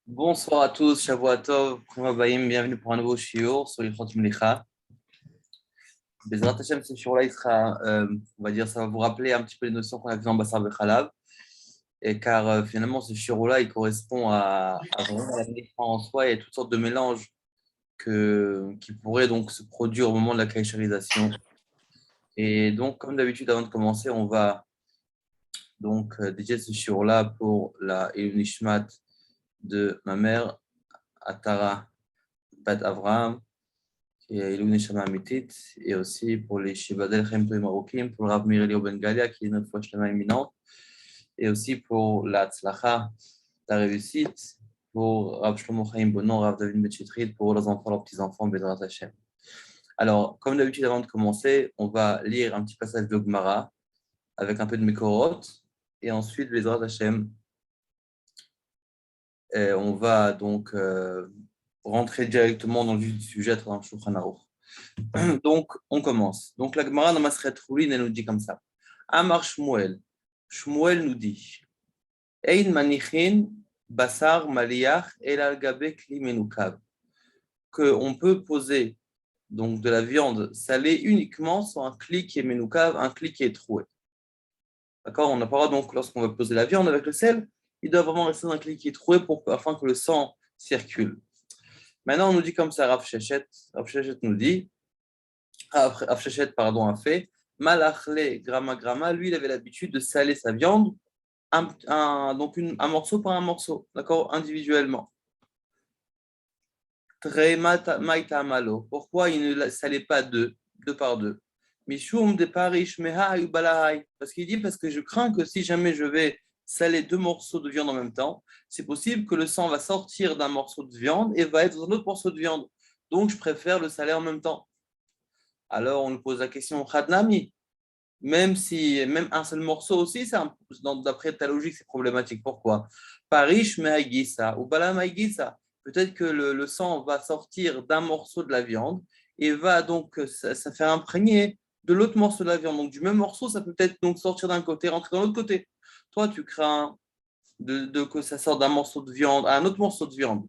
Bonsoir à tous, Shavua Tov, bienvenue pour un nouveau shiur sur Ilchot Melicha. Bezrat Hashem, ce shiur-là, il sera, on va dire, ça va vous rappeler un petit peu les notions qu'on a vues en Bassar Bechalav, et car finalement, ce shiur-là, il correspond à vraiment la Melicha en soi et toutes sortes de mélanges qui pourraient donc se produire au moment de la kaïcharisation. Et donc, comme d'habitude, avant de commencer, on va donc dédier ce shiur-là pour la Elul Nishmat de ma mère, Atara Bat Avraham, qui est Ilou Neshama Amitit, et aussi pour les Shibadel Chaim Toim Marokim, pour le Rav Meir Eliyahu Ben Galia, qui est notre foi Shlema imminente, et aussi pour la Tzlacha, la réussite, pour Rav Shlomo Chaim Bonon, Rav David Betchitrit, pour leurs enfants, leurs petits-enfants, Bezrat Hashem. Alors, comme d'habitude, avant de commencer, on va lire un petit passage de Gemara avec un peu de Mekorot, et ensuite, Bezrat Hashem, on va donc rentrer directement dans le vif du sujet dans le Shulchan Aruch. Donc, on commence. Donc, la Gemara dans Maseret Choulin, elle nous dit comme ça. Amar Shmuel. Shmuel nous dit Ein manichin basar maliach el al gabe kli menukav. Qu'on peut poser donc de la viande salée uniquement sur un kli qui est menukav, un kli qui est troué. D'accord. On n'a pas le droit, donc, lorsqu'on va poser la viande avec le sel, il doit vraiment rester dans un kli qui est troué afin que le sang circule. Maintenant, on nous dit comme ça, Rav Shechet nous dit Rav Shechet, a fait Malachle Grama Grama, lui, il avait l'habitude de saler sa viande, donc un morceau par un morceau, d'accord, individuellement. Très maïta malo. Pourquoi il ne salait pas deux par deux? Mishum de Parish Meha Balahai. Parce que je crains que si jamais je vais saler deux morceaux de viande en même temps, c'est possible que le sang va sortir d'un morceau de viande et va être dans un autre morceau de viande. Donc, je préfère le saler en même temps. Alors, on nous pose la question, Khadnami, même un seul morceau aussi, d'après ta logique, c'est problématique. Pourquoi? Parish me'aïgisa ou bala me'aïgisa. Peut-être que le sang va sortir d'un morceau de la viande et va donc ça fait imprégner de l'autre morceau de la viande. Donc, du même morceau, ça peut peut-être donc sortir d'un côté, rentrer dans l'autre côté. Toi, tu crains que ça sorte d'un morceau de viande à un autre morceau de viande.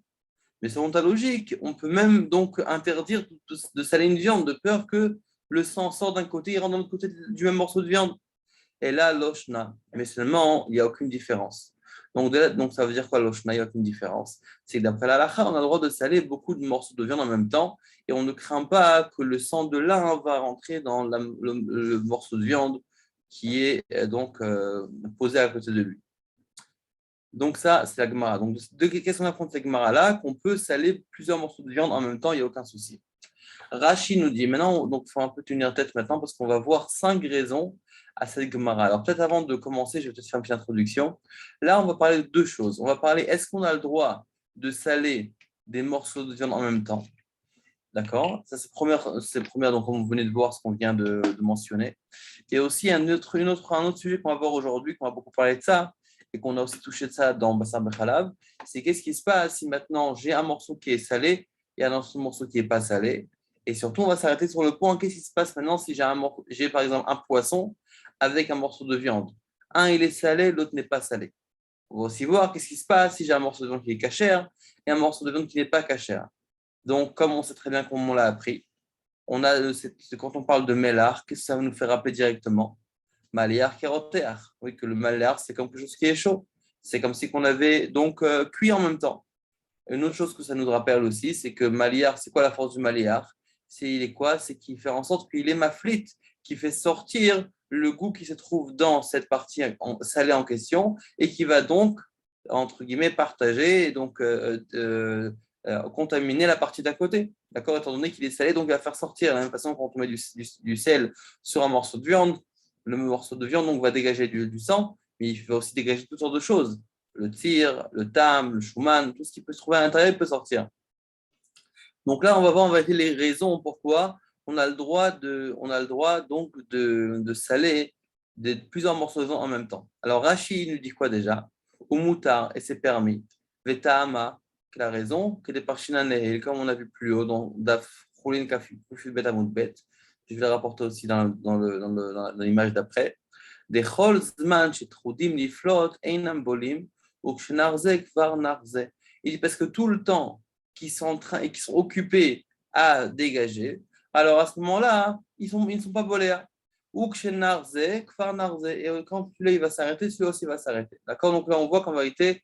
Mais selon ta logique, on peut même donc interdire de saler une viande de peur que le sang sorte d'un côté et rentre dans l'autre côté du même morceau de viande. Et là, l'oshna. Mais seulement, il n'y a aucune différence. Donc, ça veut dire quoi, l'oshna? Il n'y a aucune différence. C'est que d'après la halakha, on a le droit de saler beaucoup de morceaux de viande en même temps et on ne craint pas que le sang de l'un va rentrer dans le morceau de viande qui est donc posé à côté de lui. Donc ça, c'est la Gemara. Donc, qu'est-ce qu'on apprend de cette Gemara-là? Qu'on peut saler plusieurs morceaux de viande en même temps, il n'y a aucun souci. Rashi nous dit, maintenant, donc il faut un peu tenir tête maintenant parce qu'on va voir 5 raisons à cette Gemara. Alors peut-être avant de commencer, je vais peut-être faire une petite introduction. Là, on va parler de deux choses. On va parler, est-ce qu'on a le droit de saler des morceaux de viande en même temps? D'accord? Ça, c'est première, donc comme vous venez de voir ce qu'on vient de mentionner. Et aussi un autre sujet qu'on va voir aujourd'hui, qu'on va beaucoup parler de ça, et qu'on a aussi touché de ça dans Bassar Bechalav, c'est qu'est-ce qui se passe si maintenant j'ai un morceau qui est salé et un autre morceau qui n'est pas salé. Et surtout, on va s'arrêter sur le point, qu'est-ce qui se passe maintenant si j'ai par exemple un poisson avec un morceau de viande. Un, il est salé, l'autre n'est pas salé. On va aussi voir qu'est-ce qui se passe si j'ai un morceau de viande qui est cachère et un morceau de viande qui n'est pas cachère. Donc, comme on sait très bien comment on l'a appris, quand on parle de mélar, qu'est-ce que ça va nous faire rappeler directement? Maliar kérotéar. Oui, que le maliar, c'est comme quelque chose qui est chaud. C'est comme si on avait donc cuit en même temps. Une autre chose que ça nous rappelle aussi, c'est que maliar, c'est quoi la force du maliar? Il est quoi? C'est qu'il fait en sorte qu'il est maflit, qui fait sortir le goût qui se trouve dans cette partie salée en question et qui va donc, entre guillemets, partager et donc contaminer la partie d'à côté. D'accord? Étant donné qu'il est salé, donc il va faire sortir. De la même façon, quand on met du sel sur un morceau de viande, le morceau de viande donc, va dégager du sang, mais il va aussi dégager toutes sortes de choses. Le tir, le tam, le shuman, tout ce qui peut se trouver à l'intérieur peut sortir. Donc là, on va voir les raisons pourquoi on a le droit donc de saler plusieurs morceaux de viande en même temps. Alors Rashi nous dit quoi déjà? Umutar, et c'est permis. Vetahama, qui la raison, que des parchinaneh, comme on a vu plus haut dans Daf Choulin Kafi, Bet Amud Bet. Je vais le rapporter aussi dans l'image d'après. Des chol zman chetrudim liflot einam bolim ou kshenarze kvar narze. Il dit parce que tout le temps qu'ils sont en train et qu'ils sont occupés à dégager, alors à ce moment-là, ils ne sont pas boléas. Ou kshenarze, kfarnarze. Et quand celui-là il va s'arrêter, celui-là aussi va s'arrêter. D'accord? Donc là, on voit qu'en vérité,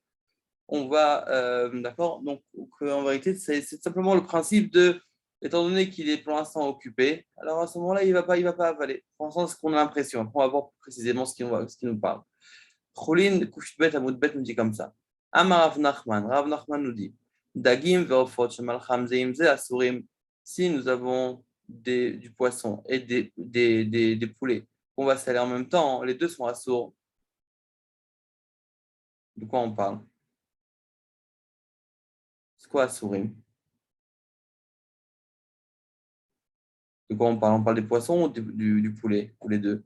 on va. D'accord? Donc en vérité, c'est simplement le principe de. Étant donné qu'il est pour l'instant occupé, alors à ce moment-là, il va pas avaler. Pour l'instant, c'est ce qu'on a l'impression. Après, on va voir précisément ce qu'il nous parle. Choulin, Kouchbet, Amoudbet nous dit comme ça. Amar Rav Nachman. Rav Nachman nous dit Dagim ve'ofot shemalcham zeimze asurim. Si nous avons du poisson et des poulets qu'on va saler en même temps, les deux sont assourds. De quoi on parle? C'est quoi asurim? De quoi on parle? On parle des poissons ou du poulet? Ou les deux?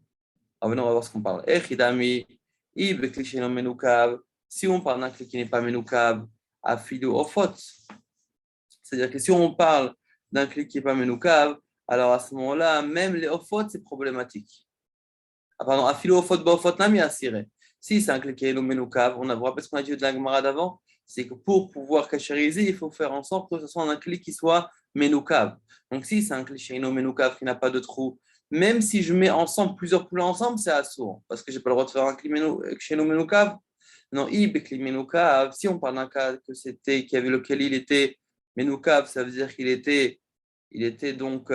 Ah, ben non, on va voir ce qu'on parle. Echidami, ibeklishenom menukav. Si on parle d'un clé qui n'est pas menukav, afidu ofot. C'est-à-dire que si on parle d'un clé qui n'est pas menukav, alors à ce moment-là, même les ofot, c'est problématique. Ah, pardon, afidu ofot, ofot nami asire. Si c'est un clé qui est menukav, on a vu ce qu'on a dit de la Gemara d'avant, c'est que pour pouvoir cachériser, il faut faire en sorte que ce soit un clé qui soit menukav. Donc si c'est un clé chez menukav qui n'a pas de trou, même si je mets ensemble plusieurs poulets ensemble, c'est assourd, parce que je n'ai pas le droit de faire un clé chez menukav. Non, ibekli menukav, si on parle d'un cas que c'était, qui avait lequel il était menukav, ça veut dire il était donc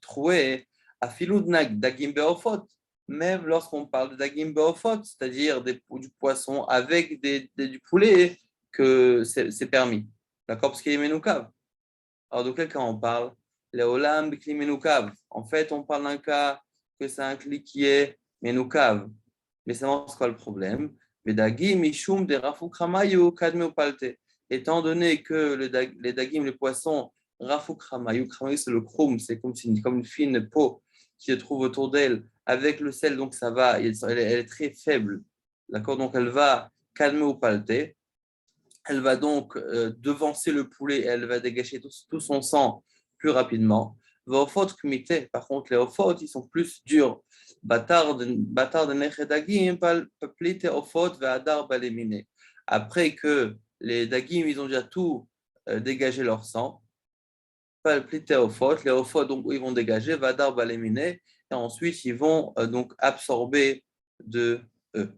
troué à filou dagim beofot. Même lorsqu'on parle de dagim beofot, c'est-à-dire du poisson avec du poulet, que c'est permis. D'accord? Parce qu'il est menukav. Alors, de quel cas on parle? Leolam bikli menukav. En fait, on parle d'un cas que c'est un cli qui est menukav. Mais c'est quoi le problème? Vedagim mishum de rafuk ramayu kadmeu palte. Étant donné que les dagim, les poissons, rafuk ramayu, kramayu c'est le chrome, c'est comme une fine peau qui se trouve autour d'elle avec le sel, donc ça va, elle est très faible. D'accord? Donc elle va kadmeu palte. Elle va donc devancer le poulet et elle va dégager tout son sang plus rapidement. Par contre, les ofot, ils sont plus durs. Après que les dagim, ils ont déjà tout dégagé leur sang, les ofot, donc, ils vont dégager, vadar balemine, et ensuite, ils vont donc absorber de eux.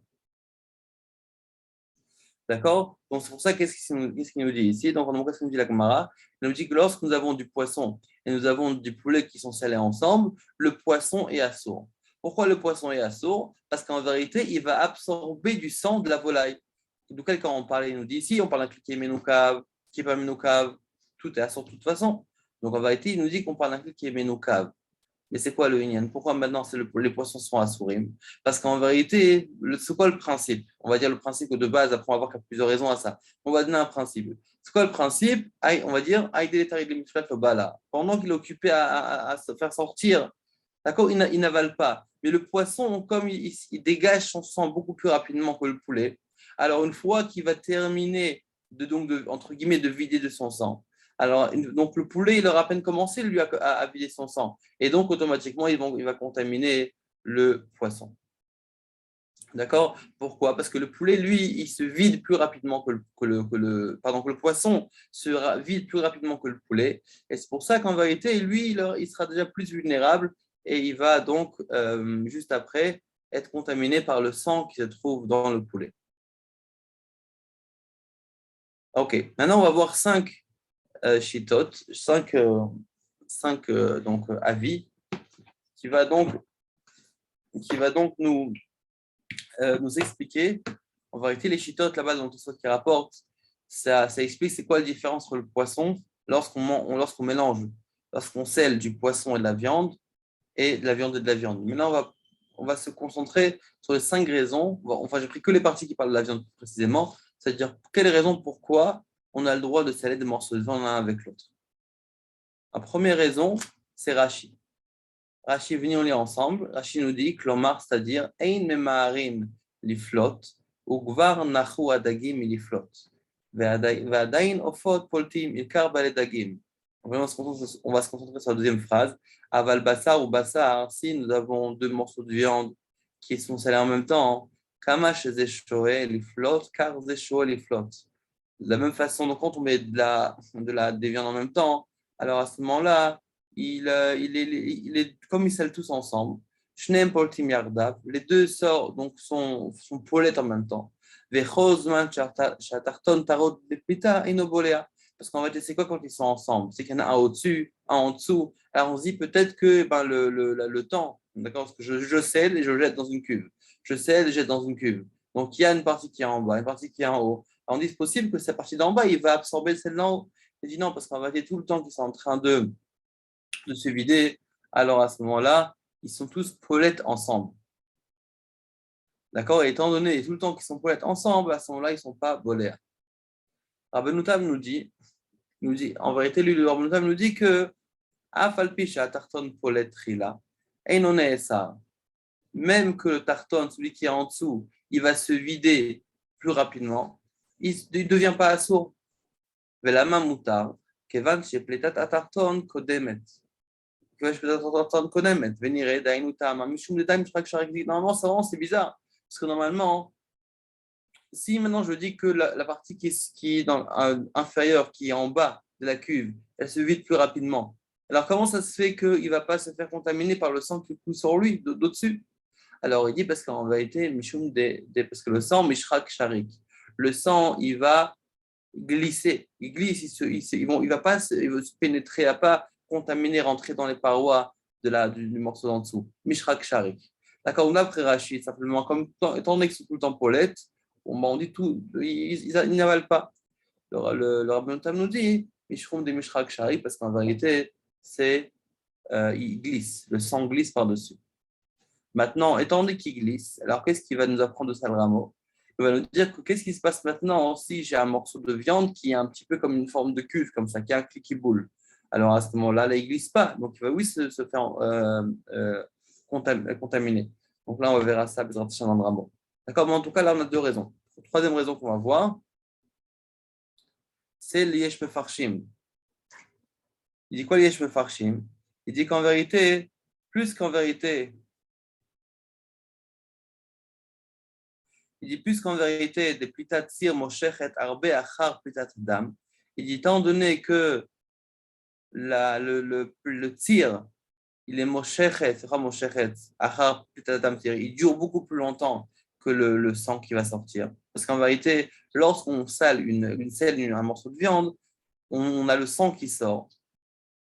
D'accord? Donc, c'est pour ça, qu'est-ce qu'il nous dit ici? Donc, qu'est-ce qu'il nous dit la Gemara? Il nous dit que lorsque nous avons du poisson et nous avons du poulet qui sont salés ensemble, le poisson est assourd. Pourquoi le poisson est assourd? Parce qu'en vérité, il va absorber du sang de la volaille. De quel cas on parle? Il nous dit ici, on parle d'un qui est ménoucave, qui n'est pas ménoucave, tout est assourd de toute façon. Donc, en vérité, il nous dit qu'on parle d'un qui est ménoucave. Mais c'est quoi le Inyan? Pourquoi maintenant les poissons sont assourim? Parce qu'en vérité, c'est quoi le principe? On va dire le principe de base, après on va voir qu'il y a plusieurs raisons à ça. On va donner un principe. C'est quoi le principe? On va dire, pendant qu'il est occupé à se faire sortir, d'accord, il n'avale pas. Mais le poisson, comme il dégage son sang beaucoup plus rapidement que le poulet, alors une fois qu'il va terminer entre guillemets, de vider de son sang, alors, donc le poulet, il aura à peine commencé, lui, à vider son sang. Et donc, automatiquement, il va contaminer le poisson. D'accord? Pourquoi? Parce que le poulet, lui, il se vide plus rapidement que le poisson se vide plus rapidement que le poulet. Et c'est pour ça qu'en vérité, lui, il sera déjà plus vulnérable et il va donc, juste après, être contaminé par le sang qui se trouve dans le poulet. OK. Maintenant, on va voir 5 shitot, 5 avis qui va donc nous expliquer, en vérité, les chitotes là-bas dans tout ce qui rapporte, ça explique c'est quoi la différence entre le poisson lorsqu'on mélange, lorsqu'on scelle du poisson et de la viande, et de la viande et de la viande. Maintenant, on va se concentrer sur les 5 raisons. Enfin, j'ai pris que les parties qui parlent de la viande précisément, c'est-à-dire quelles raisons pourquoi on a le droit de sceller des morceaux de viande l'un avec l'autre. La première raison, c'est Rashi. Rashi, venez on lit ensemble. Rashi nous dit, Klomar, c'est-à-dire, Ein memaharin liflot, ou gvar nachu adagim liflot. Ve'adain ofot poltim ilkar baledagim. On va se concentrer sur la deuxième phrase. Aval bassar ou bassar, si nous avons 2 morceaux de viande qui sont salés en même temps, kama shezeshoe liflot, kar zeshoe liflot. De la même façon, donc, quand on met des viandes en même temps, alors à ce moment-là, comme ils salent tous ensemble, Shneim poltim yardav, les deux sortent, donc sont polettes en même temps. Vechozman shatarton tarot bepita inobolea. Parce qu'en fait, c'est quoi quand ils sont ensemble? C'est qu'il y en a un au-dessus, un en dessous. Alors on se dit peut-être que ben, le temps, d'accord? Parce que je scelle et je jette dans une cuve. Je scelle et je jette dans une cuve. Donc il y a une partie qui est en bas, une partie qui est en haut. Alors, on dit c'est possible que cette partie d'en bas, il va absorber celle-là en haut. Il dit non, parce qu'en fait, tout le temps qu'ils sont en train de se vider, alors à ce moment-là, ils sont tous polettes ensemble. D'accord? Et étant donné tout le temps qu'ils sont polettes ensemble, à ce moment-là, ils ne sont pas boléens. Rabbenoutam nous dit, en vérité, lui, le Rabbenoutam nous dit que Afalpisha tarton polette rila, et non est ça. Même que le tarton, celui qui est en dessous, il va se vider plus rapidement, il ne devient pas assourd. Velama mutar, kevan shepletat atarton kodemet. Normalement, c'est bizarre. Parce que normalement, si maintenant je dis que la partie qui est inférieure, qui est en bas de la cuve, elle se vide plus rapidement. Alors, comment ça se fait qu'il ne va pas se faire contaminer par le sang qui coule sur lui, d'au-dessus? Alors, il dit parce qu'en vérité, parce que le sang, Mishrak Sharik, le sang, il va glisser. Il glisse, il va pas il va se pénétrer, il ne va pas contaminer, rentrer dans les parois du morceau d'en dessous. Mishrak Sharik. D'accord, on a après Rachid, simplement, étant donné que c'est tout le temps Paulette, on dit tout, ils n'avalent pas. Le Rabbi Notam nous dit, Mishroum des Mishrak Sharik, parce qu'en vérité, il glisse, le sang glisse par-dessus. Maintenant, étant donné qu'il glisse, alors qu'est-ce qu'il va nous apprendre de ça, le rameau? Il va nous dire que qu'est-ce qui se passe maintenant si j'ai un morceau de viande qui est un petit peu comme une forme de cuve, comme ça, qui a un clic qui boule. Alors à ce moment-là, là, il ne glisse pas. Donc il va oui se faire contaminer. Donc là, on verra ça dans le rameau. D'accord, mais en tout cas, là, on a deux raisons. La troisième raison qu'on va voir, c'est l'yesh mefarshim. Il dit quoi l'yesh mefarshim? Il dit qu'en vérité, plus qu'en vérité, il dit plus qu'en vérité, des plitat sir moshechet arbe achar plitat dam. Il dit étant donné que le tir, il est moshechet, c'est quoi moshechet achar plitat dam, il dure beaucoup plus longtemps que le sang qui va sortir. Parce qu'en vérité, lorsqu'on sale un morceau de viande, on a le sang qui sort.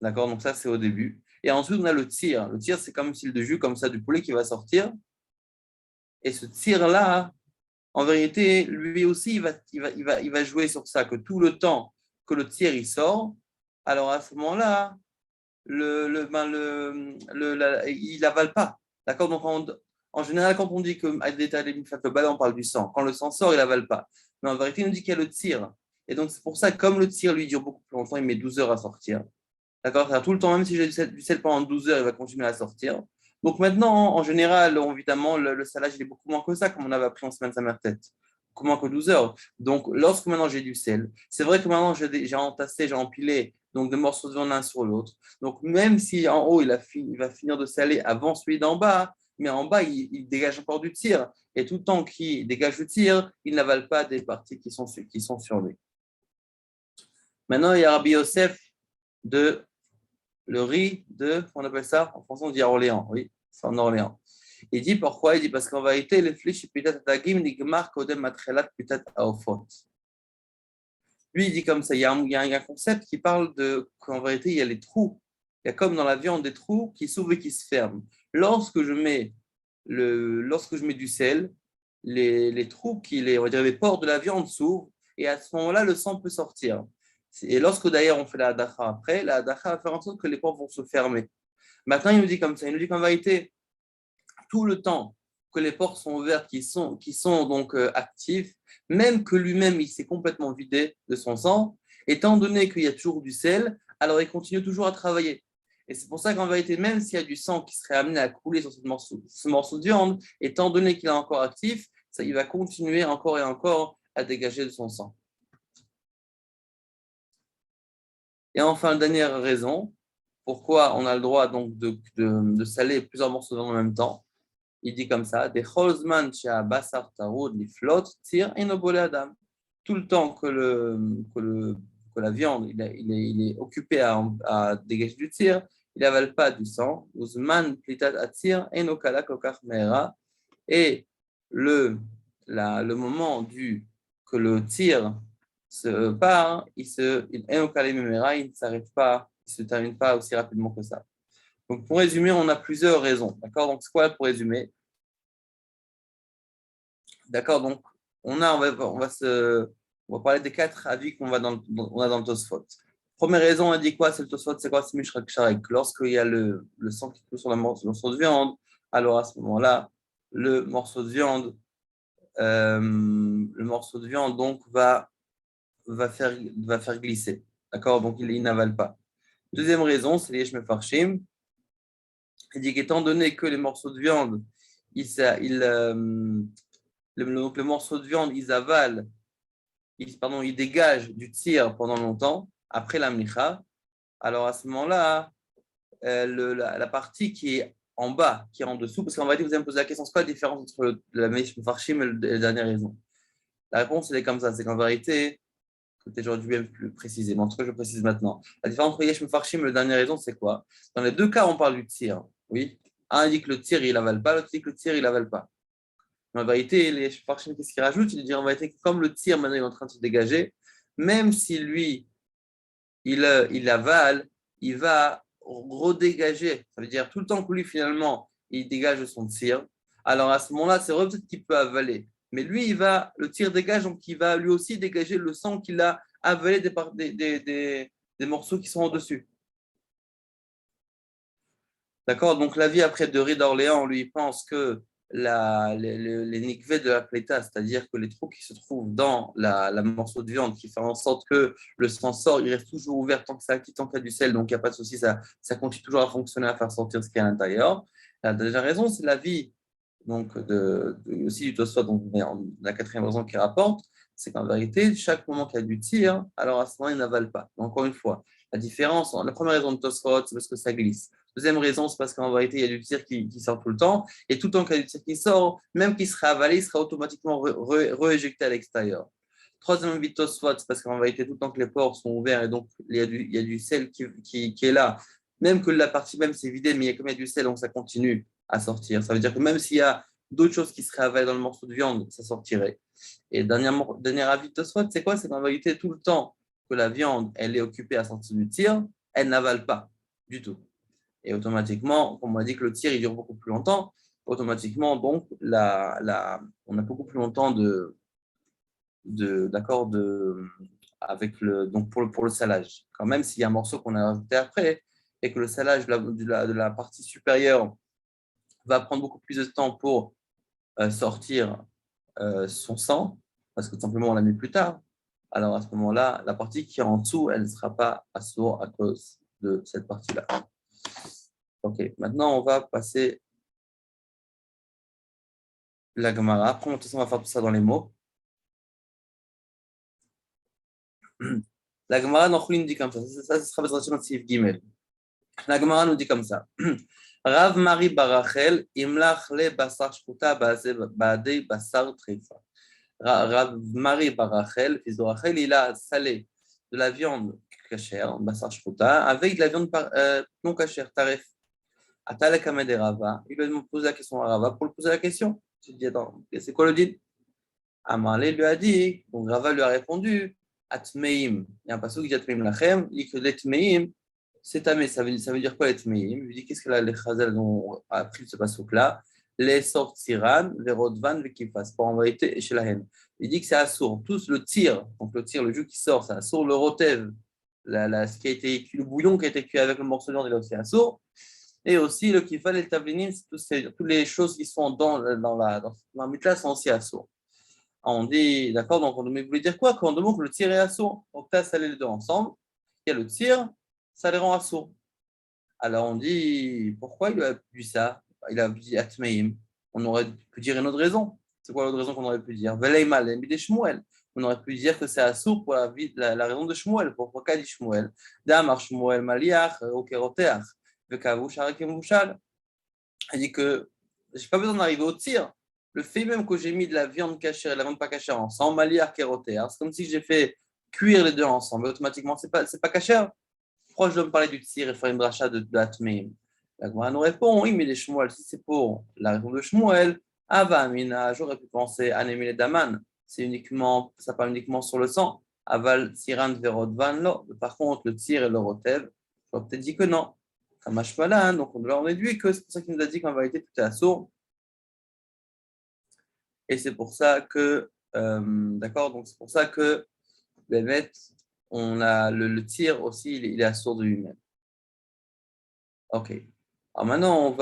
D'accord? Donc ça, c'est au début. Et ensuite, on a le tir. Le tir, c'est comme s'il de jus comme ça du poulet qui va sortir. Et ce tir-là, en vérité, lui aussi, il va jouer sur ça, que tout le temps que le tir il sort, alors à ce moment-là, il n'avale pas. D'accord? Donc, en général, quand on dit que le balai, on parle du sang. Quand le sang sort, il n'avale pas. Mais en vérité, il nous dit qu'il y a le tir. Et donc, c'est pour ça, comme le tir, lui, dure beaucoup plus longtemps, il met 12 heures à sortir. D'accord? C'est-à-dire, tout le temps, même si j'ai du sel pendant 12 heures, il va continuer à sortir. Donc maintenant, en général, évidemment, le salage, il est beaucoup moins que ça, comme on avait appris en semaine sa mère tête. Beaucoup moins que 12 heures. Donc, lorsque maintenant j'ai du sel, c'est vrai que maintenant j'ai entassé, j'ai empilé donc des morceaux de viande l'un sur l'autre. Donc, même si en haut, il va finir de saler avant celui d'en bas, mais en bas, il dégage encore du tir. Et tout le temps qu'il dégage du tir, il n'avale pas des parties qui sont sur lui. Maintenant, il y a Rabbi Yosef de le riz on appelle ça, en français on dit à Orléans, oui, c'est en Orléans. Il dit pourquoi? Il dit parce qu'en vérité, les flèches, peut-être dagim, nigmar, kodem, matrelat, peut-être aofot. Lui, il dit comme ça, il y a un concept qui parle qu'en vérité, il y a les trous. Il y a comme dans la viande des trous qui s'ouvrent et qui se ferment. Lorsque je mets du sel, les trous, on va dire les pores de la viande s'ouvrent et à ce moment-là, le sang peut sortir. Et lorsque d'ailleurs on fait la hadacha après, la hadacha va faire en sorte que les pores vont se fermer. Maintenant, il nous dit comme ça, il nous dit qu'en vérité, tout le temps que les pores sont ouverts, qui sont donc actifs, même que lui-même il s'est complètement vidé de son sang, étant donné qu'il y a toujours du sel, alors il continue toujours à travailler. Et c'est pour ça qu'en vérité, même s'il y a du sang qui serait amené à couler sur ce morceau de viande, étant donné qu'il est encore actif, ça, il va continuer encore et encore à dégager de son sang. Et enfin, dernière raison, pourquoi on a le droit donc de saler plusieurs morceaux de viande en même temps. Il dit comme ça, des holzman basar tarud li flot tir enobolé adam. tout le temps que la viande il est occupé à dégager du tir, il n'avale pas du sang. Uzman plitat atir enokala kokach meera. Et le moment que le tir se part, il ne s'arrête pas, il ne se termine pas aussi rapidement que ça. Donc, pour résumer, on a plusieurs raisons. D'accord? Donc, c'est quoi pour résumer? D'accord? Donc, on va parler des 4 avis qu'on on a dans le Tosfot. Première raison, on a dit quoi? C'est le Tosfot, c'est quoi? C'est Mishrak Sharek. Lorsqu'il y a le sang qui coule sur le morceau de viande, alors à ce moment-là, le morceau de viande, donc va faire glisser. D'accord? Donc, il n'avale pas. Deuxième raison, c'est les Shmefarshim. Il dit qu'étant donné que les morceaux de viande, donc le morceau de viande, ils avalent, ils dégagent du tir pendant longtemps, après la mlicha, alors à ce moment-là, la partie qui est en bas, qui est en dessous, parce qu'en vérité, vous allez me poser la question, c'est quoi la différence entre la Meish Mefarshim et la dernière raison? La réponse, elle est comme ça, c'est qu'en vérité, peut-être j'aurais dû bien plus préciser, mais en tout cas, je précise maintenant. La différence entre Yesh Mefarshim et la dernière raison, c'est quoi? Dans les deux cas, on parle du tir, oui. Un dit que le tir, il avale pas, l'autre dit que le tir, il avale pas. Mais en vérité, les Mefarshim, qu'est-ce qu'ils rajoutent? Ils disent en vérité, comme le tir, maintenant, il est en train de se dégager, même si lui, il avale, il va redégager. Ça veut dire tout le temps que lui, finalement, il dégage son tir. Alors à ce moment-là, c'est vrai peut-être qu'il peut avaler. Mais lui, le tir dégage, donc il va lui aussi dégager le sang qu'il a avalé des morceaux qui sont au-dessus. D'accord? Donc la vie après de Ré d'Orléans, lui, pense que les nikvés de la pléta, c'est-à-dire que les trous qui se trouvent dans la morceau de viande, qui fait en sorte que le sang sort, il reste toujours ouvert tant que ça active, tant qu'il y a du sel, donc il n'y a pas de souci, ça continue toujours à fonctionner, à faire sortir ce qu'il y a à l'intérieur. La deuxième raison, c'est la vie donc aussi du Tosfot, donc la quatrième raison qui rapporte, c'est qu'en vérité, chaque moment qu'il y a du tir, alors à ce moment, il n'avale pas. Donc, encore une fois, la première raison de Tosfot, c'est parce que ça glisse. Deuxième raison, c'est parce qu'en vérité, il y a du tir qui sort tout le temps. Et tout le temps qu'il y a du tir qui sort, même qu'il sera avalé, il sera automatiquement rééjecté à l'extérieur. Troisième avis de Tosfot, c'est parce qu'en vérité, tout le temps que les pores sont ouverts et donc il y a du sel qui est là, même que la partie même s'est vidée, mais comme il y a du sel, donc ça continue à sortir. Ça veut dire que même s'il y a d'autres choses qui seraient avalées dans le morceau de viande, ça sortirait. Et dernier avis de Tosfot, c'est quoi? C'est qu'en vérité, tout le temps que la viande elle est occupée à sortir du tir, elle n'avale pas du tout. Et automatiquement, comme on a dit que le tir il dure beaucoup plus longtemps, automatiquement, donc, on a beaucoup plus longtemps d'accord donc pour le salage. Quand même, s'il y a un morceau qu'on a rajouté après et que le salage de la partie supérieure va prendre beaucoup plus de temps pour sortir son sang, parce que tout simplement on l'a mis plus tard, alors à ce moment-là, la partie qui est en dessous, elle ne sera pas assourde à cause de cette partie-là. Ok, maintenant on va passer la Gemara. Après, de toute façon, on va faire tout ça dans les mots. La Gemara nous dit comme ça. Ça, ce sera besoin de Sif Gimel. La Gemara nous dit comme ça. Rav Mari Barachel, imlach le basar shkuta baadei basar trifa. Rav Mari Barachel, fils de Rachel, il a salé de la viande cachère, basar shkuta, avec de la viande non cachère, taref. Atalek Amed Rava. Il lui a posé la question à Rava pour lui poser la question. Il dit, attends, c'est quoi le dit? Amalé lui a dit, donc Rava lui a répondu, Atmeim. Il y a un passage qui dit Atmeim Lachem, il dit que l'Etmeim, c'est tamé. Ça veut dire quoi l'Etmeim? Il lui dit, qu'est-ce que les Chazal ont appris de ce passage-là? Les sortes Siran, les Rodvan, les Kifas, pour en vérité, chez la haine. Il dit que c'est assourd. Tous le tir, donc le tir, le jus qui sort, c'est assourd. Le rotev, ce qui a été cuit, le bouillon qui a été cuit avec le morceau de viande, il est aussi assourd. Et aussi le kifal et le tablinim, c'est toutes les choses qui sont dans la mitla sont aussi assourd. On dit, d'accord, donc on voulait dire quoi? Quand on demande que le tir est assourd, donc là, ça les deux ensemble, il y a le tir, ça les rend assourds. Alors on dit, pourquoi il a dit ça? Il a dit Atmeim. On aurait pu dire une autre raison. C'est quoi l'autre raison qu'on aurait pu dire? Veleimal, de Shmuel. On aurait pu dire que c'est assourd pour la raison de Shmuel. Pourquoi qu'a dit Shmuel? Damar Shmuel Maliach, Okeroteach, Vekavush Arakem Vushal. Il dit que je n'ai pas besoin d'arriver au tir. Le fait même que j'ai mis de la viande cachère et de la viande pas cachère ensemble, maliar kérotéa, c'est comme si j'ai fait cuire les deux ensemble. Automatiquement, c'est pas cachère. Pourquoi je dois me parler du tzir et faire une dracha de Atmeim? La Gemara nous répond, oui, mais les Shmuel, si c'est pour la raison de Shmuel, Ava Amina, j'aurais pu penser à Némile Daman, c'est uniquement, ça parle uniquement sur le sang. Aval Tsiran Verodvan, non. Par contre, le tzir et le rotev, j'aurais peut-être dit que non. Kamash Malan, donc on doit en déduire que c'est pour ça qu'il nous a dit qu'en vérité, tout est assourd. Et c'est pour ça que, d'accord, donc c'est pour ça que, Bémet, on a le tir aussi, il est assourd de lui-même. Ok. Alors maintenant,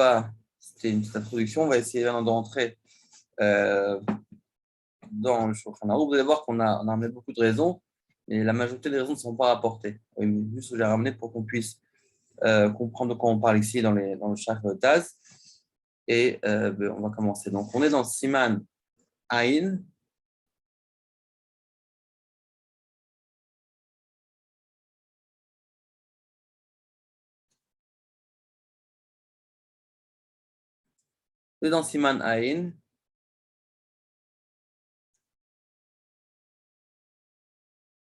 c'était une petite introduction, on va essayer d'entrer dans le Shulchan Aruch. Vous allez voir qu'on a ramené beaucoup de raisons, mais la majorité des raisons ne sont pas rapportées. Oui, mais juste, je l'ai ramené pour qu'on puisse comprendre de quoi on parle ici dans le Shach Taz. Et on va commencer. Donc, on est dans Siman Aïn. On est dans Siman Aïn.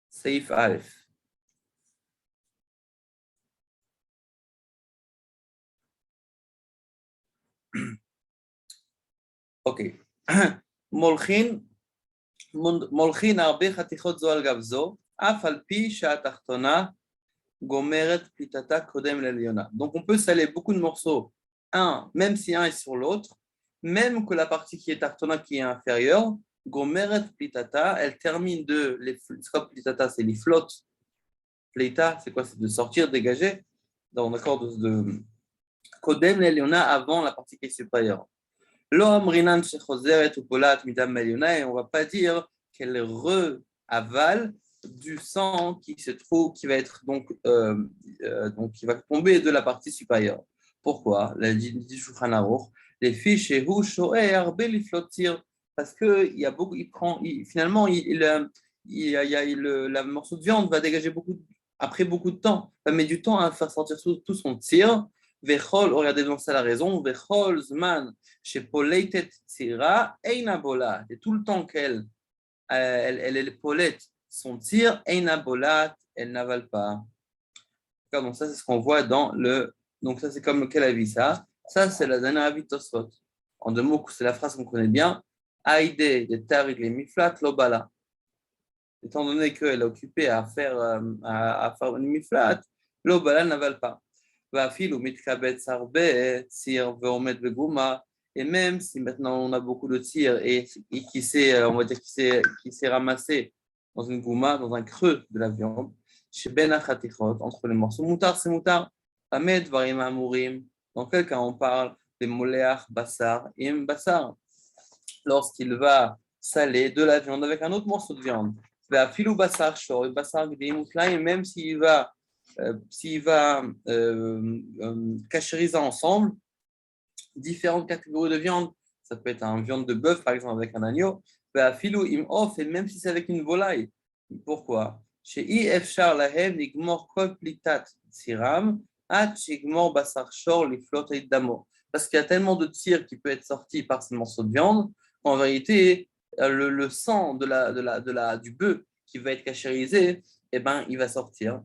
Seif Aleph. Ok. Molchin הרבה חתיכות זו על גב זו, אף על פי שהתחתונה גומרת פליטתה קודם לעליונה. Donc on peut saler beaucoup de morceaux, même si un est sur l'autre, même que la partie qui est tartona qui est inférieure, gomeret plitata, elle termine c'est quoi plitata, c'est les flottes. Plita, c'est quoi? C'est de sortir, dégager, d'accord, de kodem l'eliona avant la partie qui est supérieure. L'homme rinan shechozeret ou polat midam meliona, et on va pas dire qu'elle re-avale du sang qui se trouve, qui va être donc qui va tomber de la partie supérieure. Pourquoi? La dit Shulchan Aruch, les fiches et hu shoé arbe liflotir, parce que il y a beaucoup, finalement le morceau de viande va dégager après beaucoup de temps, ça met du temps à faire sortir tout son tir. Vechol, regardez donc ça la raison, Vechol zman chez Poleitet Tira, Eina Bolat. Et tout le temps qu'elle elle polette son tir, Eina Bolat, elle n'avale pas. Donc ça, c'est ce qu'on voit dans le... Donc ça, c'est comme quel avis ça? Ça, c'est la dernière avis de Tosfot. En deux mots, c'est la phrase qu'on connaît bien. Aïde de Tarik les Miflat, Lobala. Étant donné qu'elle est occupée à faire une Miflat, Lobala n'avale pas. ואפילו מתקבץ הרבה ציר ועומד בגומה, et même si maintenant on a beaucoup de tir et qui s'est, on va dire, qui s'est ramassé dans une gouma, dans un creux de la viande, chez Ben Achatichot, entre les morceaux, moutar c'est moutar, Amed varim amourim, dans quel cas on parle des moléach bassar, im bassar, lorsqu'il va saler de la viande avec un autre morceau de viande, ואפילו bassar shor, bassar gdim, et même s'il va cachériser ensemble différentes catégories de viande, ça peut être une viande de bœuf par exemple avec un agneau, filou im off, et même si c'est avec une volaille. Pourquoi? Chez ifshar lahem nigmor kol plitat siram at shigmor basar shor li flot damo. Parce qu'il y a tellement de tir qui peut être sorti par ces morceaux de viande qu'en vérité le sang du bœuf qui va être cachérisé, eh ben, il va sortir.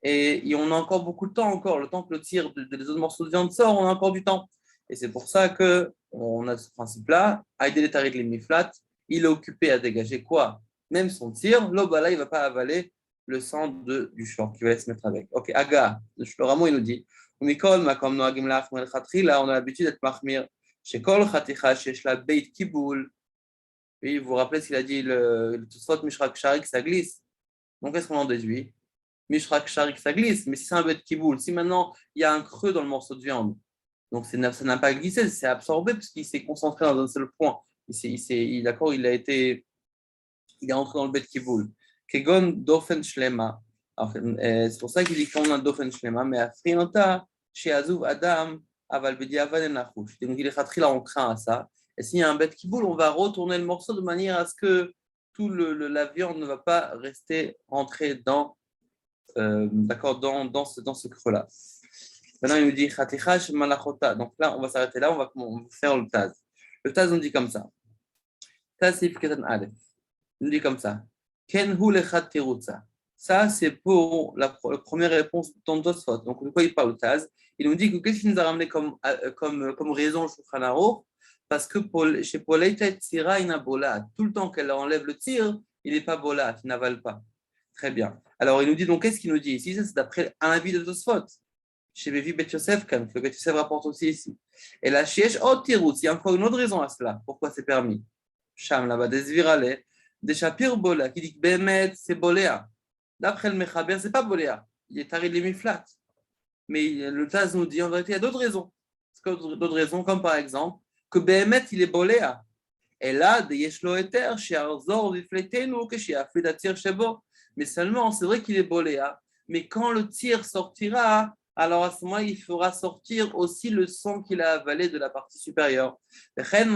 Et on a encore beaucoup de temps encore, le temps que le tir des autres morceaux de viande sort, on a encore du temps. Et c'est pour ça qu'on a ce principe-là. Aïdé Tarik les Miflat, il est occupé à dégager quoi? Même son tir, l'obala, il ne va pas avaler le sang du short qui va se mettre avec. Ok, Aga, le Shloramo, il nous dit, là, on a l'habitude d'être mahmir. Chez Kol Khaticha, chez Shla Beit Kiboul. Oui, vous vous rappelez ce qu'il a dit, le Tosfot Mishrak Sharik, ça glisse. Donc, qu'est-ce qu'on en déduit? Mishrak Sharik, ça glisse, mais si c'est un bête qui boule, si maintenant il y a un creux dans le morceau de viande, donc ça n'a pas glissé, c'est absorbé parce qu'il s'est concentré dans un seul point. D'accord, il est entré dans le bête qui boule. Kegon Dofen Shlema. C'est pour ça qu'il dit qu'on a Dofen Shlema, mais à Frinota, chez Azouv Adam, Aval Bedi Aval et Nachouch. Donc il est khatri là, on craint à ça. Et s'il y a un bête qui boule, on va retourner le morceau de manière à ce que la viande ne va pas rester rentrée d'accord, dans ce creux-là. Maintenant, il nous dit Khatichash Malachota. Donc là, on va s'arrêter là, on va faire le Taz. Le Taz, on dit comme ça. Ça, c'est Katan Aleph. Il nous dit comme ça. Ken hu lechat terutza. Ça, c'est pour la première réponse de ton Tosfot. Donc, de quoi il parle, Taz? Il nous dit que qu'est-ce qu'il nous a ramené comme raison, Shulchan Aruch? Parce que chez Poleita Tzira, il a bolat. Tout le temps qu'elle enlève le tir, il n'est pas bolat, il n'avale pas. Très bien. Alors, il nous dit donc, qu'est-ce qu'il nous dit ici? Ça, c'est d'après un avis de Tosfot. Chez Bevi Bet Yosef, quand le Bet Yosef rapporte aussi ici. Et là, Shiesh Otirut, il y a encore une autre raison à cela. Pourquoi c'est permis? Sham, là-bas, Desvirale, des Shapir Bola, qui dit que Behemet, c'est Boléa. D'après le Mechaber, ce n'est pas Boléa. Il est Tarid les Miflat. Mais le Taz nous dit en vérité, il y a d'autres raisons. D'autres raisons, comme par exemple, que Behemet, il est Boléa. Et là, des Yeshlo Eter, chez Arzor, Vifletenu, que chez Afidatir Shebo. Mais seulement, c'est vrai qu'il est Boléa. Mais quand le tir sortira, alors à ce moment, il fera sortir aussi le sang qu'il a avalé de la partie supérieure. C'est-à-dire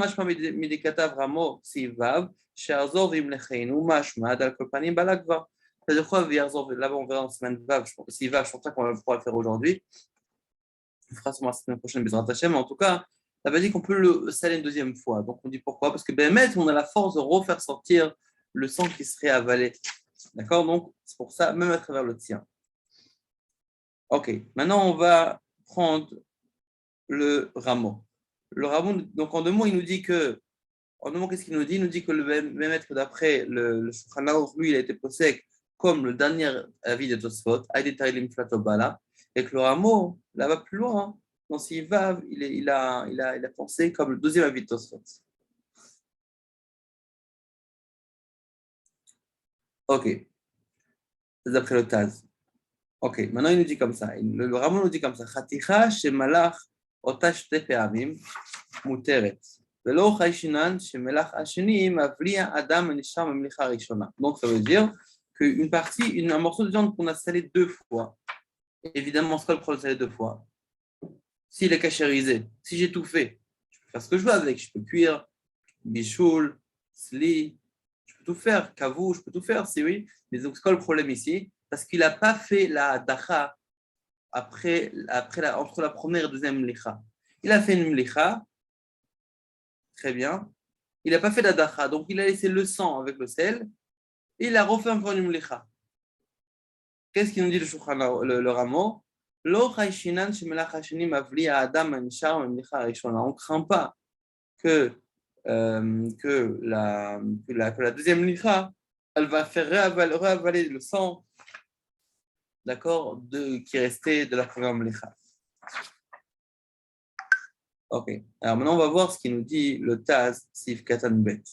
quoi, là-bas, on verra en semaine Vav. Si Vav, je pense pas qu'on pourra le faire aujourd'hui. On fera sûrement la semaine prochaine, Bezrat Hashem. Mais en tout cas, ça veut dire qu'on peut le saler une deuxième fois. Donc, on dit pourquoi? Parce que Bémet, on a la force de refaire sortir le sang qui serait avalé. D'accord? Donc, c'est pour ça, même à travers le tien. Ok, maintenant on va prendre le rameau. Le rameau, donc en deux mots, il nous dit que, en deux mots, qu'est-ce qu'il nous dit? Il nous dit que le Bémet, d'après le Shulchan Aruch, lui, il a été posé comme le dernier avis de Tosfot, Aïdetailim Flatobala, et que le rameau, là-bas plus loin, dans s'il va, il a pensé comme le deuxième avis de Tosfot. Ok, c'est d'après le Taz. Ok, maintenant il nous dit comme ça. Le Rameau nous dit comme ça. Chaticha shemalach otash tepeamim muteret. Velo chayshinan shemelach asheni mavlia adam nisham memlicha rishona. Donc ça veut dire qu'une partie, un morceau de viande qu'on a salé deux fois. Évidemment, c'est quoi le problème de saler deux fois? S'il est cachérisé, si j'ai tout fait, je peux faire ce que je veux avec. Je peux cuire, bichoul, sli, je peux tout faire. Kavou, je peux tout faire, si oui. Mais donc c'est quoi le problème ici? Parce qu'il n'a pas fait la dacha entre la première et la deuxième mlicha. Il a fait une mlicha, très bien. Il n'a pas fait la dacha, donc il a laissé le sang avec le sel et il a refait encore une mlicha. Qu'est-ce qu'il nous dit le rameau? On ne craint pas que la deuxième mlicha, elle va faire réavaler le sang, d'accord, qui restait de la première mlicha. Ok. Alors maintenant, on va voir ce qu'il nous dit le Taz Sif Katan Bet.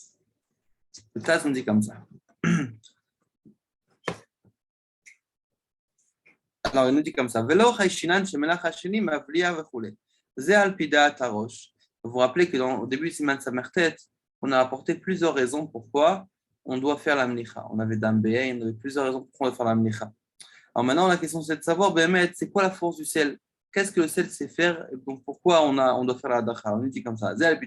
Le Taz nous dit comme ça. Alors, il nous dit comme ça. Velo chayshinan shemelach hasheni mavlia vechule. Ze al pida tarosh. Vous vous rappelez que au début du Siman Samertet, on a apporté plusieurs raisons pourquoi on doit faire la mlicha. On avait Dambéa, on avait plusieurs raisons pourquoi on doit faire la mlicha. Alors maintenant, la question c'est de savoir, c'est quoi la force du sel? Qu'est-ce que le sel sait faire? Et donc pourquoi on doit faire la dacha? On dit comme ça. C'est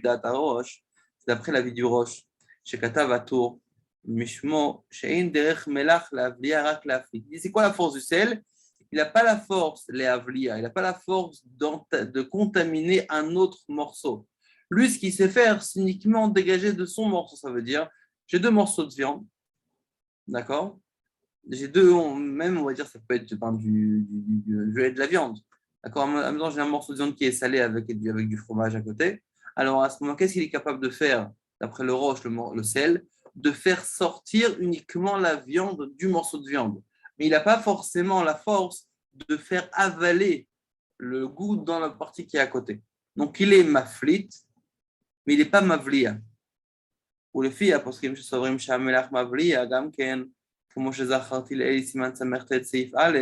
d'après la vie du roche. Chez Katav Atour, Mishmo, Shein Derech Melach, la Avliya Rak la Afli. C'est quoi la force du sel? Il n'a pas la force, les Avliya, il n'a pas la force de contaminer un autre morceau. Lui, ce qu'il sait faire, c'est uniquement dégager de son morceau. Ça veut dire, j'ai deux morceaux de viande, d'accord? J'ai deux, même on va dire, ça peut être du de la viande. D'accord. En même temps, j'ai un morceau de viande qui est salé avec du fromage à côté. Alors à ce moment, qu'est-ce qu'il est capable de faire, d'après le roche, le sel, de faire sortir uniquement la viande du morceau de viande. Mais il n'a pas forcément la force de faire avaler le goût dans la partie qui est à côté. Donc il est maflit, mais il n'est pas mavlia. Ou le fi, parce que je saurais m'chamelach mavlia, gamken. כמו שזכרתי לאלי סימן סמך ט' סעיף א',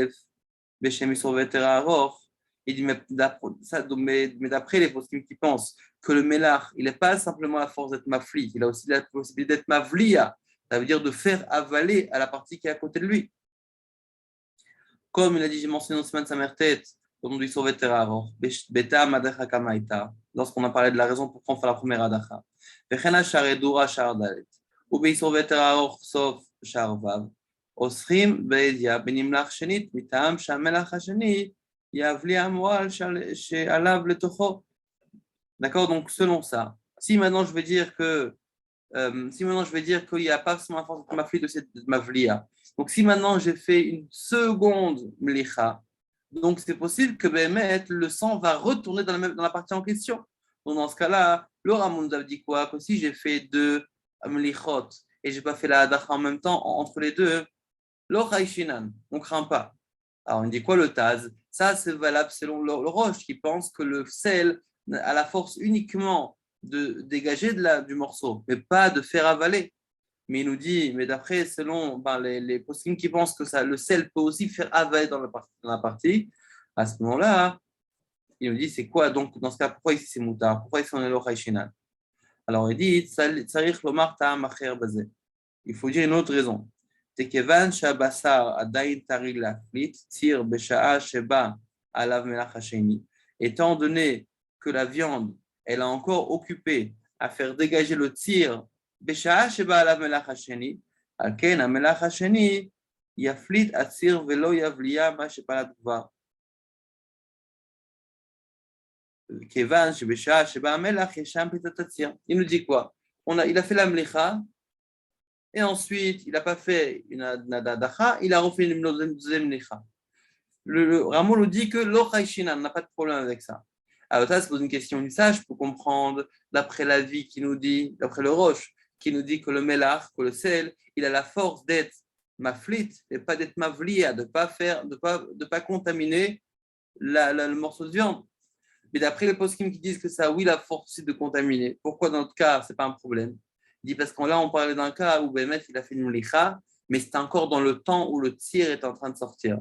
בשם איסור והיתר הארוך, il dit, mais d'après les poskim qui pensent que le melach, il n'est pas simplement la force d'être mafli, il a aussi la possibilité d'être mavlia, ça veut dire de faire avaler à la partie qui est à côté de lui. Comme il a dit, j'ai mentionné dans Siman Samer Tet, au nom du Isur Veter Aror, Beta Madacha Kamaita, lorsqu'on a parlé de la raison pour qu'on fait la première Adacha. Vechena Sharedura Shardalet, ou Beisur Veter Aror sauf Sharvav. אוסרים בידיעה בנמלח שנית, מטעם שהמלח השני יבלי המועל שעליו לתוכו. D'accord, donc selon ça, si maintenant je veux dire que si maintenant je vais dire qu'il n'y a pas forcément la force de mafli de cette mavlia, donc si maintenant j'ai fait une seconde mlicha, donc c'est possible que Béhémet, le sang va retourner dans la partie en question. Donc dans ce cas-là, le Ramon nous a dit quoi? Que si j'ai fait deux mlichot et je n'ai pas fait la hadacha en même temps, entre les deux, on ne craint pas. Alors, on dit quoi le Taz? Ça, c'est valable selon le Roche qui pense que le sel a la force uniquement de dégager du morceau, mais pas de faire avaler. Mais il nous dit, mais d'après, selon les postings qui pensent que le sel peut aussi faire avaler dans la partie, à ce moment-là, il nous dit, c'est quoi donc dans ce cas, pourquoi ici c'est moutard? Pourquoi ici on est l'Ochaïshinan? Alors il dit, il faut dire une autre raison. כיוון שהבשר עדיין טרי להפליט, ציר בשעה שבה עליו מלח השני, étant donné que la viande, elle a encore occupé à faire dégager le tir בשעה שבה עליו מלח השני, על כן המלח השני יפליט הציר ולא יבליע מה שפלט כבר. כיוון שבשעה שבה המלח יש שם פליטת הציר. Il nous dit quoi? Il a fait la mlicha, et ensuite, il n'a pas fait une adacha, il a refait une deuxième mlicha. Le Ramon nous dit que l'ochaïshina n'a pas de problème avec ça. Alors, ça, se pose une question. Ça, je peux comprendre, d'après la vie qui nous dit, d'après le Roche, qui nous dit que le melach, que le sel, il a la force d'être maflit et pas d'être mavlia, de pas contaminer le morceau de viande. Mais d'après les poskim qui disent que ça a, oui, la force de contaminer. Pourquoi dans notre cas, ce n'est pas un problème? Il dit parce que là, on parlait d'un cas où Bémet, il a fait une mlicha, mais c'était encore dans le temps où le tir est en train de sortir.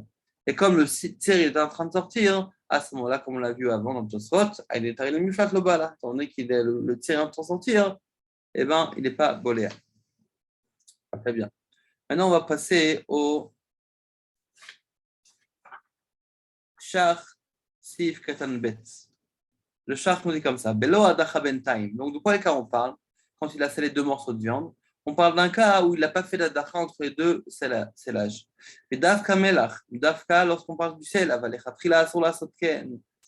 Et comme le tir est en train de sortir, à ce moment-là, comme on l'a vu avant dans Tosfot, il est arrivé le muflat le bas là, étant donné que le tir est en train de sortir, eh ben, il n'est pas boléa. Très bien. Maintenant, on va passer au Shach Sif Katan Bet. Le Shach nous dit comme ça, Belo Adacha Bentaim. Donc, de quoi on parle? Quand il a scellé deux morceaux de viande, on parle d'un cas où il n'a pas fait la dacha entre les deux sellages. Mais Dafka Melach, Dafka, lorsqu'on parle du sel,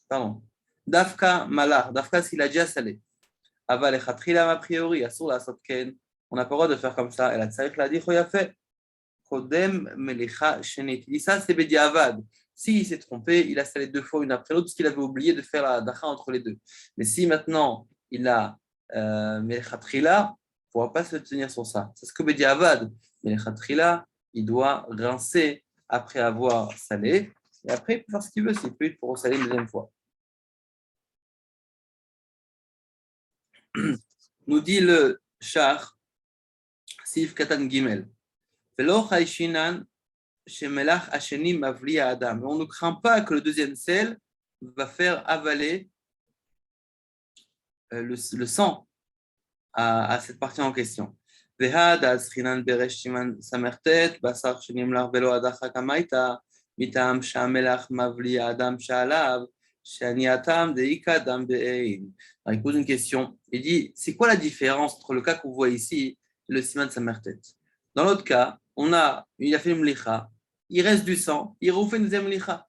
pardon. Dafka Malach, Dafka s'il a déjà scellé. Avalechatrilam a priori, Asur la Sotken, on n'a pas le droit de faire comme ça. Et la Tsarik l'a dit, fait. Kodem Melicha Shenit. Il dit ça, c'est Bediavad. S'il s'est trompé, il a scellé deux fois une après l'autre, parce qu'il avait oublié de faire la dacha entre les deux. Mais si maintenant il a mais le khatrila, il ne pourra pas se tenir sur ça. C'est ce que me dit Avad. Mais le khatrila, il doit rincer après avoir salé. Et après, il peut faire ce qu'il veut. S'il peut, il pourra saler une deuxième fois. Nous dit le Shach, Sif Katan Gimel. Velo Chayshinan, Shemelach Hasheni Mavli Adam. On ne craint pas que le deuxième sel va faire avaler le sang à cette partie en question. והד עסקינן ברש סימן ס"ט, בשר שנמלח ולא הדחה כמייתא, מטעם שהמלח מבלי האדם שעליו, שענייתם דאיכא דם בעין. Alors, il pose une question. Il dit, c'est quoi la différence entre le cas qu'on voit ici et le siman samertet? Dans l'autre cas, il a fait une mlicha, il reste du sang, il refait une deuxième mlicha.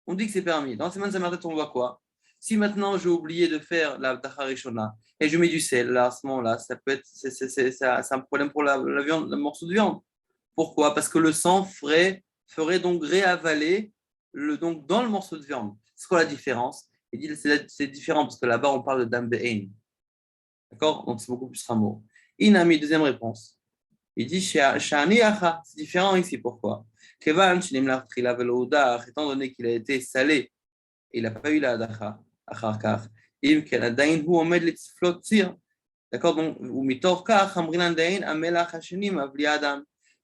On dit que c'est permis. Dans le siman samertet, on voit quoi? Si maintenant j'ai oublié de faire la dacha rishona et je mets du sel, là, à ce moment-là, ça peut être, c'est un problème pour la viande, le morceau de viande. Pourquoi? Parce que le sang ferait donc réavaler donc dans le morceau de viande. C'est quoi la différence? Il dit c'est différent parce que là-bas on parle de dam be'ein. D'accord? Donc c'est beaucoup plus rameau. Inami, deuxième réponse. Il dit shani acha, c'est différent ici. Pourquoi? Kevan shnimlar trila velo udach, étant donné qu'il a été salé, il n'a pas eu la dacha. D'accord, donc,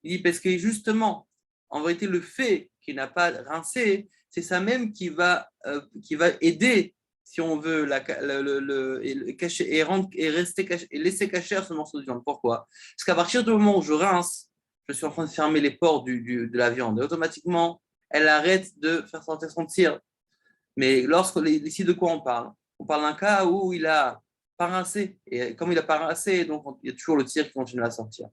il dit parce que justement, en vérité, le fait qu'il n'a pas rincé, c'est ça même qui va aider, si on veut, cacher et rester caché, et laisser cacher ce morceau de viande. Pourquoi? Parce qu'à partir du moment où je rince, je suis en train de fermer les pores de la viande, et automatiquement, elle arrête de faire sortir son tir. Mais ici, de quoi on parle? On parle d'un cas où il a pas rincé. Et comme il n'a pas rincé, donc il y a toujours le tir qui continue à sortir.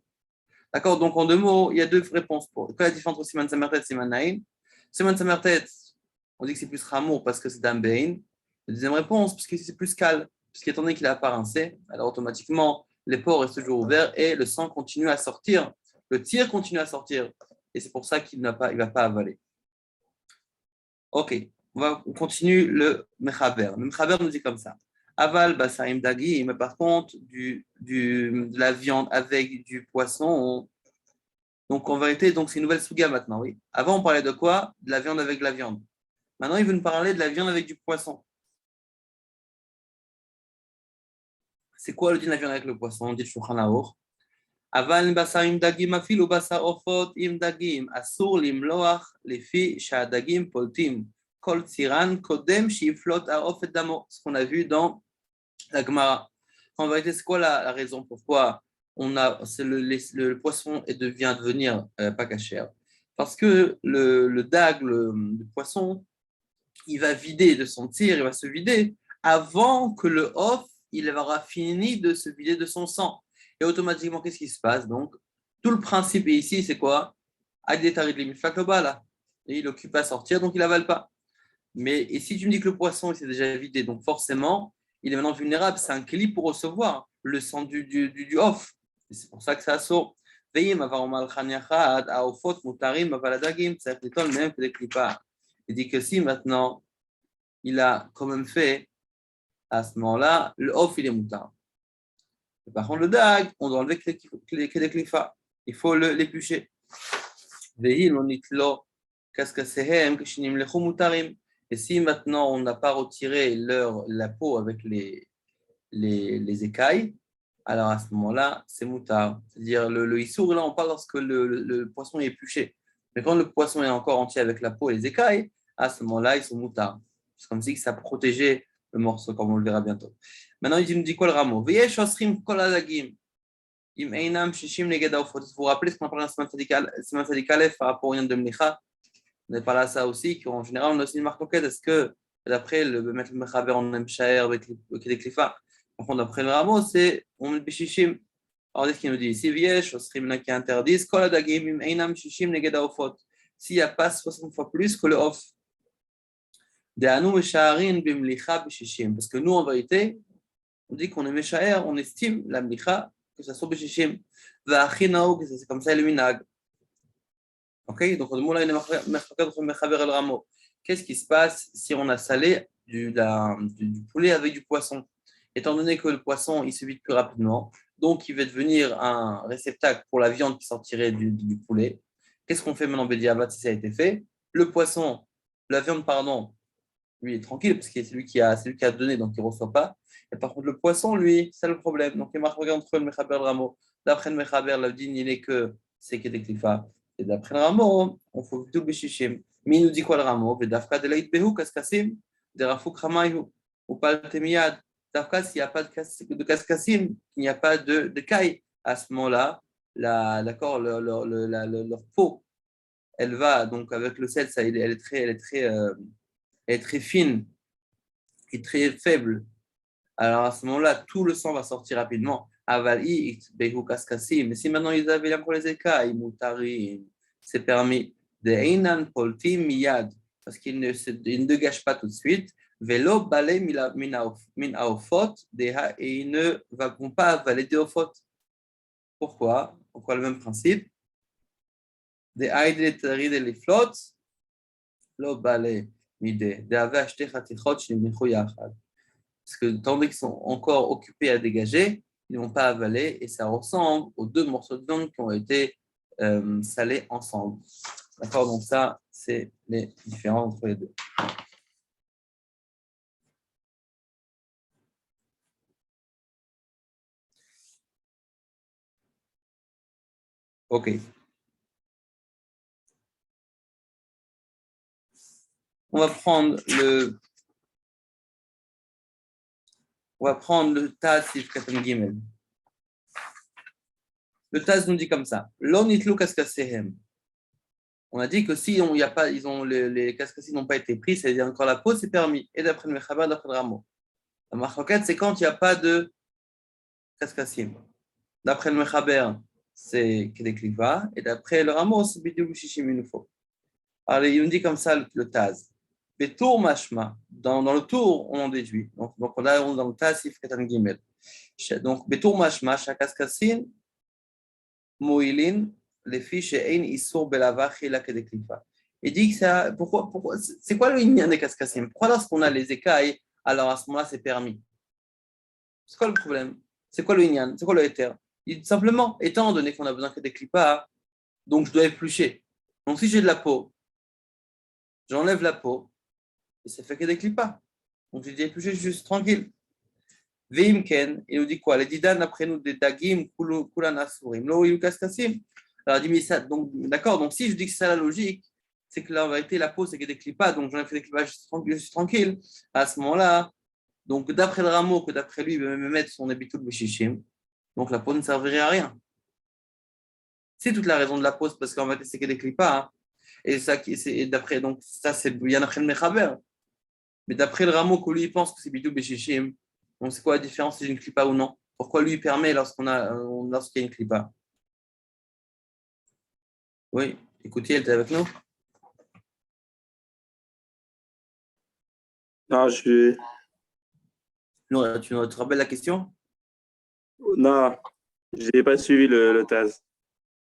D'accord? Donc, en deux mots, il y a deux réponses. Quelle est la différence entre Siman Samertet et Siman Naïm? Siman Samertet, on dit que c'est plus Ramour parce que c'est Dambein. La deuxième réponse, parce que c'est plus calme. Parce qu'étant donné qu'il n'a pas rincé, alors automatiquement, les pores restent toujours ouverts et le sang continue à sortir, le tir continue à sortir. Et c'est pour ça qu'il ne va pas avaler. Ok, on continue le Mechaber. Le Mechaber nous dit comme ça. Aval basarim dagim, mais par contre, de la viande avec du poisson. Donc en vérité, c'est une nouvelle souga maintenant, oui. Avant, on parlait de quoi? De la viande avec de la viande. Maintenant, il veut nous parler de la viande avec du poisson. C'est quoi le din de la viande avec le poisson? On dit le Shulchan Aruch. Aval basarim dagim afil ou basar ofot im dagim asur limloach lefi shadagim poltim kol tsiran kodem shiflot aof et damo. Ce qu'on a vu dans la Gemara. En vérité, c'est quoi la raison pourquoi le poisson vient devenir pas cachère? Parce que le dag, le poisson, il va vider de son tir, il va se vider avant que le off, il aura fini de se vider de son sang. Et automatiquement, qu'est-ce qui se passe? Donc, tout le principe ici, c'est quoi? Il occupe à sortir, donc il n'avale pas. Mais et si tu me dis que le poisson il s'est déjà vidé, donc forcément, il est maintenant vulnérable. C'est un keli pour recevoir le sang du off. Et c'est pour ça que ça sort. Il dit que si maintenant, il a quand même fait, à ce moment-là, le off, il est moutard. Par contre, le dag, on doit enlever les klifa. Il faut l'éplucher. Et si maintenant on n'a pas retiré la peau avec les écailles, alors à ce moment-là, c'est moutard. C'est-à-dire le issour, là on parle lorsque le poisson est épluché. Mais quand le poisson est encore entier avec la peau et les écailles, à ce moment-là, ils sont moutards. C'est comme si ça protégeait le morceau, comme on le verra bientôt. Maintenant, il nous dit quoi le rameau? Vous vous rappelez ce qu'on a parlé dans Siman Sadik Aleph par rapport au Yan de Mlicha? On a parlé à ça aussi, qu'en général, on a aussi une marque enquête. Est-ce que, d'après le mettre le Mechaber, on aime Shaer avec les Klifa? Par contre, d'après le rameau, c'est on met Bishishim. Alors, qu'est-ce qu'il nous dit ici? Viesh, Osrim, qui interdisent, Kol Adagim, Im Einam Shishim, Negeda Ofot. S'il n'y a pas 60 fois plus que le off. De Anou Meshaharin, Bimlicha, Bishishim. Parce que nous, en vérité, on dit qu'on est Meshaer, on estime la Mlicha, que ça soit Bishishim. Va'achinao, que c'est comme ça le minag. Ok, donc le mot là, il est rameau. Qu'est-ce qui se passe si on a salé du poulet avec du poisson? Étant donné que le poisson, il se vide plus rapidement, donc il va devenir un réceptacle pour la viande qui sortirait du poulet. Qu'est-ce qu'on fait maintenant, Bédiabat, si ça a été fait? Le poisson, la viande, pardon, lui est tranquille parce que c'est lui qui a donné, donc il ne reçoit pas. Et par contre, le poisson, lui, c'est le problème. Donc, il marque entre le Mechaber le rameau. D'après le Mechaber, la dîne, il est que c'est Kedeklifa. Et d'après le rameau, on faut tout Bishishim. Mais il nous dit quoi le rameau? Vedafka de Laït Behu, Kaskasim, de Rafouk Ramayu, ou Paltemiyad. Dafka, s'il n'y a pas de Kaskasim, il n'y a pas de caille, à ce moment-là, d'accord, leur peau, elle va, donc avec le sel, ça, elle est très fine et très faible. Alors à ce moment-là, tout le sang va sortir rapidement. Avali, Behu Kaskasi. Mais si maintenant ils avaient encore les écailles, Moutari, c'est permis. De Einan Polti Miyad, parce qu'ils ne dégagent pas tout de suite. Velo Bale Min Aofot, et ils ne vont pas avaler des Ofot. Pourquoi? Pourquoi le même principe? De Aïd de les flottes, Lo Bale Mide, de Ave Ashte Khatichot, Shinnichu Yachad. Parce que tandis qu'ils sont encore occupés à dégager, ils ne vont pas avaler et ça ressemble aux deux morceaux de viande qui ont été salés ensemble. D'accord? Donc ça, c'est les différences entre les deux. Ok. On va prendre le Taz Sif Katan Gimel. Le Taz nous dit comme ça. Lo nitlu kaskasehem. On a dit que si il y a pas, les kaskasim n'ont pas été pris, c'est-à-dire encore la peau, c'est permis. Et d'après le Mechaber, d'après le Rameau. La marquette, c'est quand il n'y a pas de kaskasim. D'après le Mechaber, c'est Kedekliva. Et d'après le Rameau, c'est Bidiou Shishim, il nous faut. Alors, il nous dit comme ça le Taz. Betour mashma, dans le tour, on en déduit. Donc là, on est dans le Tassif Katan Gimel. Donc, Betour mashma, Shakaskasin, Moilin, les fiches et Ein Issour Belavachi la Kedeklifa. Il dit que ça, pourquoi, c'est quoi le Inyan des Kaskasim? Pourquoi lorsqu'on a les écailles, alors à ce moment-là, c'est permis? C'est quoi le problème? C'est quoi le Inyan? C'est quoi le Ether? Il dit simplement, étant donné qu'on a besoin que des clipas, donc je dois éplucher. Donc si j'ai de la peau, j'enlève la peau, et ça fait que des clipas. Donc j'ai dit éplucher juste tranquille. Veimken, il nous dit quoi? Les didan après nous des dagim, kulan asurim, lo il kaskasim. Alors il dit, mais ça, donc d'accord, donc si je dis que c'est ça la logique, c'est que là en vérité la peau c'est que des clipas, donc j'en ai fait des clipas juste tranquille. À ce moment-là, donc d'après le rameau, que d'après lui, il va me mettre son habitul beshishim, donc la peau ne servirait à rien. C'est toute la raison de la peau, parce qu'en fait c'est que des clipas. Hein. Et ça, et d'après, donc ça c'est bien après le mechaber. Mais d'après le rameau, que lui il pense que c'est bitou beshishim. Donc, c'est quoi la différence si j'ai une clipa ou non? Pourquoi lui permet lorsqu'il y a une clipa? Oui, écoutez, elle était avec nous? Non, Non, tu te rappelles la question? non, je n'ai pas suivi le TAS.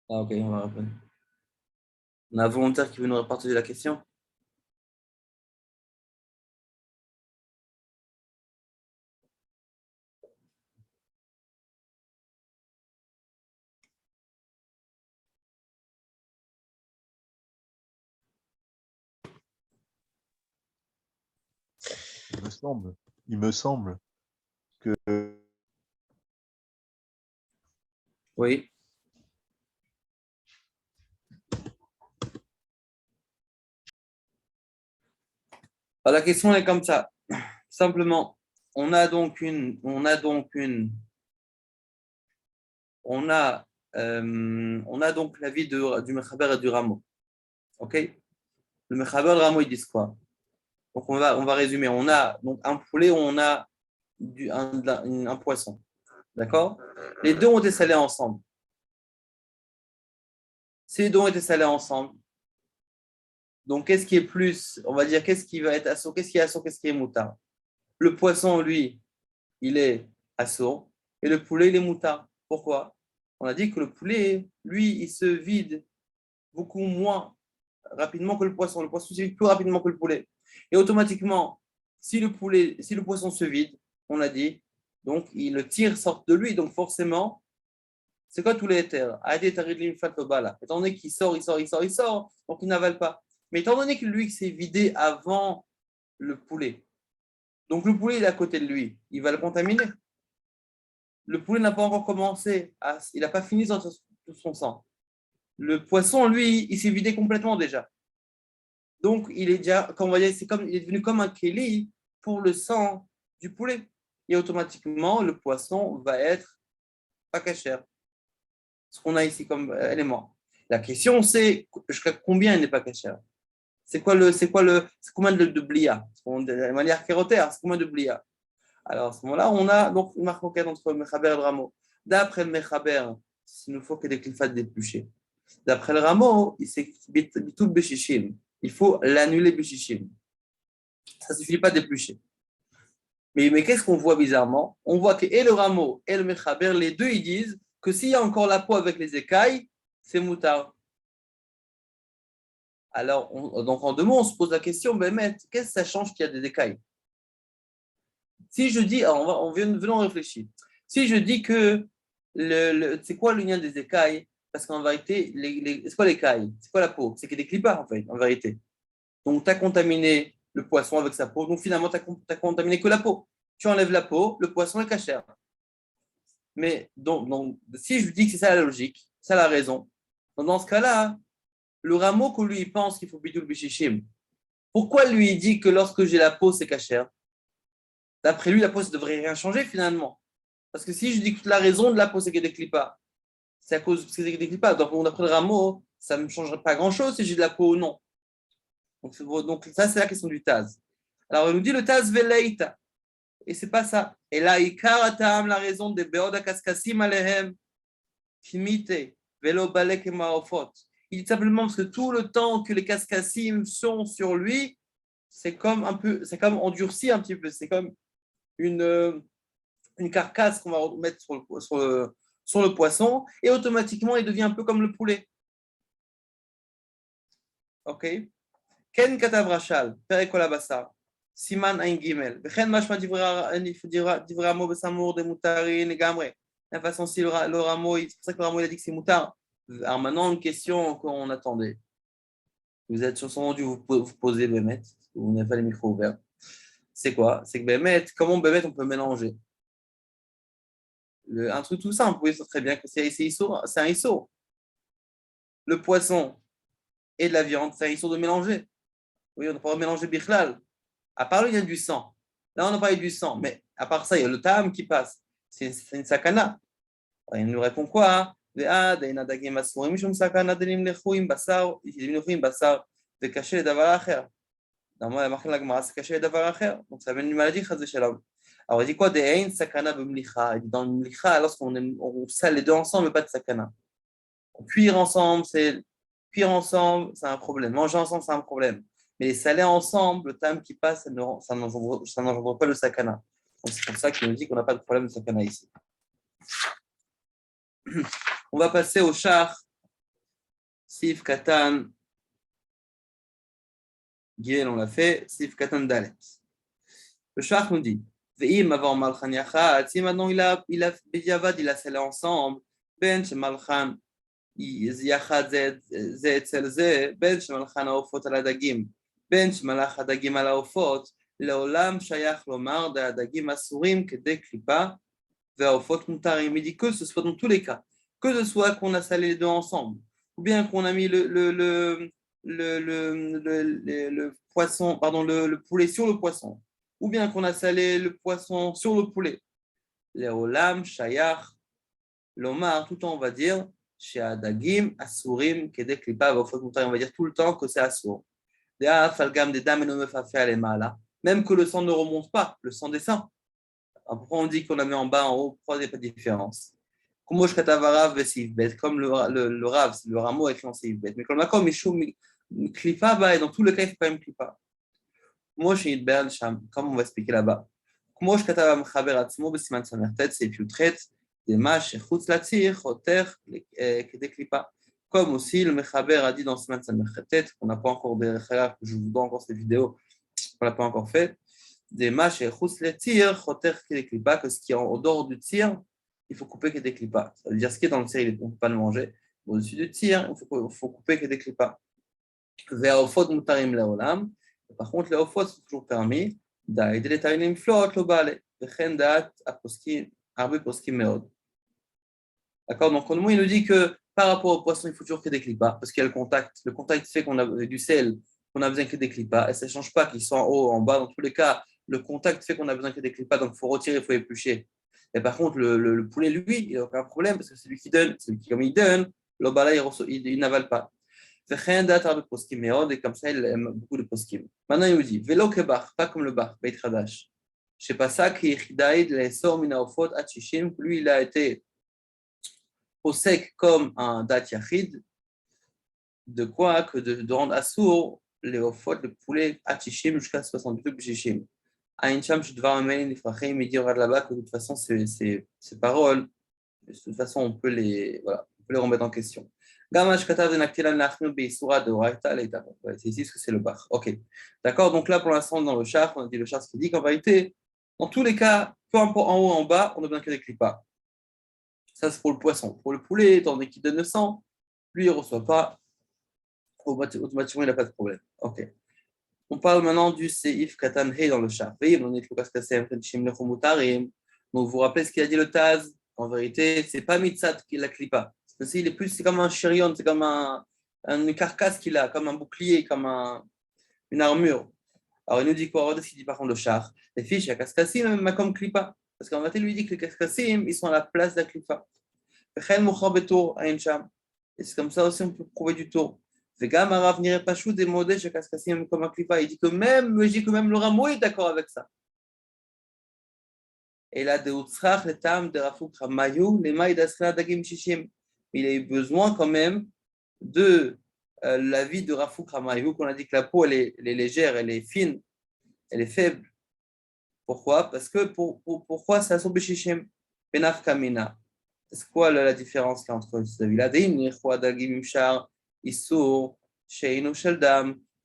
Ah, ok, on va rappeler. On a un volontaire qui veut nous repartager la question. Il me semble que Oui. Alors, la question est comme ça. Simplement, on a donc l'avis du Mechaber et du Rameau. Ok? Le Mechaber et le Rameau, ils disent quoi? Donc, on va résumer. On a donc un poulet, on a un poisson. D'accord? Les deux ont été salés ensemble. Si les deux ont été salés ensemble, donc qu'est-ce qui est plus, on va dire, qu'est-ce qui va être assaut, qu'est-ce qui est assaut, qu'est-ce qui est moutard? Le poisson, lui, il est assaut et le poulet, il est moutard. Pourquoi? On a dit que le poulet, lui, il se vide beaucoup moins rapidement que le poisson. Le poisson se vide plus rapidement que le poulet. Et automatiquement, si le poisson se vide, on a dit, donc le tir sort de lui, donc forcément, c'est quoi tous les éthers? Étant donné qu'il sort, donc il n'avale pas. Mais étant donné que lui s'est vidé avant le poulet, donc le poulet il est à côté de lui, il va le contaminer. Le poulet n'a pas encore commencé, il n'a pas fini tout son sang. Le poisson, lui, il s'est vidé complètement déjà. Donc il est déjà, comme on va dire, il est devenu comme un keli pour le sang du poulet. Et automatiquement, le poisson va être pas cachère. Ce qu'on a ici comme élément. La question, c'est jusqu'à combien il n'est pas cachère. C'est combien de blia? De manière kérotaire, c'est combien de blia? Alors à ce moment-là, on a donc une marque entre le Mechaber et le Rameau. D'après le Mechaber, il nous faut que des clifats d'éplucher. D'après le Rameau, c'est tout béchichim. Il faut l'annuler béchichim. Ça ne suffit pas d'éplucher. Mais qu'est-ce qu'on voit bizarrement? On voit que et le Rameau et le Mechaber, les deux, ils disent que s'il y a encore la peau avec les écailles, c'est moutard. Alors, donc en deux mots, on se pose la question, qu'est-ce que ça change qu'il y a des écailles? Si je dis, venons réfléchir. Si je dis que c'est quoi le lien des écailles? Parce qu'en vérité, c'est quoi l'écaille? C'est quoi la peau? C'est que des clipars, en fait, en vérité. Donc, tu as contaminé le poisson avec sa peau. Donc, finalement, tu n'as contaminé que la peau. Tu enlèves la peau, le poisson est cachère. Mais donc, si je dis que c'est ça la logique, c'est la raison, dans ce cas-là, le rameau que lui pense qu'il faut bidul bichichim, pourquoi lui dit que lorsque j'ai la peau, c'est cachère? D'après lui, la peau, ça ne devrait rien changer finalement. Parce que si je dis que la raison de la peau, c'est qu'il y a des clipas, c'est à cause que c'est des clipas. Donc, d'après le rameau, ça ne me changerait pas grand-chose si j'ai de la peau ou non. Donc ça, c'est la question du Taz. Alors, il nous dit le Taz veleita. Et c'est pas ça. Et là, ikaratam, la raison des beoda kaskasim alehem, kimite, velo balek et maofot. Il dit simplement parce que tout le temps que les kaskassim sont sur lui, c'est comme endurci un petit peu, c'est comme une carcasse qu'on va mettre sur le poisson et automatiquement il devient un peu comme le poulet. Ok? Ken katav rachal, perek olabasa, siman ein gimel, v'chen mashma divrei amo besamour de mutari negamre. La façon si le rameau, c'est pour ça que le rameau il a dit que c'est moutar. Alors maintenant, une question qu'on attendait. Vous êtes sur son rendu, vous posez Bémet, vous n'avez pas les micros ouverts. C'est quoi? C'est que Bémet, comment Bémet on peut mélanger? Un truc tout simple, vous pouvez dire très bien que c'est un ISO. Le poisson et de la viande, c'est un ISO de mélanger. Oui, on ne peut pas mélanger Bichlal. À part là, il y a du sang. Là, on a parlé du sang, mais à part ça, il y a le tam qui passe. C'est une sakana. Il nous répond quoi? Donc ça amène une maladie. Alors il dit quoi? Dans le mlicha, lorsqu'on sale les deux ensemble, mais pas de sakana. Cuire ensemble, c'est un problème. Manger ensemble, c'est un problème. Mais les saler ensemble, le tam qui passe, ça n'engendre pas le sakana. Donc c'est pour ça qu'il nous dit qu'on n'a pas de problème de sakana ici. On va passer au char. Sif Katan. Gil, on l'a fait. Sif Katan Dalet. Le char nous dit Ve'im avant Malchan Yachat. Si maintenant il a Bediavad, il a scellé ensemble. Ben Shemalchan Yachat Ze Etzel Ze. Ben Shemalchan Aofot al Adagim. Ben Shemalach Adagim al Aofot. לעולם שייך לומר דהדגים אסורים כדי קליפה והעופות מותרים. Il dit que ce soit dans tous les cas. Que ce soit qu'on a salé les deux ensemble, ou bien qu'on a mis le poisson, le poulet sur le poisson, ou bien qu'on a salé le poisson sur le poulet. Leolam, shayach, lomar, tout le temps on va dire, chez adagim, asurim, kedek lipa, on va dire tout le temps que c'est asur. Même que le sang ne remonte pas, le sang descend. Pourquoi on dit qu'on la met en bas, en haut? Pourquoi il n'y a pas de différence? Comme le Rav, le rameau écrit en Seif Bet. Mais comme Makom, Klipa, et dans tous les cas, il ne faut pas une Klipa. Comme on va expliquer là-bas. C'est Piutret, des mâches, Chutz Latzir, Choter, des Klipa. Comme aussi le Mechaber a dit dans Siman Samertet, qu'on n'a pas encore des Rechayav, je vous donne encore cette vidéo, on ne l'a pas encore fait. Des mâches, Chutz Latzir, Choter, des Klipa, que ce qui est en dehors du tir, il faut couper que des clipas. Ça veut dire ce qui est dans le tir, on ne peut pas le manger. Au-dessus du tir, il faut couper que des clipas. Vers au fond, mutarim leolam. Par contre, les ofot sont toujours permis. D'aider les tarinim flot, le balai. Vechen dat aposkim, arbe poskim meod. D'accord? Donc, il nous dit que par rapport au poisson, il faut toujours que des clipas, parce qu'il y a le contact. Le contact fait qu'on a du sel, qu'on a besoin que des clipas. Et ça ne change pas qu'ils sont en haut, en bas. Dans tous les cas, le contact fait qu'on a besoin que des clipas, donc il faut retirer, il faut éplucher. Et par contre, le poulet, lui, il n'a aucun problème parce que c'est lui qui donne. C'est lui qui, comme il donne, le bala, il n'avale pas. Et comme ça, il aime beaucoup de poskim. Maintenant, il nous dit Vélo kebar, pas comme le bar, Beit Hadash. Je ne sais pas ça, qui lui, il a été au sec comme un dat yachid. De quoi? Que de rendre assourd les ofot, le poulet, atishim jusqu'à 62 bishishim. Il dit là-bas que de toute façon, ces paroles, de toute façon, on peut les remettre en question. C'est ici ce que c'est le bar. Ok. D'accord, donc là, pour l'instant, dans le char, on a dit le char qui dit qu'en vérité, dans tous les cas, peu importe en haut ou en bas, on a besoin que des clipas. Ça, c'est pour le poisson. Pour le poulet, étant donné qu'il donne le sang, lui, il ne reçoit pas. Automatiquement, il n'a pas de problème. Ok. On parle maintenant du Seif Katan He dans le char. Donc, vous vous rappelez ce qu'il a dit le Taz? En vérité, ce n'est pas Mitzat qui la clipa. C'est comme un chirion, c'est comme une carcasse qu'il a, comme un bouclier, comme une armure. Alors, il nous dit quoi? Regardez ce qu'il dit par contre le char. Les fiches, il y a Kaskassim, même comme clipa. Parce qu'en vérité, il lui dit que les Kaskassim, ils sont à la place de la clipa. Et c'est comme ça aussi on peut prouver du tour. Il dit que même le rameau est d'accord avec ça. Et là, il a eu besoin quand même de l'avis de Rafou Krama. Et vous qu'on a dit que la peau, elle est légère, elle est fine, elle est faible. Pourquoi? Parce que pourquoi ça s'oublie chez Benaf Kamina? C'est quoi la différence qu'il y a entre ces avis-là?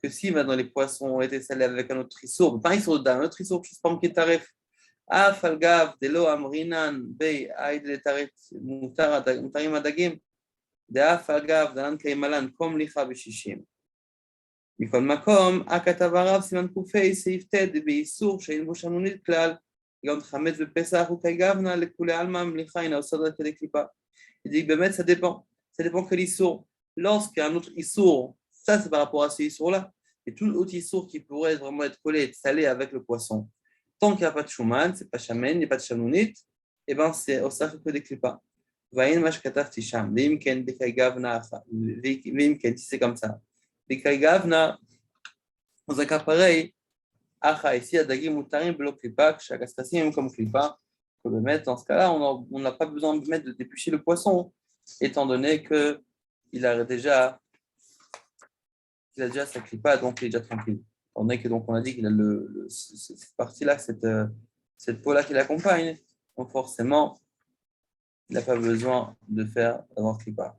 Que si maintenant les poissons ont été salés avec un autre issour, pas un issour d'un autre issour, je ne sais pas qui tarif. Falgav, Delo, Amrinan, Bey, Aïd, Letarit, Mutarim Adagim, de Falgav, Danan Kaimalan, comme Licha Bishishim. מכל מקום, הכתב הרב סימן קופי סעיף ט' באיסור שאין בו שמנונית כלל, גם חמץ בפסח וכגבנה לכולי עלמא מליחה אינה עושה כדי קליפה. Il dit, באמת, ça dépend que l'issour. Lorsqu'il y a un autre issour, ça c'est par rapport à ce issour-là, et tout autre issour qui pourrait vraiment être collé, être salé avec le poisson. Tant qu'il n'y a pas de chouman, c'est pas chamen, il n'y a pas de chamounite, et bien c'est au sacre que des clipas. Vaïn mash kataf tisham, veim ken bekay gavna, veim ken, si c'est comme ça. Bekay gavna, dans un cas pareil, acha, ici, adagim mutarim belo klipa, chakastasim comme klipa, que de mettre, dans ce cas-là, on n'a pas besoin de mettre de déplucher le poisson, étant donné qu'il a déjà sa klipa, donc il est déjà tranquille. Étant donné que donc on a dit qu'il a cette partie-là, cette peau-là qui l'accompagne, donc forcément, il n'a pas besoin de faire avant klipa.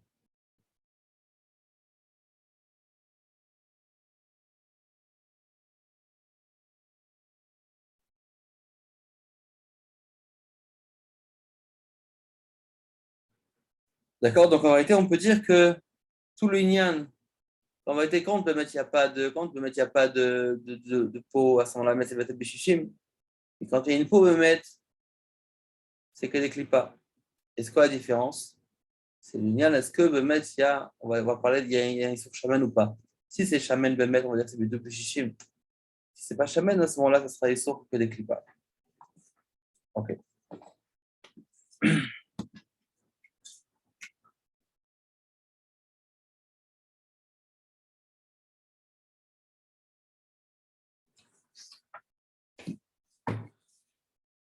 D'accord, donc en réalité, on peut dire que tout le yin, en réalité, quand on peut mettre, il n'y a pas de peau à ce moment-là, c'est peut-être bichichim. Et quand il y a une peau à mettre, c'est que des clipas. Et c'est quoi la différence? C'est le yin, est-ce que Bemet, on va parler, il y a un sur chaman ou pas? Si c'est chaman Bemet, on va dire que c'est deux bichichim. Si c'est pas chaman, à ce moment-là, ça sera des sourds que des clipas. Ok.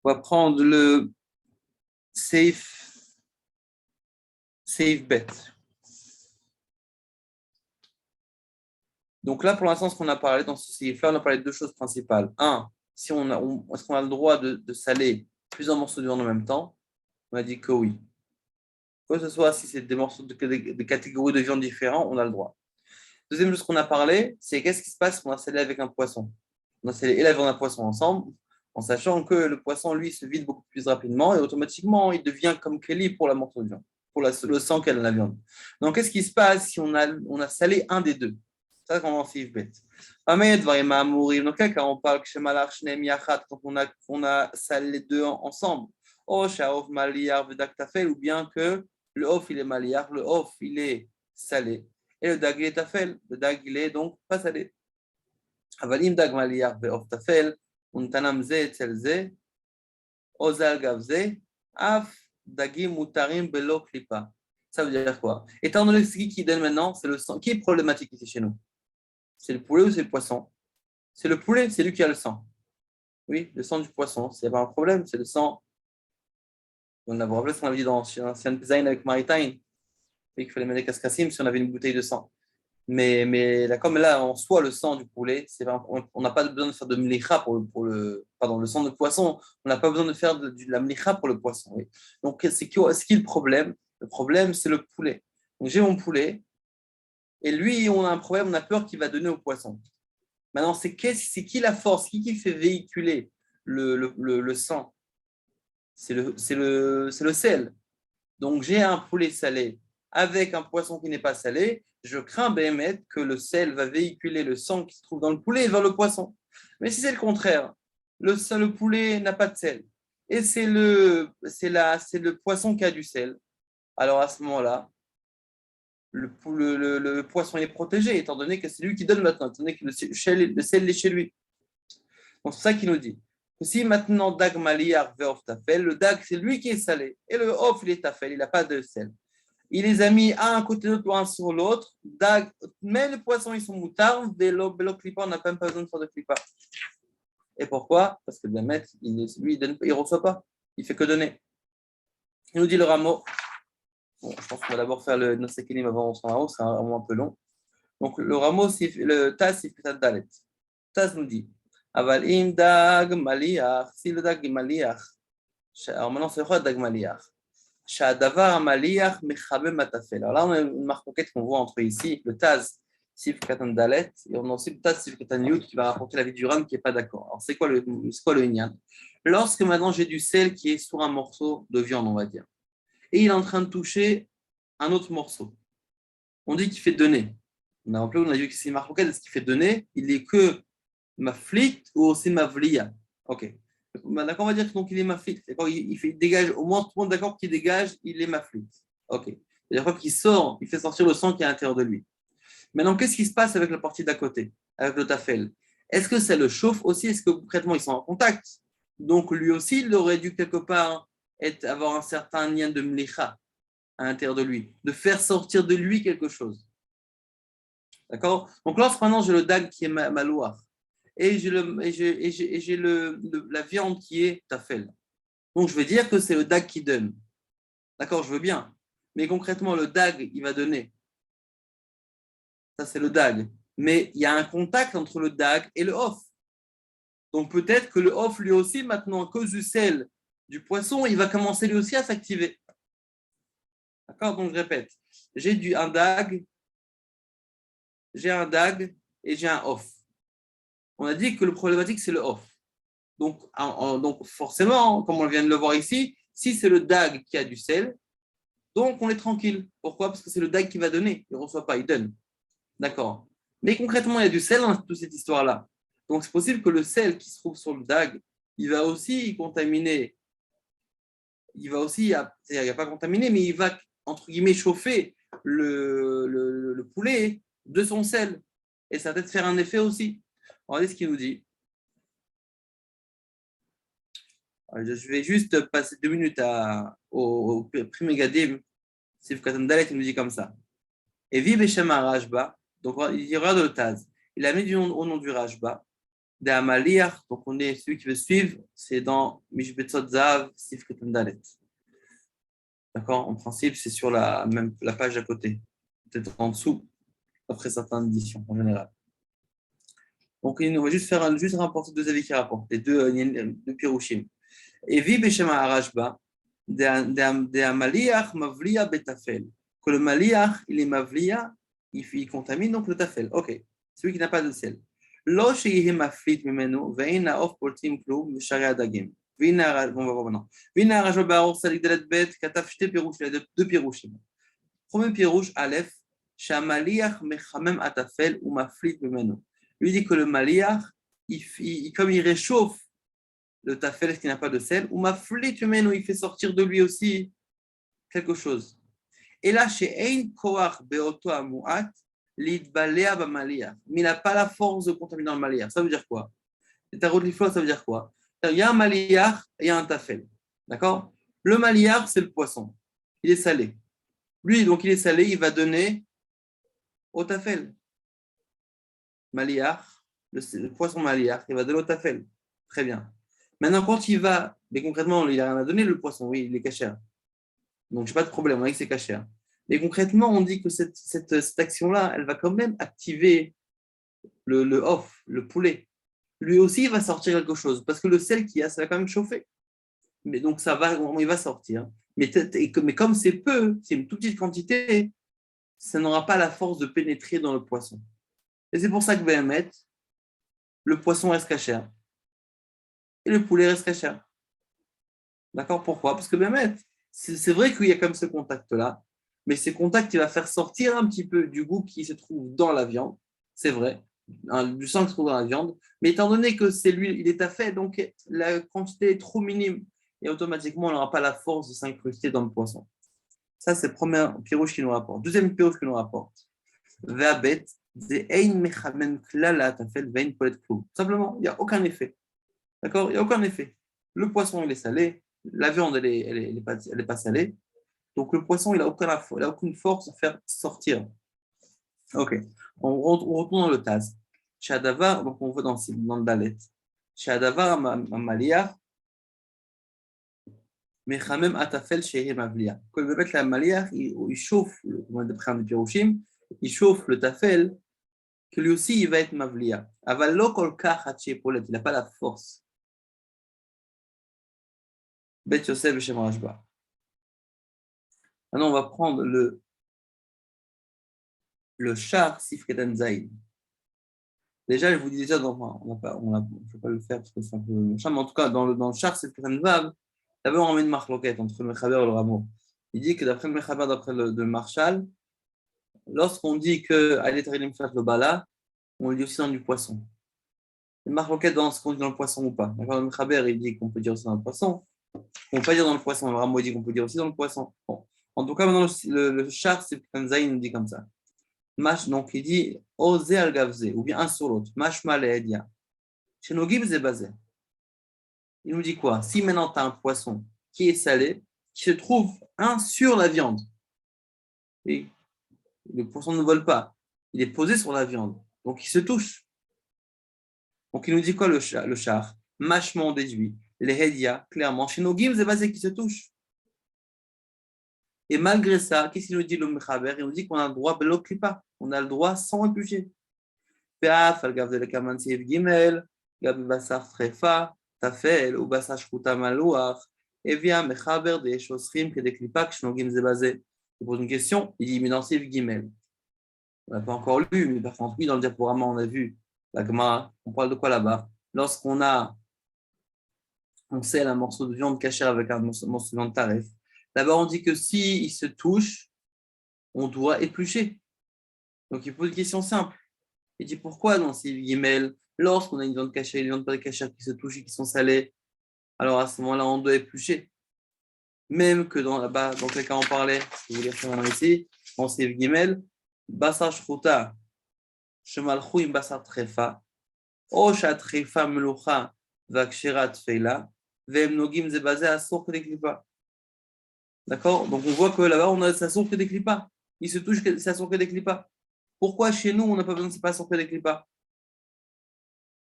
On va prendre le safe bet. Donc là, pour l'instant, ce qu'on a parlé dans ce safe-là, on a parlé de deux choses principales. Un, si est-ce qu'on a le droit de saler plusieurs morceaux de viande en même temps? On a dit que oui. Que ce soit si c'est des morceaux de catégories de viande différents, on a le droit. Deuxième chose qu'on a parlé, c'est qu'est-ce qui se passe quand on a salé avec un poisson? On a salé et la viande et un poisson ensemble, en sachant que le poisson, lui, se vide beaucoup plus rapidement et automatiquement, il devient comme Kelly pour la morceau de viande, pour le sang qu'elle a la viande. Donc, qu'est-ce qui se passe si on a salé un des deux? Ça, c'est vraiment si bête. Donc là, quand on parle quand on a salé les deux ensemble, ou bien que le off, il est maliar, le off, il est salé. Et le dag, il est tafel. Le dag, il est donc pas salé. Avalim dag maliar ve'of tafel, untanam ze etzel ze, ozal gav ze, af dagim mutarim belo klipa. Ça veut dire quoi? Étant donné que ce qui donne maintenant, c'est le sang. Qui est problématique ici chez nous? C'est le poulet ou c'est le poisson? C'est le poulet, c'est lui qui a le sang. Oui, le sang du poisson. S'il n'y a pas un problème, c'est le sang. On a rappelé ce qu'on avait dit dans l'ancien design avec Maritime. Et qu'il fallait mettre des cascassim si on avait une bouteille de sang. Mais là, comme là, en soi, le sang du poulet, on n'a pas besoin de faire de mlicha le sang de poisson, on n'a pas besoin de faire de la mlicha pour le poisson. Oui. Donc, c'est qui est le problème? Le problème, c'est le poulet. Donc, j'ai mon poulet, et lui, on a un problème, on a peur qu'il va donner au poisson. Maintenant, c'est qui la force? Qui fait véhiculer le sang? C'est le sel. Donc, j'ai un poulet salé avec un poisson qui n'est pas salé. Je crains, Béhémet, que le sel va véhiculer le sang qui se trouve dans le poulet vers le poisson. Mais si c'est le contraire, le poulet n'a pas de sel et c'est le poisson qui a du sel, alors à ce moment-là, le poisson est protégé, étant donné que c'est lui qui donne maintenant, étant donné que le sel est chez lui. Donc, c'est ça qu'il nous dit. Si maintenant dag maliar ve'of tafel, le dag c'est lui qui est salé et le off il est tafel, il n'a pas de sel. Il les a mis un côté de l'autre, un sur l'autre. Dag, mais les poissons ils sont moutards, vélo clipa, on n'a même pas besoin de faire de clipa. Et pourquoi? Parce que le maître, lui il ne reçoit pas, il fait que donner. Il nous dit le rameau. Bon, je pense qu'on va d'abord faire le Nosekelim avant on s'en haut, c'est un rameau un peu long. Donc, le rameau, le Taz, c'est Katan Dalet. Taz nous dit, Aval im dag maliach, si le dag maliach, alors maintenant, c'est quoi dag maliach? Shadavar maliach mechabem atafel. Alors là, on a une marque qu'on voit entre ici, le Taz, Sif Katan Dalet, et on a aussi le Taz, Sif Katan Yud, qui va rapporter la vie du Ram qui n'est pas d'accord. Alors, c'est quoi le Inyan? Lorsque maintenant j'ai du sel qui est sur un morceau de viande, on va dire, et il est en train de toucher un autre morceau, on dit qu'il fait donner. On a vu que c'est marque est-ce qu'il fait donner? Il est que ma flit ou aussi ma vlia. Ok. D'accord, on va dire que donc il est ma flit. Il dégage, au moins tout le monde d'accord qu'il dégage, il est ma flit. Ok. C'est-à-dire qu'il sort, il fait sortir le sang qui est à l'intérieur de lui. Maintenant, qu'est-ce qui se passe avec la partie d'à côté, avec le tafel? Est-ce que ça le chauffe aussi? Est-ce que concrètement ils sont en contact? Donc lui aussi, il aurait dû quelque part avoir un certain lien de mlicha à l'intérieur de lui, de faire sortir de lui quelque chose. D'accord? Donc lorsque maintenant j'ai le dag qui est malouar, et j'ai la viande qui est tafel. Donc, je vais dire que c'est le dag qui donne. D'accord, je veux bien. Mais concrètement, le dag, il va donner. Ça, c'est le dag. Mais il y a un contact entre le dag et le off. Donc, peut-être que le off, lui aussi, maintenant, à cause du sel du poisson, il va commencer lui aussi à s'activer. D'accord? Donc, je répète. J'ai un dag et j'ai un off. On a dit que le problématique, c'est le off. Donc, forcément, comme on vient de le voir ici, si c'est le dag qui a du sel, donc on est tranquille. Pourquoi? Parce que c'est le dag qui va donner. Il ne reçoit pas, il donne. D'accord. Mais concrètement, il y a du sel dans toute cette histoire-là. Donc, c'est possible que le sel qui se trouve sur le dag, il va aussi contaminer. Il va aussi, c'est-à-dire, il va pas contaminer, mais il va, entre guillemets, chauffer le poulet de son sel. Et ça va peut-être faire un effet aussi. Regardez ce qu'il nous dit. Je vais juste passer 2 minutes au Pri Megadim. Sif Katan Dalet, il nous dit comme ça. Et Vib Beshem Rajba, donc il y aura de le Taz. Il a mis au nom du Rajba, de Amaliach, donc on est celui qui veut suivre, c'est dans Mishbetzot Zav, Sif Katan Dalet. D'accord? En principe, c'est sur la page à côté, peut-être en dessous, après certaines éditions en général. Donc on va juste rapporter 2 avis qui rapportent, les deux Pirushim. Et Vib Beshem Rajba, de Amaliach Mavlia Betafel. Que le maliach, il est mavlia, il contamine donc le tafel. Ok, celui qui n'a pas de sel. Lo sheyihe maflit mimenu, ve'ina of portim klum, v'shari adagim. On va voir maintenant. V'ina rajba ba'or salik delet bet, kataf shte pirouch, il y a 2 pirouchim. Premier pirouche, Aleph, shamaliach mechamem atafel ou maflit mimenu. Lui dit que le maliach, comme il réchauffe le tafel qui n'a pas de sel, ou maflit mimenu, il fait sortir de lui aussi quelque chose. Et là, chez Ein Koach Beoto Amuat, Lidbalea Bamaliach. Mais il n'a pas la force de contaminer dans le maliach. Ça veut dire quoi? Les tarots de l'iflo, ça veut dire quoi? Il y a un maliach et il y a un tafel. D'accord? Le maliach, c'est le poisson. Il est salé. Lui, donc, il est salé, il va donner au tafel. Maliach, le poisson maliach, il va donner au tafel. Très bien. Maintenant, quand il va, mais concrètement, il n'a rien à donner, le poisson, oui, il est cachère. Donc, je n'ai pas de problème, on dit que c'est cachère. Mais concrètement, on dit que cette action-là, elle va quand même activer le off, le poulet. Lui aussi, il va sortir quelque chose, parce que le sel qu'il y a, ça va quand même chauffer. Mais donc, il va sortir. Mais comme c'est peu, c'est une toute petite quantité, ça n'aura pas la force de pénétrer dans le poisson. Et c'est pour ça que Béhémet, le poisson reste cachère. Et le poulet reste cachère. D'accord? Pourquoi? Parce que Béhémet, c'est vrai qu'il y a comme ce contact-là, mais ce contact, il va faire sortir un petit peu du goût qui se trouve dans la viande, c'est vrai, du sang qui se trouve dans la viande, mais étant donné que c'est l'huile, il est à fait, donc la quantité est trop minime, et automatiquement, on n'aura pas la force de s'incruster dans le poisson. Ça, c'est le premier pirouche qui nous rapporte. Deuxième pirouche qui nous rapporte. Ve'abet, simplement, il n'y a aucun effet. D'accord? Il n'y a aucun effet. Le poisson, il est salé, la viande, elle est pas salée. Donc, le poisson, il n'a aucune force à faire sortir. Ok. On retourne dans le Taz. Shadavar, donc on voit dans le Dalet. Shadavar Maliach, Mechamem Atafel Shehe Mavlia. Quand il veut mettre la Maliach, il chauffe, d'après un des Piroshim, il chauffe le tafel que lui aussi, il va être Mavlia. Avalo kolkach hatchepolet, il n'a pas la force. Bet Yosef Shem Rashba. Maintenant, on va prendre le char Sifretan Zaïd. Déjà, je vous dis déjà, on ne peut pas le faire parce que c'est un peu méchant, mais en tout cas, dans le char Sifretan Vav, d'abord, on met une marloquette entre le Mechaber et le Rameau. Il dit que d'après le Mechaber, d'après le Marshal, lorsqu'on dit que Alet Rilim Fat le Bala, on le dit aussi dans du poisson. Une marloquette dans ce qu'on dit dans le poisson ou pas. D'accord, le Mechaber, il dit qu'on peut dire aussi dans le poisson. On ne peut pas dire dans le poisson. Le Rameau dit qu'on peut dire aussi dans le poisson. Bon. En tout cas, maintenant, le char Sifretan Zaïd nous dit comme ça. Donc, il dit Oze al gavze, ou bien un sur l'autre. Mashma le Edia. Chez nos gibs, c'est basé. Il nous dit quoi? Si maintenant tu as un poisson qui est salé, qui se trouve sur la viande, et le poisson ne vole pas, il est posé sur la viande, donc il se touche. Donc il nous dit quoi le char? Mashma on déduit. Les Hedia, clairement, chez nos gibs, c'est basé qui se touche. Et malgré ça, qu'est-ce qu'il nous dit le Mechaber? Il nous dit qu'on a le droit, on a le droit sans éplucher. Peaf, al gav de la kaman siv gimel, gab basar trefa, tafel, ou basar shkuta malouach, et vient mechaber des chosrim que des klipak shnogim zebazé. Il pose une question, il dit, mais dans siv gimel, on n'a pas encore lu, mais par contre, oui, dans le diaporama, on a vu la Gemara, on parle de quoi là-bas? Lorsqu'on scelle un morceau de viande cachère avec un morceau de viande taref, là-bas, on dit que si il se touche, on doit éplucher. Donc, il pose une question simple. Il dit pourquoi dans ces guimel, lorsqu'on a une viande cachée et une viande pas cachée qui se touchent et qui sont salées, alors à ce moment-là, on doit éplucher. Même que là-bas, dans quel cas on parlait, je vais vous lire maintenant ici, dans ces guimel, basar shruta, shemalchou im basar trefa, osha trefa melucha, vakshirat feila, vem nogim zebazé à sourd des clipas. D'accord? Donc on voit que là-bas, on a ça sourd des clipas. Il se touche, ça sourd des clipas. Pourquoi chez nous, on n'a pas besoin de se passer des clipas?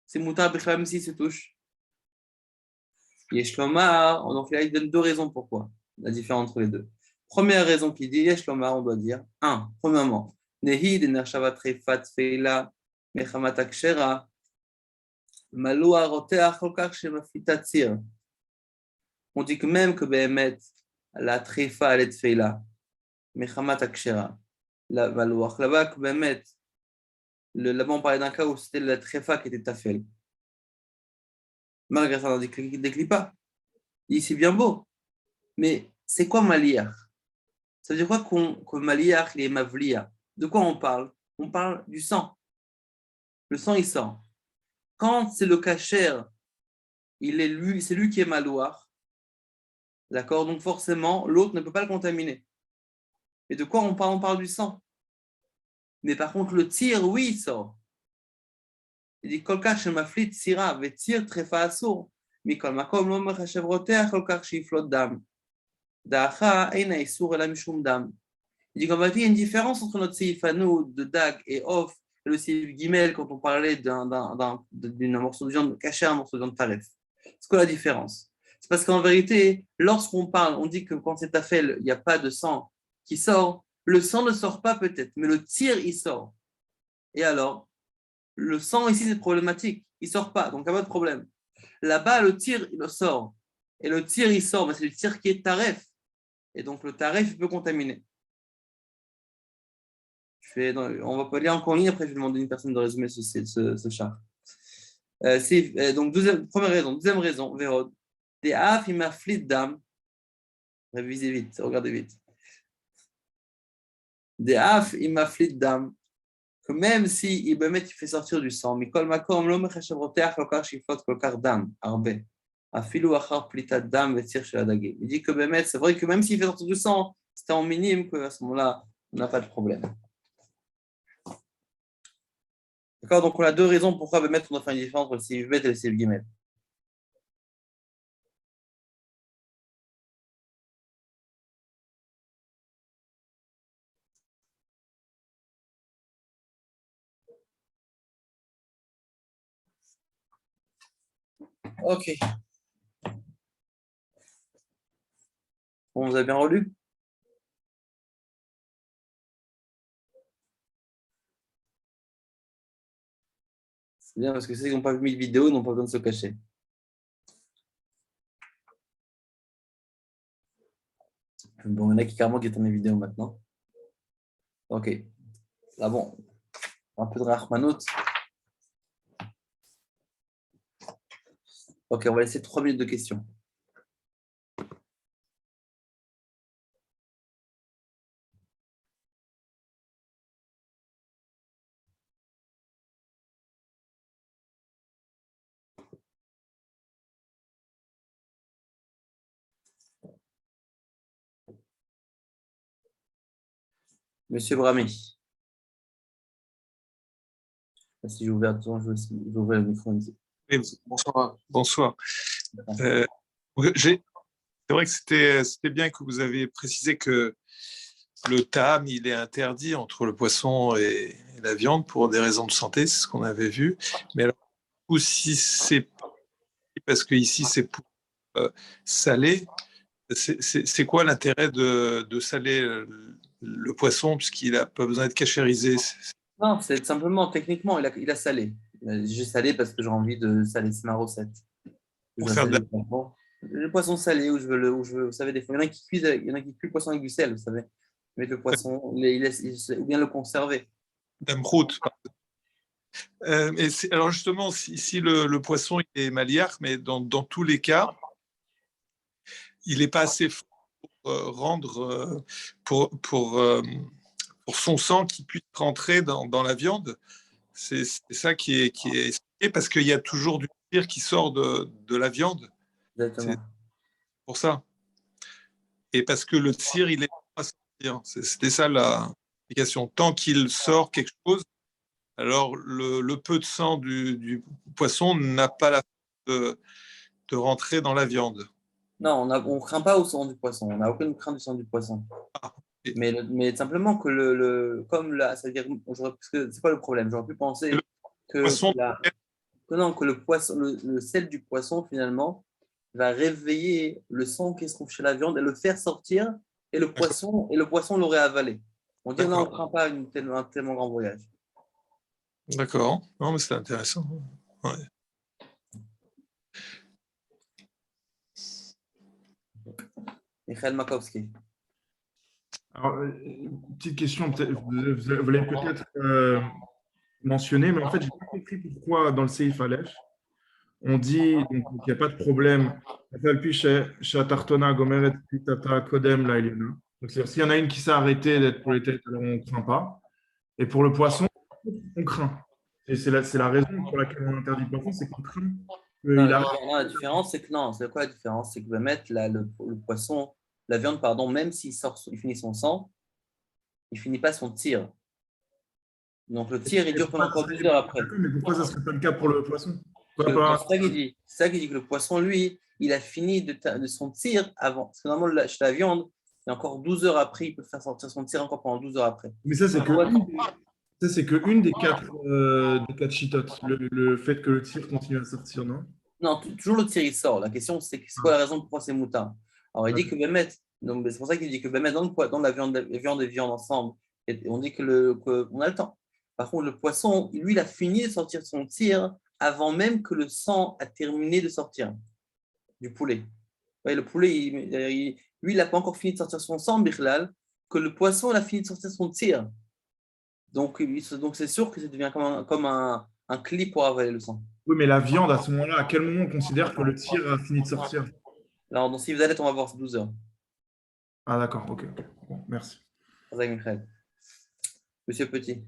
C'est moutar même s'il se touche. Yesh Lomar, donc là, il donne deux raisons pourquoi, la différence entre les deux. Première raison qu'il dit, Yesh Lomar, on doit dire, premièrement, Nehi de Nershavat Refat Feila, Mechamat Akshera, Malua Roteach Kolkach Shemafita Tzir. On dit que même que Behemet, la Trefa, elle est Feila, Mechamat Akshera, la Malouach, là-bas que Behemet, là-bas on parlait d'un cas où c'était la Trefa qui était Tafel. Malgré ça, on décline pas. Il dit, c'est bien beau. Mais c'est quoi Maliach? Ça veut dire quoi que Maliach et Mavlia? De quoi on parle? On parle du sang. Le sang, il sort. Quand c'est le kasher, c'est lui qui est Malouach. D'accord? Donc forcément, l'autre ne peut pas le contaminer. Et de quoi on parle? On parle du sang. Mais par contre, le tir, oui, il sort. Il dit Kolkach maflit sira, ve tir trefa asur. Mikol makom lo mechashev roteach kolkach shiflot dam. Da'acha eina isur ela mishum dam. Il dit qu'en fait, il y a une différence entre notre seif à nous de Dag et Off et le seif Gimel quand on parlait d'un morceau de viande caché à un morceau de viande taref. C'est quoi la différence? C'est parce qu'en vérité, lorsqu'on parle, on dit que quand c'est tafel, il n'y a pas de sang qui sort. Le sang ne sort pas peut-être, mais le tir, il sort. Et alors, le sang ici, c'est problématique. Il ne sort pas, donc il n'y a pas de problème. Là-bas, le tir, il sort. Et le tir, il sort, mais c'est le tir qui est taref. Et donc, le taref, il peut contaminer. On va pas lire encore une ligne, après je vais demander à une personne de résumer ce char. Donc, première raison. Deuxième raison, Vérod. Des af, il m'a flit d'âme. Révisez vite, regardez vite. Des af, il m'a flit d'âme. Que même si il fait sortir du sang, Mikol Makom, l'homme chashavroteach, lokar shifot, kolkar dam, arbe. Afilou achar plitat dam, vetir shel adagé. Il dit que c'est vrai que même s'il fait sortir du sang, c'était en minime, qu'à ce moment-là, on n'a pas de problème. D'accord, donc on a deux raisons pourquoi on doit faire une différence entre le Seif Bet et le Seif Gimel. Ok. On vous a bien relu? C'est bien parce que ceux qui n'ont pas mis de vidéo n'ont pas besoin de se cacher. Bon, il y en a qui carrément qui éteignent les vidéos maintenant. Ok. Là, bon, un peu de Rahmanout. Ok, on va laisser 3 minutes de questions. Monsieur Brami. Si j'ai ouvert, je vais ouvrir le micro ici. Oui, bonsoir. Bonsoir. C'est vrai que c'était bien que vous avez précisé que le tam, il est interdit entre le poisson et la viande pour des raisons de santé, c'est ce qu'on avait vu. Mais alors, ou si c'est parce que ici c'est pour saler, c'est quoi l'intérêt de saler le poisson puisqu'il n'a pas besoin d'être cachérisé? Non, c'est simplement, techniquement, il a salé. J'ai salé parce que j'ai envie de saler, c'est ma recette. Pour faire de Le poisson salé, vous savez, des fois, il y en a qui cuisent, il y en a qui cuisent le poisson avec du sel, vous savez. Mais le poisson, ou bien le conserver. d'amroute. Alors justement, si le poisson il est maliar, mais dans tous les cas, il n'est pas assez fort pour rendre, pour son sang qui puisse rentrer dans la viande. C'est ça qui est expliqué parce qu'il y a toujours du cire qui sort de la viande. Exactement. C'est pour ça. Et parce que le cire, il est pas sortir. C'était ça l'explication. Tant qu'il sort quelque chose, alors le peu de sang du poisson n'a pas la force de rentrer dans la viande. Non, on ne craint pas au sang du poisson. On n'a aucune crainte du sang du poisson. Et- Mais simplement que comme là, c'est-à-dire, parce que c'est pas le problème. J'aurais pu penser que, poisson- non, que le poisson, le sel du poisson finalement va réveiller le sang qui se trouve chez la viande et le faire sortir, et le poisson l'aurait avalé. On dit non, on ne craint pas un tellement grand voyage. D'accord. Non, mais c'est intéressant. Ouais. Michael Makowski. Alors, une petite question, vous l'avez peut-être mentionné, mais en fait, je n'ai pas compris pourquoi dans le Seif Aleph, on dit qu'il n'y a pas de problème. Donc, c'est-à-dire, s'il y en a une qui s'est arrêtée d'être pour les têtes, alors on ne craint pas. Et pour le poisson, on craint. Et c'est la raison pour laquelle on interdit le poisson, c'est qu'on craint. La différence, c'est que non. C'est quoi la différence? C'est que va mettre le poisson, la viande, pardon, même s'il il finit son sang, il finit pas son tir. Donc le tir, il dure pendant encore 12 heures après. Mais pourquoi ça ne serait pas le cas pour le poisson? C'est ça qu'il dit. C'est ça qu'il dit que le poisson, lui, il a fini de son tir avant. Parce que normalement, chez la viande, il y a encore 12 heures après, il peut faire sortir son tir encore pendant 12 heures après. Mais ça, c'est que une des quatre chitotes, le fait que le tir continue à sortir, non? Non, toujours le tir, il sort. La question, c'est quoi la raison pourquoi c'est moutard? Alors, il dit que Bémet, donc c'est pour ça qu'il dit que Bémet, dans la viande, les viandes et viandes ensemble, et on dit qu'on a le temps. Par contre, le poisson, lui, il a fini de sortir son tir avant même que le sang a terminé de sortir du poulet. Ouais, le poulet, lui, il n'a pas encore fini de sortir son sang, Bichlal, que le poisson, il a fini de sortir son tir. Donc, c'est sûr que ça devient comme un clip pour avaler le sang. Oui, mais la viande, à ce moment-là, à quel moment on considère que le tir a fini de sortir? Alors, dans Sivdalet, on va voir 12 heures. Ah, d'accord, ok. Bon, merci. Monsieur Petit.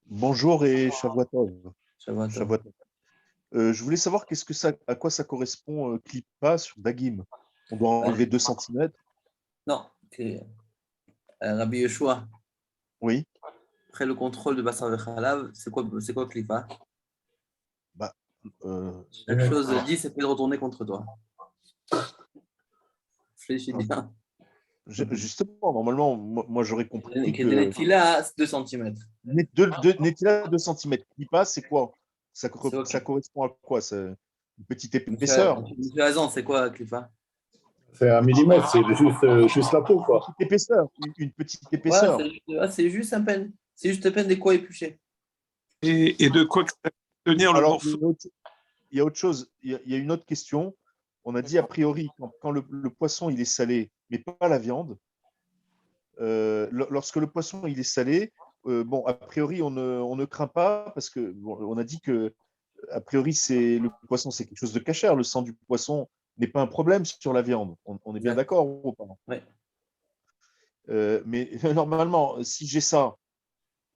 Bonjour et Shavuotov. Shavuotov. Je voulais savoir à quoi ça correspond Klippa sur Dagim. On doit enlever 2 cm. Non, Rabbi Yeshua. Oui. Après le contrôle de Bassar Vechalav, c'est quoi Klippa? Chaque chose dit, c'est fait de retourner contre toi. Réfléchis bien. Justement, normalement, moi j'aurais compris que… Netila, 2 cm. Netila 2 cm. Klippa, c'est quoi? Ça correspond à quoi? C'est une petite épaisseur. Monsieur Hazan, c'est quoi Klippa? C'est 1 millimètre, c'est juste la peau, quoi. Une petite épaisseur. Ouais, c'est juste à peine. C'est juste à peine des quoi épluchés. Et de quoi que ça peut tenir le Alors, morceau. il y a autre chose. Il y a une autre question. On a dit a priori, quand le poisson il est salé, mais pas la viande, lorsque le poisson il est salé, bon, a priori, on ne craint pas parce que bon, on a dit que a priori, le poisson, c'est quelque chose de cachère. Le sang du poisson n'est pas un problème sur la viande. On est bien Exact. d'accord ou pas? Ouais. Mais normalement, si j'ai ça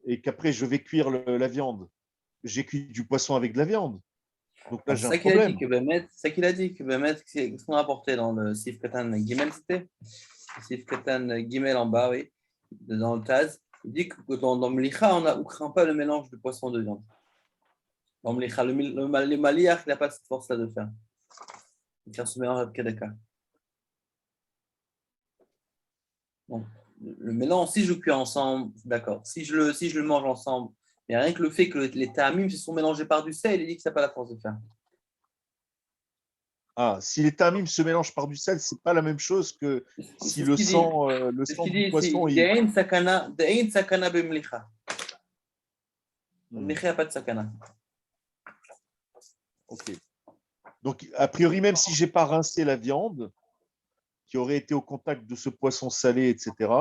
et qu'après je vais cuire la viande, j'ai cuit du poisson avec de la viande. Donc là, C'est j'ai un ça qu'il a dit problème. que Bémet, c'est ça qu'il a dit que Bémet, c'est ce qu'on a rapporté dans le Sif Katan Gimel, c'était Sif Katan Gimel en bas, oui, dans le Taz. Il dit que dans Mlicha, on ne craint pas le mélange de poisson de viande. Dans Mlicha, le Maliach, il n'a pas cette force-là de faire. De faire ce mélange avec Kedeka. Donc, le mélange, si je cuis ensemble, d'accord. Si je le mange ensemble, mais rien que le fait que les ta'amim se sont mélangés par du sel, il dit que ça n'a pas la force de faire. Ah, si les tamim se mélangent par du sel, c'est pas la même chose que si C'est ce qu'il dit. le C'est ce sang qu'il du dit poisson. ici. De'ein sakana b'mlicha. Hmm, Mlicha, il n'y a pas de sakana. ok. Donc, a priori, même si j'ai pas rincé la viande, qui aurait été au contact de ce poisson salé, etc.,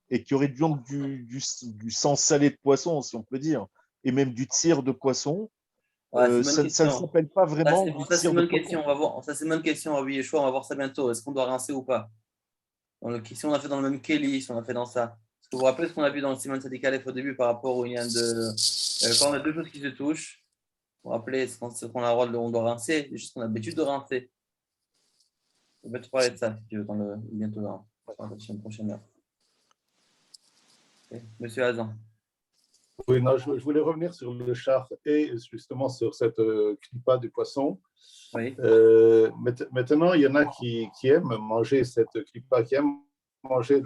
et qui aurait donc du sang salé de poisson, si on peut dire, et même du tir de poisson, Ouais, c'est une bonne ça ne question. s'appelle pas vraiment du Ça, c'est tir une de bonne poisson. question. On va voir. Ça, c'est une bonne question. Ah oui, Yeshua, on va voir ça bientôt. Est-ce qu'on doit rincer ou pas? Si on a fait dans le même Kelly, si on a fait dans ça. Est-ce que vous vous rappelez ce qu'on a vu dans le Simon Sadik Aleph au début par rapport au lien de. Quand on a deux choses qui se touchent, vous vous rappelez ce qu'on a le droit on doit rincer, c'est juste qu'on a l'habitude de rincer. On va te parler de ça si tu veux, bientôt dans la prochaine heure. Ok. Monsieur Hazan. Oui, non, je voulais revenir sur le char et justement sur cette clipa du poisson. Oui. Maintenant, il y en a qui aiment manger cette clipa, qui aiment manger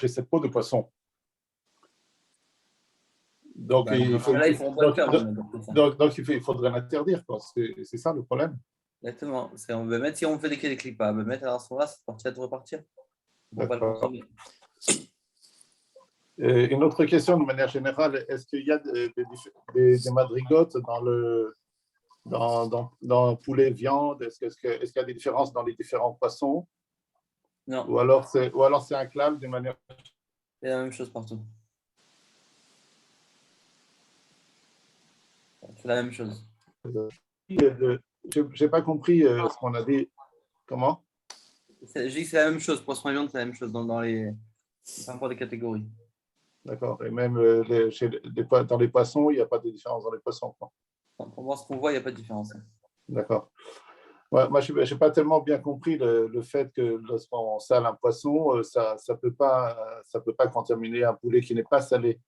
cette peau de poisson. Donc, Là, ils ne pourront pas le faire. donc il faudrait l'interdire. C'est ça le problème. Exactement. On veut mettre, si on fait des clips, on veut mettre à ce moment-là, cette partie-là devrait partir. On ne peut pas le consommer. Une autre question de manière générale, est-ce qu'il y a des madrigotes dans poulet, viande? Est-ce qu'il y a des différences dans les différents poissons? Non. Ou alors c'est un clal de manière. C'est la même chose partout. C'est la même chose. Je n'ai pas compris ce qu'on a dit. Comment? Je dis que c'est la même chose. Poisson et viande, c'est la même chose dans les. Peu importe les catégories. D'accord. Et même dans les poissons, il n'y a pas de différence dans les poissons. Pour voir ce qu'on voit, il n'y a pas de différence. D'accord. Ouais, moi, je n'ai pas tellement bien compris le fait que lorsqu'on sale un poisson, ça ne peut pas contaminer un poulet qui n'est pas salé.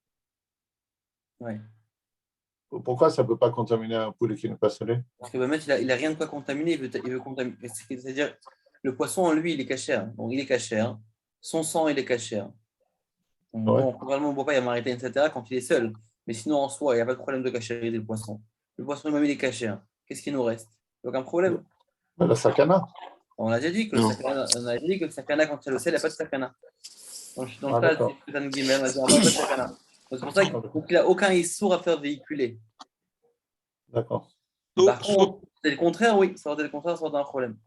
Oui. Pourquoi ça ne peut pas contaminer un poulet qui n'est pas salé? Parce que Bémet, il a rien de quoi contaminer. Il veut contaminer. C'est-à-dire, le poisson en lui, il est cachère. Donc, il est cachère. Son sang, il est cachère. Bon, probablement, on ne boit pas, il y a marité, etc. quand il est seul. Mais sinon, en soi, il n'y a pas de problème de cachérité du poisson. Le poisson lui-même, il est cachère. Qu'est-ce qui nous reste? Aucun problème. La sakana. On a déjà dit que le sakana, quand il y a le sel, il n'y a pas de sakana. Dans le cas de Siftan Gimel, on a dit on n'a pas de sakana. C'est pour ça qu'il n'a aucun issour à faire véhiculer. D'accord. Par contre, c'est le contraire, oui. Ça aurait été le contraire, ça aurait été un problème.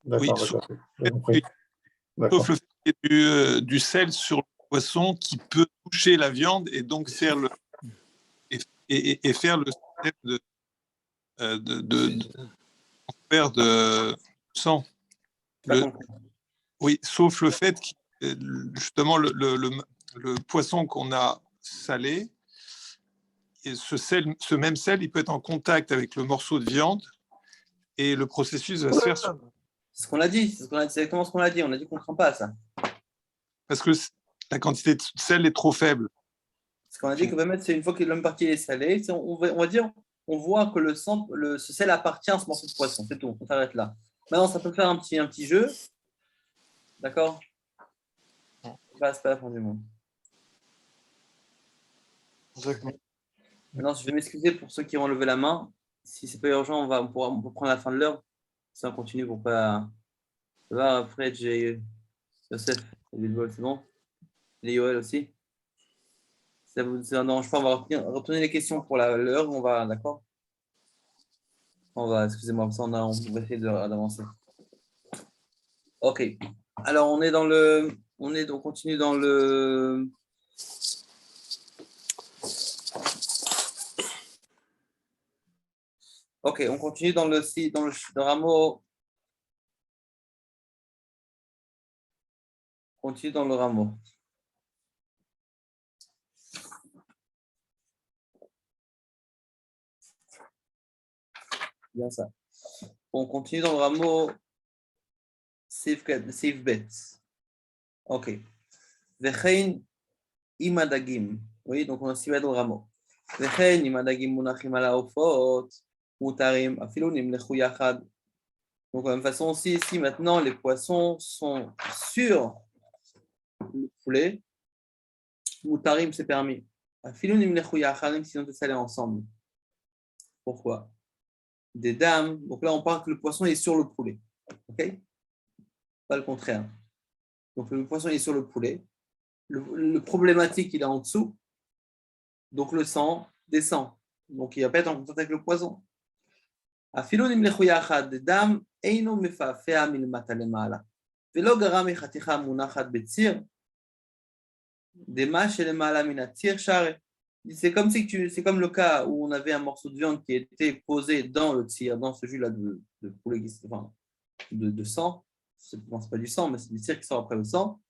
D'accord, oui, j'ai compris. Sauf le fait qu'il y ait du sel sur le poisson qui peut toucher la viande et donc faire le système de sang. Oui, sauf le fait que justement le poisson qu'on a salé, et ce même sel, il peut être en contact avec le morceau de viande et le processus va se faire sur. C'est ce qu'on a dit, c'est exactement ce qu'on a dit. On a dit qu'on ne craint pas ça. Parce que la quantité de sel est trop faible. Ce qu'on a dit que va mettre, c'est une fois que l'homme partie est salé, on va dire, on voit que ce sel appartient à ce morceau de poisson. C'est tout, on s'arrête là. Maintenant, ça peut faire un petit jeu. D'accord? C'est pas la fin du monde. Maintenant, je vais m'excuser pour ceux qui ont levé la main. Si c'est pas urgent, on peut prendre la fin de l'heure. Si on continue pour pas. Ça va, Fred, j'ai Youssef, c'est bon? Les Yoel aussi? Ça vous dérange pas, on va retenir les questions pour l'heure, on va, d'accord? Excusez-moi, on va essayer d'avancer. Ok. Alors, on continue dans le. Ok, on continue dans le rameau. On continue dans le rameau. Bien ça. On continue dans le rameau. Safe bet. Ok. Vechein imadagim. Oui, donc on a 6 dans le rameau. Vechein imadagim munachim ala ofot. Mutarim afilunim lechu yachad. Donc, de la même façon, si maintenant les poissons sont sur le poulet, Moutarim, c'est permis. Afilunim lechu yachad, même si on peut saler ensemble. Pourquoi? Des dames. Donc là, on parle que le poisson est sur le poulet. OK? Pas le contraire. Donc, le poisson est sur le poulet. Le problématique, il est en dessous. Donc, le sang descend. Donc, il va pas être en contact avec le poisson. Afilunim lechu yachad, des dames, eino mefafea milmata lemala. Velo garam echaticha munachat betzir. Des mâches et les malaminatir share. C'est comme le cas où on avait un morceau de viande qui était posé dans le tir, dans ce jus-là de poulet, enfin, de sang. C'est pas du sang, mais c'est du tir qui sort après le sang.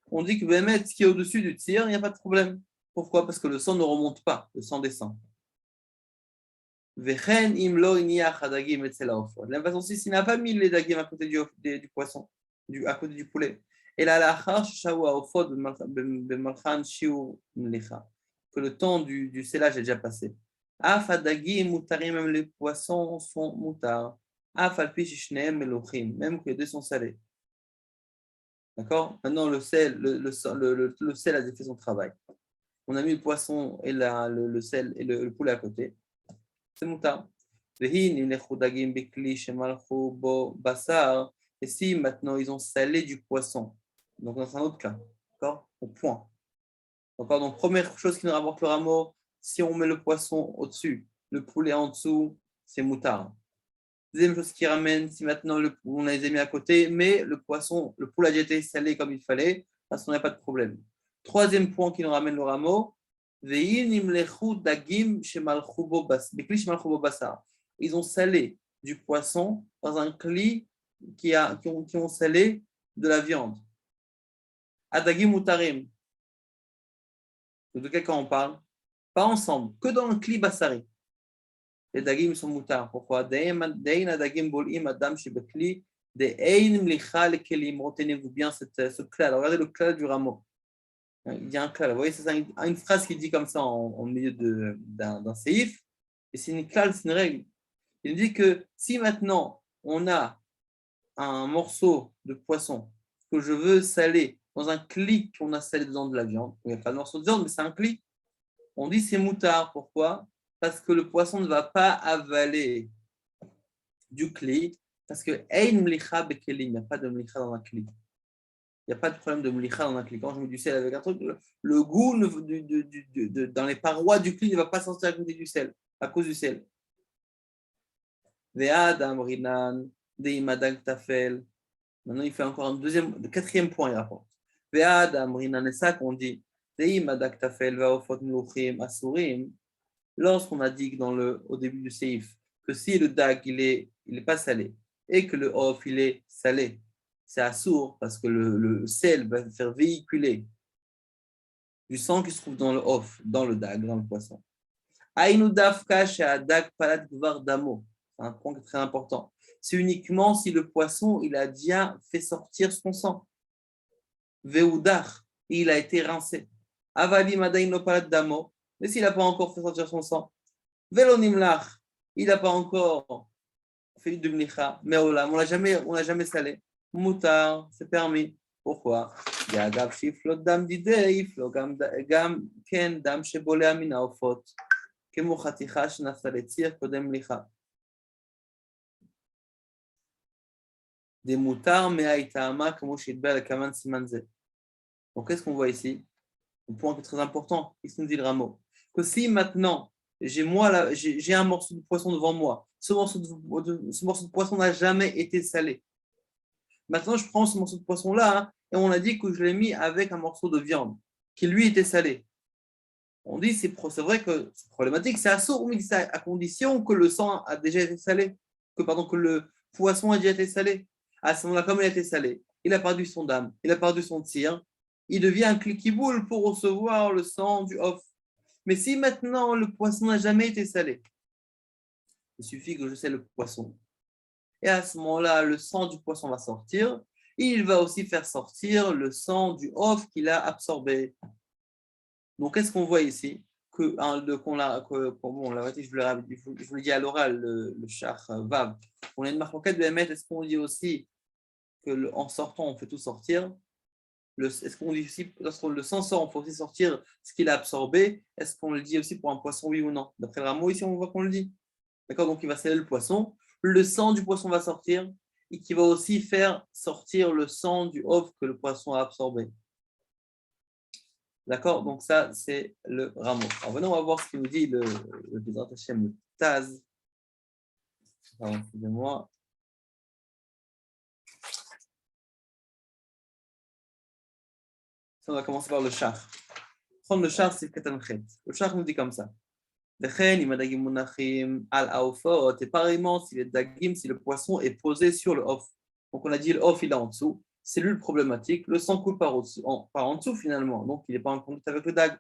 On dit que ce qui est au-dessus du tir, il n'y a pas de problème. Pourquoi? Parce que le sang ne remonte pas, le sang descend. De la même façon, s'il n'a pas mis les dagim à côté du poisson, à côté du poulet, et là, que le temps du sellage est déjà passé. Même les poissons sont moutards. Même que les deux sont salés. D'accord? Maintenant, le sel a fait son travail. On a mis le poisson et le sel et le poulet à côté. C'est moutard. Et si maintenant ils ont salé du poisson, donc dans un autre cas, d'accord? Au point. D'accord? Donc, première chose qui nous rapporte le rameau, si on met le poisson au-dessus, le poulet en dessous, c'est moutard. Deuxième chose qui ramène, si maintenant on les a mis à côté, mais le poulet a déjà été salé comme il fallait, parce qu'on n'a pas de problème. Troisième point qui nous ramène le rameau, ils ont salé du poisson dans un cli qui ont salé de la viande. Adagim mutarim. De quel cas on parle? Pas ensemble, que dans le cli basari. Les dagim sont moutards. Pourquoi? Retenez-vous bien ce clal. Regardez le clal du rameau. Il y a un clal. Vous voyez, c'est une phrase qui dit comme ça en milieu d'un séif. Et c'est une clal, c'est une règle. Il dit que si maintenant on a un morceau de poisson que je veux saler dans un cli qu'on a salé dedans de la viande, il n'y a pas de morceau de viande, mais c'est un cli, on dit c'est moutard. Pourquoi? Parce que le poisson ne va pas avaler du cli, parce que il n'y a pas de mlicha dans un cli. Il n'y a pas de problème de mlicha dans un cli. Quand je mets du sel avec un truc, le goût dans les parois du cli ne va pas sortir à côté du sel, à cause du sel. Maintenant, il fait encore un quatrième point, il rapporte. Et ça qu'on dit, lorsqu'on a dit au début du séif que si le dag il est pas salé et que le off il est salé, c'est assour parce que le sel va faire véhiculer du sang qui se trouve dans le off, dans le dag, dans le poisson. C'est un point très important. C'est uniquement si le poisson il a déjà fait sortir son sang. Veoudar, il a été rincé. Avali madain no palat damo, mais s'il n'a pas encore fait sortir son sang. Velonimlach, il n'a pas encore fait de mlicha. Mais on l'a jamais salé. Moutar, c'est permis. Pourquoi? Yagav shiflot dam didei, iflo gam ken dam shebole amina ofot. Kemo chaticha shnafta letzir kodem mlicha. Des moutards, mais aïtama, comme shidber le kaman simanze. Donc, qu'est-ce qu'on voit ici? Un point qui est très important, qu'est-ce qu'on dit le rameau? Que si maintenant, j'ai un morceau de poisson devant moi, ce morceau de poisson n'a jamais été salé. Maintenant, je prends ce morceau de poisson-là hein, et on a dit que je l'ai mis avec un morceau de viande qui, lui, était salé. On dit c'est vrai que c'est problématique, c'est assourd, mais c'est à condition que le sang a déjà été salé, que le poisson a déjà été salé. À ce moment-là, comme il a été salé, il a perdu son dame, il a perdu son tir, il devient un cliquiboule pour recevoir le sang du off. Mais si maintenant le poisson n'a jamais été salé, il suffit que je sale le poisson. Et à ce moment-là, le sang du poisson va sortir. Et il va aussi faire sortir le sang du off qu'il a absorbé. Donc, qu'est-ce qu'on voit ici je vous le dis à l'oral, le char Vav. On a une marque en quête de Hémet. Est-ce qu'on dit aussi qu'en sortant, on fait tout sortir? Est-ce qu'on dit aussi, lorsque le sang sort, on fait aussi sortir ce qu'il a absorbé? Est-ce qu'on le dit aussi pour un poisson, oui ou non? D'après le rameau, ici, on voit qu'on le dit. D'accord? Donc, il va sceller le poisson. Le sang du poisson va sortir et qui va aussi faire sortir le sang du ov que le poisson a absorbé. D'accord? Donc, ça, c'est le rameau. Alors, maintenant, on va voir ce qu'il nous dit le Taz. Pardon, excusez-moi. On va commencer par le char. Prendre le char, c'est Katanchet. Le char nous dit comme ça. Et pareillement, si le poisson est posé sur le off. Donc, on a dit le off, il est en dessous. C'est lui le problématique. Le sang coule par en dessous, finalement. Donc, il n'est pas en contact avec le dag.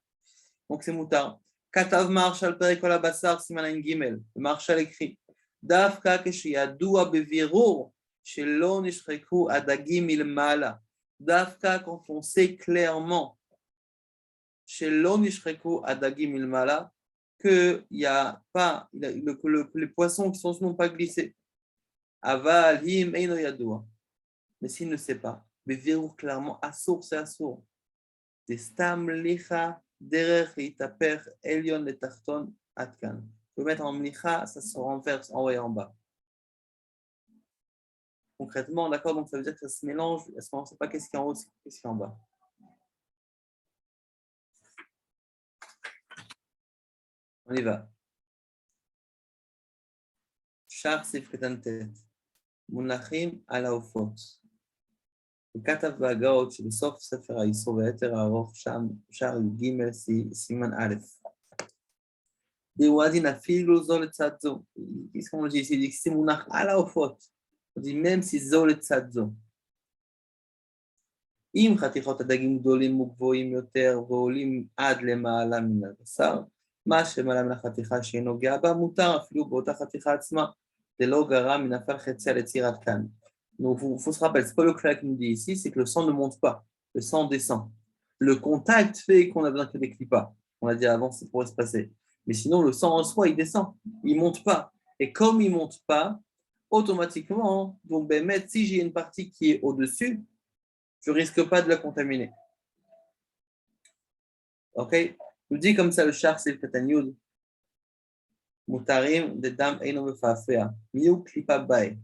Donc, c'est moutard. Katav Marshal Perikola Bassar Simanan Gimel. Le Marshal écrit Davka Keshiyadua Bevirur Shelo Nishreku Adagim Ilmala. Davka, quand on sait clairement Shelo Nishreku Adagim Ilmala, que les poissons qui sont n'ont pas glissé. Aval, him, eino yadoua. Mais s'il ne sait pas, mais verrou clairement, assour, c'est assour. Des stam licha, derer, itaper, elion, le tarton, atkan. Il faut mettre en licha, ça se renverse en haut et en bas. Concrètement, d'accord, donc ça veut dire que ça se mélange, à ce moment, on ne sait pas qu'est-ce qui est en haut, qu'est-ce qui est en bas. On y va. Char sif ketantet. מונחים על העופות. וכתב בהגאות שבסוף ספר האיסור והיתר הארוך שם שער י"ג סימן א'. דאוהדין אפילו זו לצד זו. Qu'est-ce qu'on dit ici? Il dit que c'est מונח על העופות. On dit même si זו לצד זו. אם חתיכות הדגים גדולים וגבוהים יותר ועולים עד למעלה מן הבשר, מה שמעלה מן החתיכה שהיא נוגעה בה מותר אפילו באותה חתיכה עצמה. Donc, il faut se rappeler, c'est pas le cas qui nous dit ici, c'est que le sang ne monte pas, le sang descend. Le contact fait qu'on a besoin que des clipas. On a dit avant, ça pourrait se passer. Mais sinon, le sang en soi, il descend, il monte pas. Et comme il monte pas, automatiquement, donc, si j'ai une partie qui est au-dessus, je risque pas de la contaminer. Ok? Je vous dis comme ça, le char, c'est le katanyud. Mutarim de dam eino mefafea. Miu klipa bae.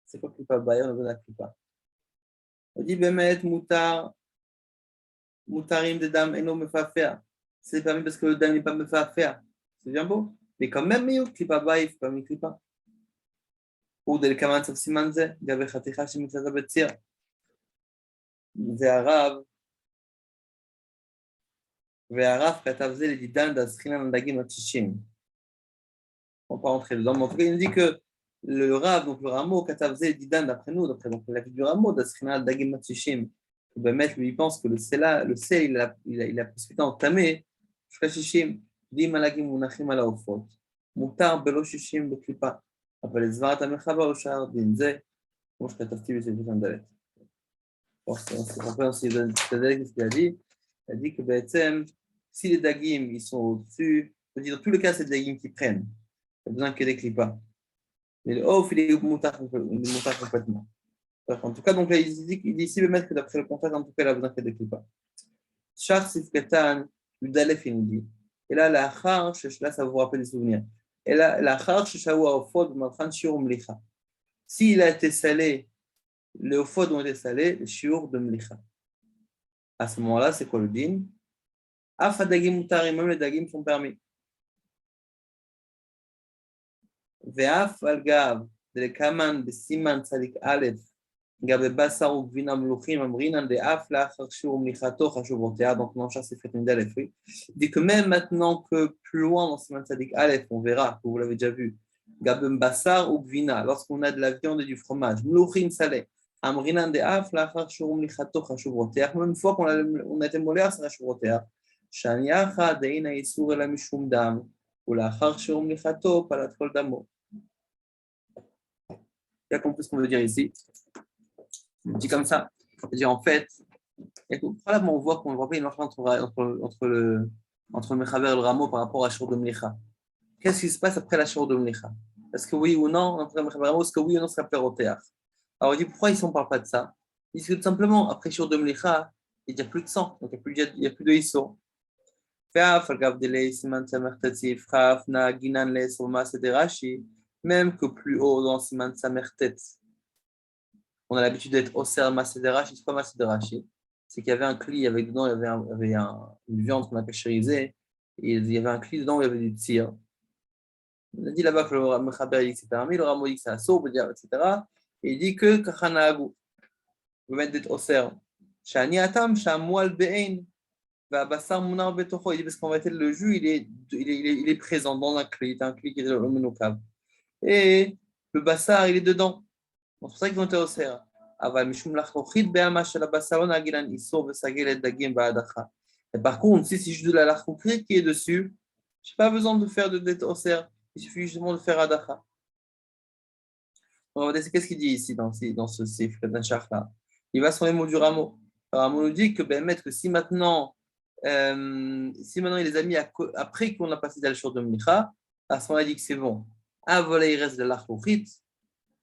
C'est quoi klipa bae? On a besoin de la klipa. On dit bemet mutarim de dam eino mefafea. C'est permis parce que le dam n'est pas mefafea. C'est bien beau. Mais quand même, miu klipa bae, il faut pas mettre klipa. Ou del kaman sav simanze, gabe chaticha shemitzata betzir. זה הרב, והרב כתב זה לדידן דאסחינן לדגים עד 60. On ne va pas rentrer dedans, mais en tout cas, il nous dit que le Rav, donc le Rameau, Katav Zé Didan, d'après nous, d'après la vie du Rameau, d'Asrina Dagim Matishim, lui, il pense que le C, il a possibilité d'entamer, jusqu'à Shishim, Dim Alagim Munachim ala Ofot, Mutar Belo Shishim Beklipa, après les Zvarat Amechava, Oshar, Dinze, moi je Katavti, c'est tout un dalet. On se rappelle aussi de ce qu'il a dit. Il a dit que si les Dagim ils sont au-dessus, dans tous les cas, c'est les Dagim qui prennent. Il n'y a besoin que des clipas. Mais le off, il est moutard complètement. En tout cas, donc là, il dit ici le maître que d'après le contraire, en tout cas, il a besoin que des clipas. Char Sifketan, Udalef, il nous dit. Et là, la charge, là, ça vous rappelle des souvenirs. Et là, la charge, Shawa Ofod, Mafran Shiur Mlicha. S'il a été salé, les Ofod ont été salés, le Shiur de Mlicha. À ce moment-là, c'est quoi le din? Af adagim mutarim, même les dagim sont permis. Ve'af al-gav, delekaman besiman tzadik alef, gabe basar ugvina mluchim amrinan de af la'achar shiur mlichato chashuvotea. Donc, non, ça c'est fait une dalef, oui. Il dit que même maintenant que plus loin dans siman tzadik alef, on verra, que vous l'avez déjà vu, gabe basar ugvina, lorsqu'on a de la viande et du fromage, mluchim salé, amrinan de af la'achar shiur mlichato chashuvotea. Même une fois qu'on a été molaire, c'est chashuvotea. Shaniacha deina isur ela mishum dam, ou la'achar shiur mlichato palat kol damo. Tu as compris ce qu'on veut dire ici? On dit comme ça. C'est-à-dire, en fait, probablement on voit qu'on voit pas une marche entre le Mechaber et le Rameau par rapport à Shur de Mlicha. Qu'est-ce qui se passe après la Shur de Mlicha? Est-ce que oui ou non, entre le Mechaber et le Rameau, est-ce que oui ou non, ça s'appelle Rotéach? Alors, il dit pourquoi ils ne parlent pas de ça? Il dit que tout simplement, après Shur de Mlicha, il n'y a plus de sang, donc il n'y a plus de Issur. Même que plus haut dans Siman Samertet, on a l'habitude d'être Oser Masederashi, c'est pas Masederashi, c'est qu'il y avait un cli, avec dedans, il y avait une viande qu'on a cachérisée, et il y avait un cli dedans où il y avait du tir. On a dit là-bas que le Mechaber dit que c'est permis, le Rameau dit que c'est assaut, etc. Et il dit que Kachanagu, on va mettre d'être Oser. Shani Atam, Shamual Be'ein, Basar Munar Betocho, il dit parce qu'en fait le jus, il est présent dans un cli qui est le Menokav. Et le Bassar, il est dedans. C'est pour ça qu'ils ont été au serre. Et par contre, si c'est juste de la lachouchit qui est dessus, je n'ai pas besoin de faire d'être au serre. Il suffit justement de faire adacha. Qu'est-ce qu'il dit ici dans ce sif là? Il va sur les mots du Rameau. Le Rameau nous dit que si maintenant il les a mis après qu'on a passé dans le jour de Mlicha, à ce moment-là, il dit que c'est bon. Ah voilà, il reste de la lachouchit.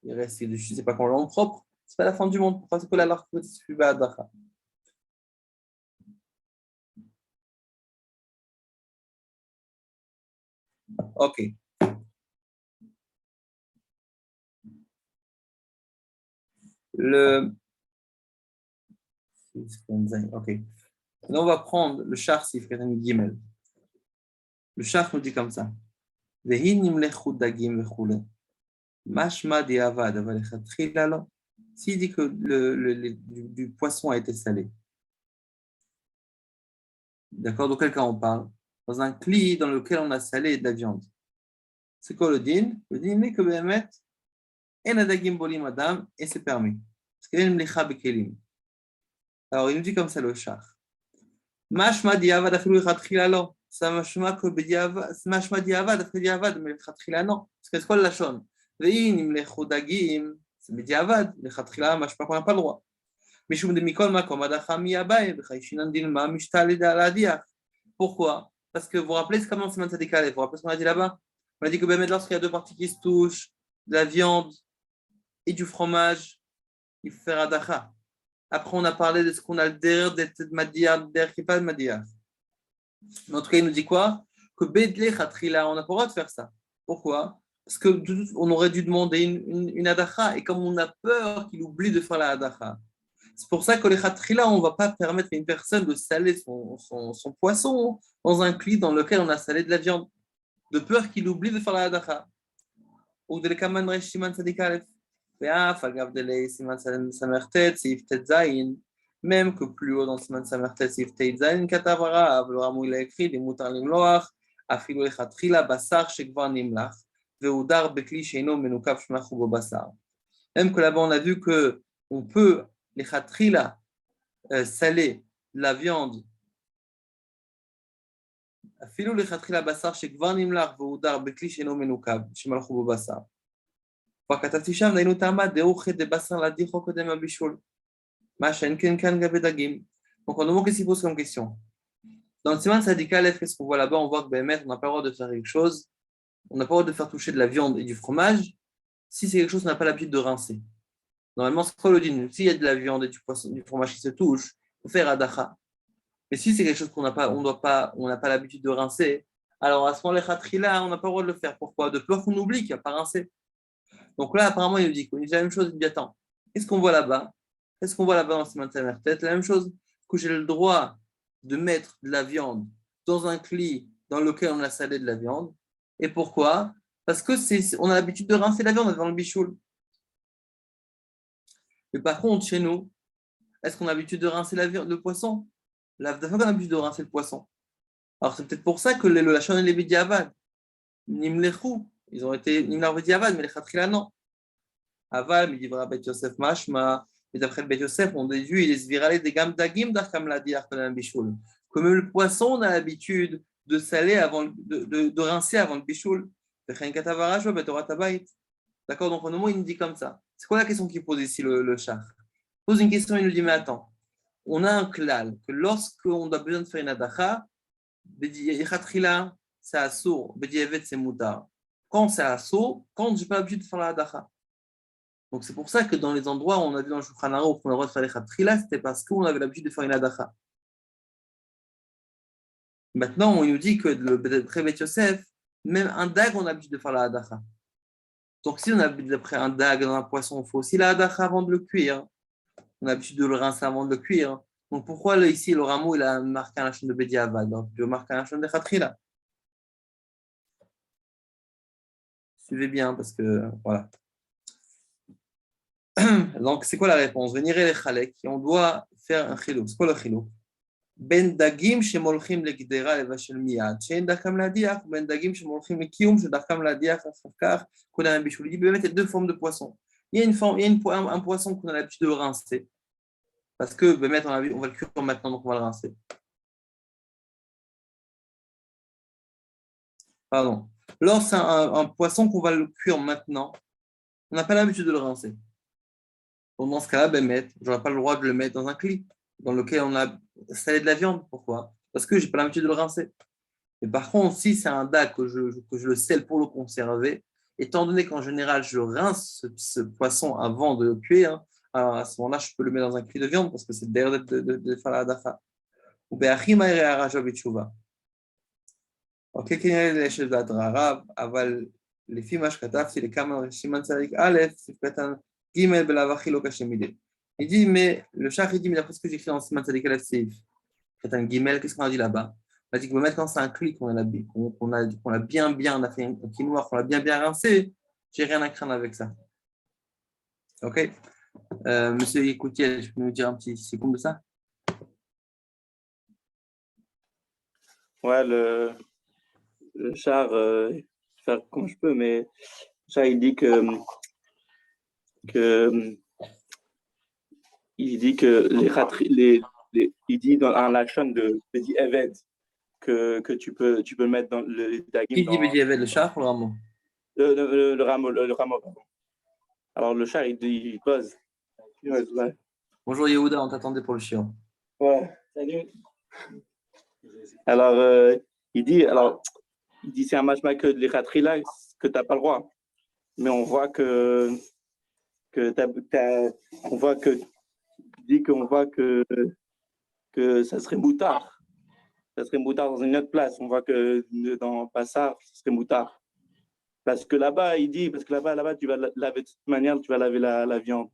Il reste, je ne sais pas quand l'on propre, c'est pas la fin du monde, parce que la large suffit pas à Dacha. Ok. Ok. Là, on va prendre le char Sifrim Gimel. Le char nous dit comme ça. Vehinim lechud dagim vechule. Mashma diavad avalechatrilalo. S'il dit que du poisson a été salé. D'accord, de quel cas on parle? Dans un cli dans lequel on a salé de la viande. C'est quoi le din? Le din est que Behemet, en adagim bolim madame, et c'est permis. Parce qu'il y a une mlicha bekelim. Alors il nous dit comme ça le char. Mashma diavad afilu lechatrilalo. Ça mashma que mashma diavad afilu diavad, mais lechatrilalo non. Parce que c'est quoi la chon? Ve'inim lechudagim, c'est diavad, lechatrilalo, mashma qu'on n'a pas le droit. Mishum de mikol makom adachami abaye, v'chayshinan dilma mishtali daladiach. Pourquoi? Parce que vous vous rappelez, c'est comment c'est décalé. Vous vous rappelez ce qu'on a dit là-bas? On a dit que lorsqu'il y a deux parties qui se touchent, de la viande et du fromage, il faut faire adacha. Après, on a parlé de ce qu'on a le derrière d'être madiyah, derrière qui n'est pas de madiyah. Mais en tout cas, il nous dit quoi? Que bedle khatrila, on n'a pas le droit de faire ça. Pourquoi? Parce qu'on aurait dû demander une adacha, et comme on a peur qu'il oublie de faire la adacha. C'est pour ça que les khatrila, on ne va pas permettre à une personne de saler son poisson dans un cli dans lequel on a salé de la viande, de peur qu'il oublie de faire la adacha. Ou de l'ekaman reshiman sadikalef. Même que plus haut dans Siman Samertet, Sif Teidzain, Katavara, le Rameau il a écrit, les Moutar Limloach, Afilo Echatchila, Bassar, Shekvar Nimlach, Veudar Bekli Sheino Menukav Shmach Ubo Bassar. Même que là-bas, on a vu qu'on peut, les Khatrila, saler la viande. Afilo Lechatchila, Bassar, Shekvar Nimlach, Veudar Bekli Sheino Menukav Shmach Ubo Bassar. Donc, on demande qu'est-ce qu'il pose comme question. Dans le Siman Sadikal, qu'est-ce qu'on voit là-bas? On voit que on n'a pas le droit de faire quelque chose, on n'a pas le droit de faire toucher de la viande et du fromage si c'est quelque chose qu'on n'a pas l'habitude de rincer. Normalement, c'est quoi le din? S'il y a de la viande et du poisson, du fromage qui se touchent, il faut faire adacha. Mais si c'est quelque chose qu'on n'a pas, on n'a pas l'habitude de rincer, alors à ce moment-là, les khatrila, on n'a pas le droit de le faire. Pourquoi? De peur qu'on oublie qu'il n'y a pas rincé. Donc là, apparemment, il nous dit qu'on dit la même chose. Il dit attends, qu'est-ce qu'on voit là-bas? Qu'est-ce qu'on voit là-bas dans ce matin tête? La même chose. que j'ai le droit de mettre de la viande dans un cli dans lequel on a salé de la viande. Et pourquoi? Parce que on a l'habitude de rincer la viande avant le bichoul. Mais par contre, chez nous, est-ce qu'on a l'habitude de rincer le poisson? La fois qu'on a l'habitude de rincer le poisson. Alors, c'est peut-être pour ça que le Lachon et les Bediavad, Nimlechou, ils ont été Nimlar Bediavad, mais les Khatrila, non. Aval, mais il dit Bet Yosef Mashma, et d'après le Bet Yosef, on déduit, il est viralé des Gam Dagim, d'Arkam Ladi, Arkalam Bichoul. Comme le poisson, on a l'habitude de saler de rincer avant le Bichoul. D'accord, donc au moment il nous dit comme ça. C'est quoi la question qu'il pose ici, le char? Il pose une question, il nous dit, mais attends, on a un klal, que lorsqu'on a besoin de faire une adacha, c'est assour, c'est moutar. Quand c'est assour, quand je n'ai pas l'habitude de faire la adacha. Donc c'est pour ça que dans les endroits où on a vu dans le Shulchan Aruch qu'on a le droit de faire les khatrila, c'était parce qu'on avait l'habitude de faire une adacha. Maintenant, on nous dit que d'après Bet Yosef, même un dag, on a l'habitude de faire la adacha. Donc si on a d'après un dag dans un poisson, il faut aussi la adacha avant de le cuire. On a l'habitude de le rincer avant de le cuire. Donc pourquoi là, ici le rameau il a marqué un lachon de Bediavad, donc il a marqué un lachon de Khatrila? Suivez bien parce que voilà. Donc c'est quoi la réponse? Venir les chalek, on doit faire un chilou. C'est quoi le chilou? Ben dagim shemolchim legdera levashel miyad, shein dakam ladiach, ben dagim shemolchim lekiyum shedakam ladiach afkar qu'on a un bichouli. Il peut mettre deux formes de poissons. Il y a un poisson qu'on a l'habitude de le rincer. Parce que on va le cuire maintenant, donc on va le rincer. Pardon. Lorsque c'est un poisson qu'on va le cuire maintenant, on n'a pas l'habitude de le rincer. Donc dans ce cas-là, je n'aurai pas le droit de le mettre dans un cli dans lequel on a salé de la viande. Pourquoi? Parce que je n'ai pas l'habitude de le rincer. Mais par contre, si c'est un dag que je le scelle pour le conserver, étant donné qu'en général, je rince ce poisson avant de le cuire, alors à ce moment-là, je peux le mettre dans un cli de viande parce que c'est derrière de faire la adacha. Ou be'achim ha'irei ha'raja b'tshuva. Alors, quelqu'un est les chefs d'Adrarab, aval les filles mashkataf, c'est les kamal shiman tzadik alef, c'est peut-être gimel belavachi lo kashemide. Il dit, mais le char, il dit, mais d'après ce que j'écris dans shiman tzadik alef, c'est un gimel, qu'est-ce qu'on a dit là-bas? On a dit que maintenant, quand c'est un cli qu'on a bien, on a fait un quinoa, qu'on a bien rincé, j'ai rien à craindre avec ça. Ok? Monsieur Écoutier, je peux nous dire un petit seconde de ça? Ouais, le char, faire comme je peux, mais le char, il dit il dit dans un lachon de Bedi Eved que tu peux le mettre dans le dagim. Qui dit Bedi Eved, le char ou le rameau? Le rameau. Alors le char, il pose. Ouais. Bonjour Yehuda, on t'attendait pour le chiot. Ouais, salut. Alors, il dit c'est un mashma que les khatrila que tu n'as pas le droit. Mais on voit qu'on voit que ça serait moutard. Ça serait moutard dans une autre place. On voit que dans Passar, ça serait moutard. Parce que là-bas, tu vas laver de toute manière, tu vas laver la viande.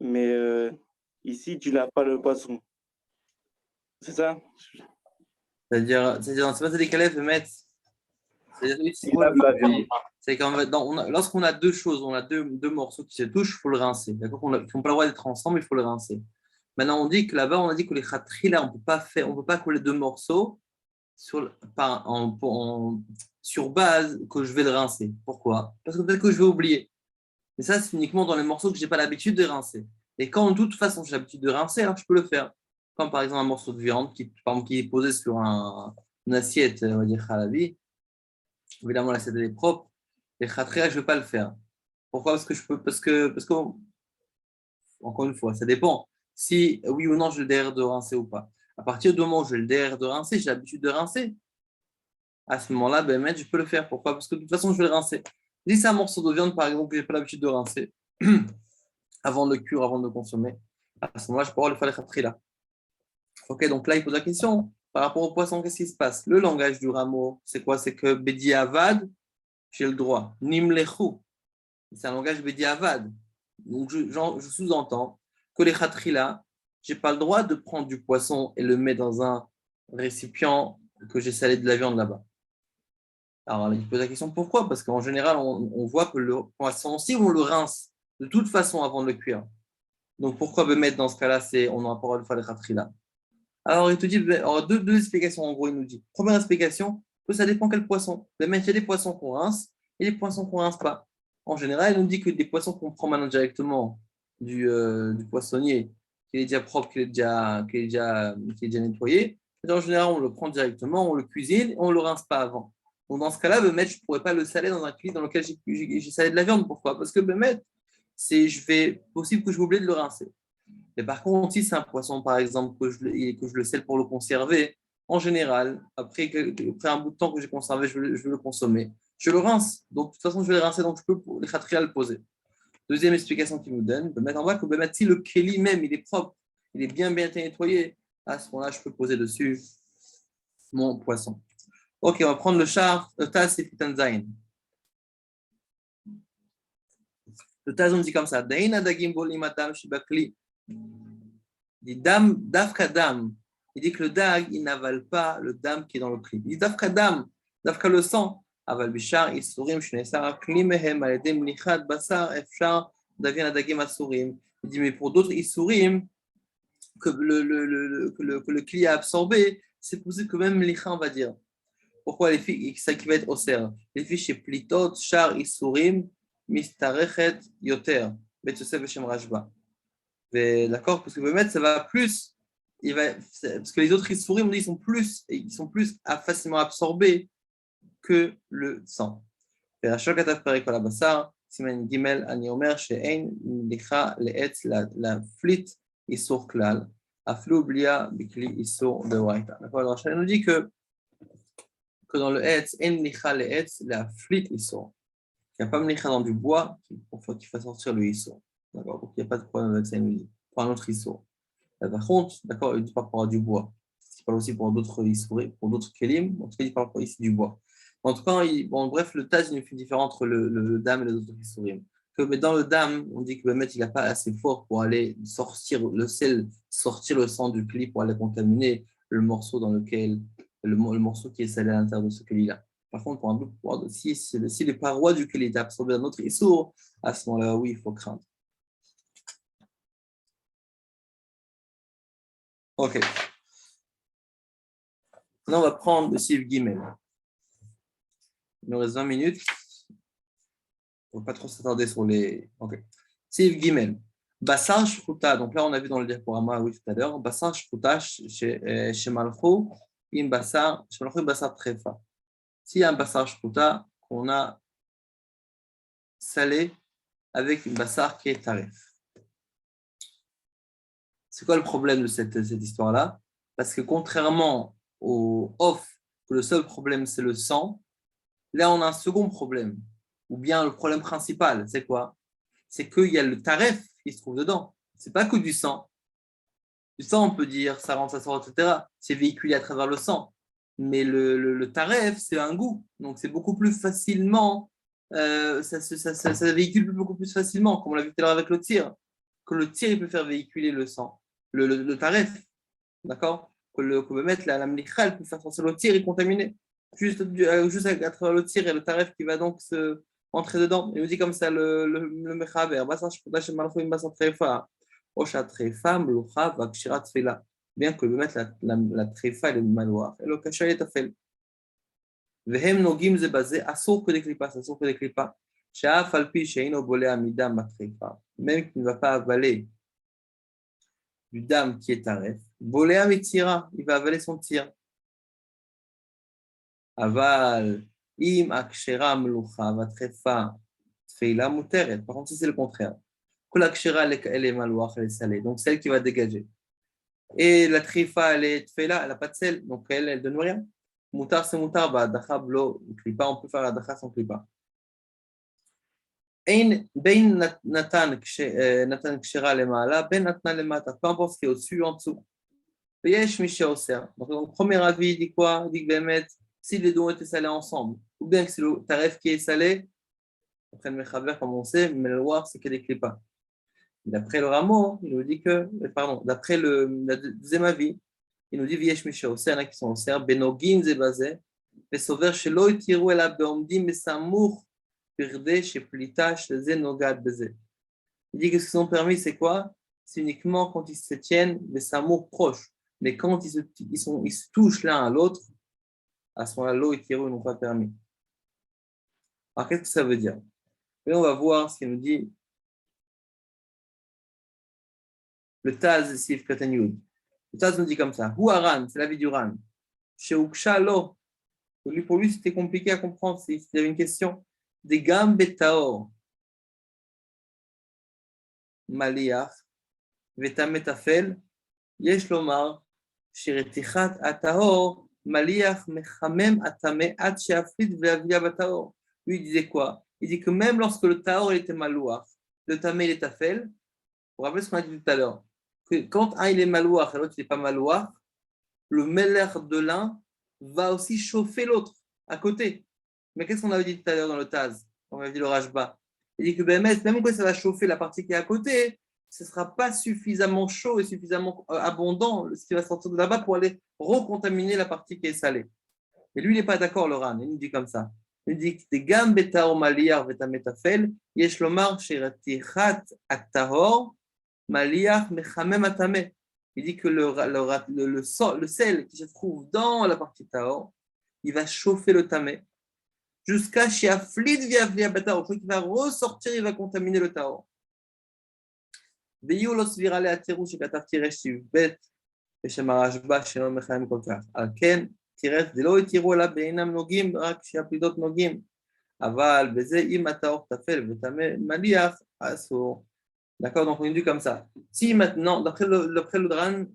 Mais ici, tu laves pas le poisson. C'est ça? C'est-à-dire, c'est pas des calèves de mettre. C'est lorsqu'on a deux choses, on a deux morceaux qui se touchent, il faut le rincer. D'accord? Ils n'ont pas le droit d'être ensemble, il faut le rincer. Maintenant, on dit que là-bas, on a dit que les khatrila, on ne peut pas coller deux morceaux sur base que je vais le rincer. Pourquoi? Parce que peut-être que je vais oublier. Mais ça, c'est uniquement dans les morceaux que je n'ai pas l'habitude de rincer. Et quand de toute façon j'ai l'habitude de rincer, alors je peux le faire. Comme par exemple un morceau de viande qui est posé sur une assiette, on va dire halavi. Évidemment, l'assiette est propre. Les khatrila, je ne vais pas le faire. Pourquoi? Parce que encore une fois, ça dépend. Si oui ou non, j'ai le DR de rincer ou pas. À partir du moment où j'ai le DR de rincer, j'ai l'habitude de rincer. À ce moment-là, je peux le faire. Pourquoi? Parce que de toute façon, je vais le rincer. Si c'est un morceau de viande, par exemple, que je n'ai pas l'habitude de rincer, avant de le cuire, avant de le consommer, à ce moment-là, je pourrais le faire les khatrila. Ok, donc là, il pose la question. Par rapport au poisson, qu'est-ce qui se passe? Le langage du rameau, c'est quoi? C'est que Bedi Avad, j'ai le droit. Nimlechu, c'est un langage Bedi Avad. Donc, je sous-entends que les khatrila, je n'ai pas le droit de prendre du poisson et le mettre dans un récipient que j'ai salé de la viande là-bas. Alors, il pose la question pourquoi? Parce qu'en général, on voit que le poisson, si on le rince de toute façon avant de le cuire, donc pourquoi me mettre dans ce cas-là, on n'aura pas le droit de faire le khatrila. Alors, il te dit, alors, deux explications en gros, il nous dit. Première explication, que ça dépend quel poisson. Il y a des poissons qu'on rince et des poissons qu'on ne rince pas. En général, il nous dit que des poissons qu'on prend maintenant directement du poissonnier, qu'il est déjà propre, qu'il est déjà nettoyé, en général, on le prend directement, on le cuisine et on ne le rince pas avant. Donc, dans ce cas-là, je ne pourrais pas le saler dans un cuit dans lequel j'ai salé de la viande. Pourquoi? Parce que c'est possible que je oublie de le rincer. Mais par contre, si c'est un poisson, par exemple, que je le sale pour le conserver, en général, après un bout de temps que j'ai conservé, je veux le consommer. Je le rince. Donc, de toute façon, je vais le rincer, donc je peux les khatria le poser. Deuxième explication qu'il nous donne, de mettre en bas que si le keli même, il est propre, il est bien nettoyé, à ce moment-là, je peux poser dessus mon poisson. Ok, on va prendre le Taz et Fitanzain. Le Taz, on dit comme ça. Daïna dagim bolim adam shibakli. Il dit dafka dam. Il dit que le dag, il n'avale pas le dam qui est dans le kli. Il dit dafka dam, dafka le sang. Aval bishar isurim shnesar kli mehem aledem lichat basar efshar davien adagim asurim. Il dit mais pour d'autres isurim que le kli a absorbé, c'est possible que même l'icha, on va dire. Pourquoi les filles, ça qui va être osser? Les filles chez Plitot, Char, Isurim, Mistarechet, Yoter, Betsosef, Shem Rajba. D'accord? Parce que le ça va plus, parce que les autres Isurim, on dit, ils sont plus facilement absorbés que le sang. Et la Shokataf Perikola Bassar, Simen Gimel, Ani Omer, She'ein, Licha, Le'etz, la flit, Isur Klal, Aflu Blia, Bikli, Isur de Waita. D'accord? Alors, Rachel nous dit que dans le Hetz, en licha le Hetz, la flit Issur. Il n'y a pas de licha dans du bois qu'il fasse sortir le Issur. D'accord? Donc il n'y a pas de problème avec ça, il nous dit. Pour un autre Issur. Par contre, d'accord, il dit pas pour du bois. Il parle aussi pour d'autres Issur, pour d'autres Kelim. En tout cas, il parle pas ici du bois. En tout cas, bref, le Taz, il fait différent entre le dam et les autres Issurim. Mais dans le dam, on dit que le maître, il n'a pas assez fort pour aller sortir le sang du cli pour aller contaminer le morceau dans lequel le morceau qui est salé à l'intérieur de ce keli-là. Par contre, si les parois du keli étaient absorbées dans notre issour, à ce moment-là, oui, il faut craindre. Ok. Maintenant, on va prendre le Siv Gimel. Il nous reste 20 minutes. On ne va pas trop s'attarder sur les. Ok. Siv Gimel. Bassar Shruta. Donc là, on a vu dans le diaporama, oui, tout à l'heure. Bassar Shruta chez Malchou. Im Bassar Trefa. S'il y a un Bassar Shruta qu'on a salé avec une Bassar qui est tarif. C'est quoi le problème de cette histoire-là? Parce que contrairement au off, que le seul problème c'est le sang, là on a un second problème. Ou bien le problème principal, c'est quoi? C'est qu'il y a le tarif qui se trouve dedans. C'est pas que du sang. Du sang, on peut dire, ça rentre, ça sort, etc. C'est véhiculé à travers le sang. Mais le taref, c'est un goût. Donc, c'est beaucoup plus facilement, ça véhicule beaucoup plus facilement, comme on l'a vu tout à l'heure avec le tir. Que le tir, il peut faire véhiculer le sang. Le taref, d'accord? Que le mettre la mlikha, elle peut faire sortir le tir et contaminer. Juste à travers le tir et le taref qui va donc se entrer dedans. Il nous dit comme ça le mechaber. Bien que le mettre la tréfa et le maloir. Et le kasha est afel. Vehem nogim ze basé assour que des clipas, assour que des clipas. Sha'af alpi sheino bolé amida matrefa. Même qu'il ne va pas avaler du dam qui est taref. Bolé amitira, il va avaler son tir. Aval im akshera melucha matrefa tfeila muteret. Par contre, c'est le contraire. Que l'akshera elle est maloir, elle est salée. Donc celle qui va dégager. Et la trifa, elle est tfeila, elle n'a pas de sel, donc elle ne donne rien. Moutar, c'est moutar, bah, dacha, blo, klipa, on peut faire la dacha sans klipa. Ben natan kshera lemala, ben natna lemata, peu importe ce qui est au-dessus, en dessous. Yesh misha oser. Donc, le premier avis, il dit quoi? Il dit que Bémet, si les deux ont été salés ensemble, ou bien que c'est le taref qui est salé, après le mechaber, comme on sait, mais le war, c'est que des klipas. D'après le Rameau, il nous dit que, pardon, d'après la deuxième avis, il nous dit Viesh Misha Oser, il y en a qui sont Oser, Benogim Zebazé, Vesover Shelo Itiru Ela Beomdim Mesamour, Pirde Sheplita Sheze Nogad Beze. Il dit que ce qu'ils ont permis, c'est quoi? C'est uniquement quand ils se tiennent, Mesamour proches. Mais quand ils se touchent l'un à l'autre, à ce moment-là, l'eau et Itiru n'ont pas permis. Alors, qu'est-ce que ça veut dire? Et on va voir ce qu'il nous dit. Le Taz, Sif Katanyud. Le Taz nous dit comme ça. Hu Aran, c'est la vie du Ran. Chez Uksha Lo. Pour lui, c'était compliqué à comprendre s'il y avait une question. Des Gam Betaor. Maliach. Vetametafel. Yesh Lomar. Shiretichat Ataor. Maliach Mechamem Atame At Sheaflit Veavia Bataor. Lui, il disait quoi? Il dit que même lorsque le Taor était malouach, le Tamé il est Tafel. Vous vous rappelez ce qu'on a dit tout à l'heure? Que quand un il est malouach et l'autre il n'est pas malouach, le Meller de l'un va aussi chauffer l'autre à côté. Mais qu'est-ce qu'on avait dit tout à l'heure dans le Taz? On avait dit le Rajba. Il dit que même quand ça va chauffer la partie qui est à côté, ce ne sera pas suffisamment chaud et suffisamment abondant ce qui va sortir de là-bas pour aller recontaminer la partie qui est salée. Et lui, il n'est pas d'accord, le Ran. Il nous dit comme ça. Il dit que des gam betahor maliach vetametafel, yesh lomar shiratichat attahor maliach mechamem atame. Il dit que le sel qui se trouve dans la partie tahor, il va chauffer le tamé jusqu'à shiaflit viavlia batahor, qu'il va ressortir, il va contaminer le tahor. Veyu los virale ateru shekatav tiresh shivbet beshem harashba shenon mechamem kolkach. Alken תראה, זה לא התירו לה בעינם נוגעים, רק שהפליטות נוגעים. אבל בזה, אם הטהור טפל וטמא מליח, אסור. D'accord, donc on est dit comme ça. Si maintenant, d'après le Dran,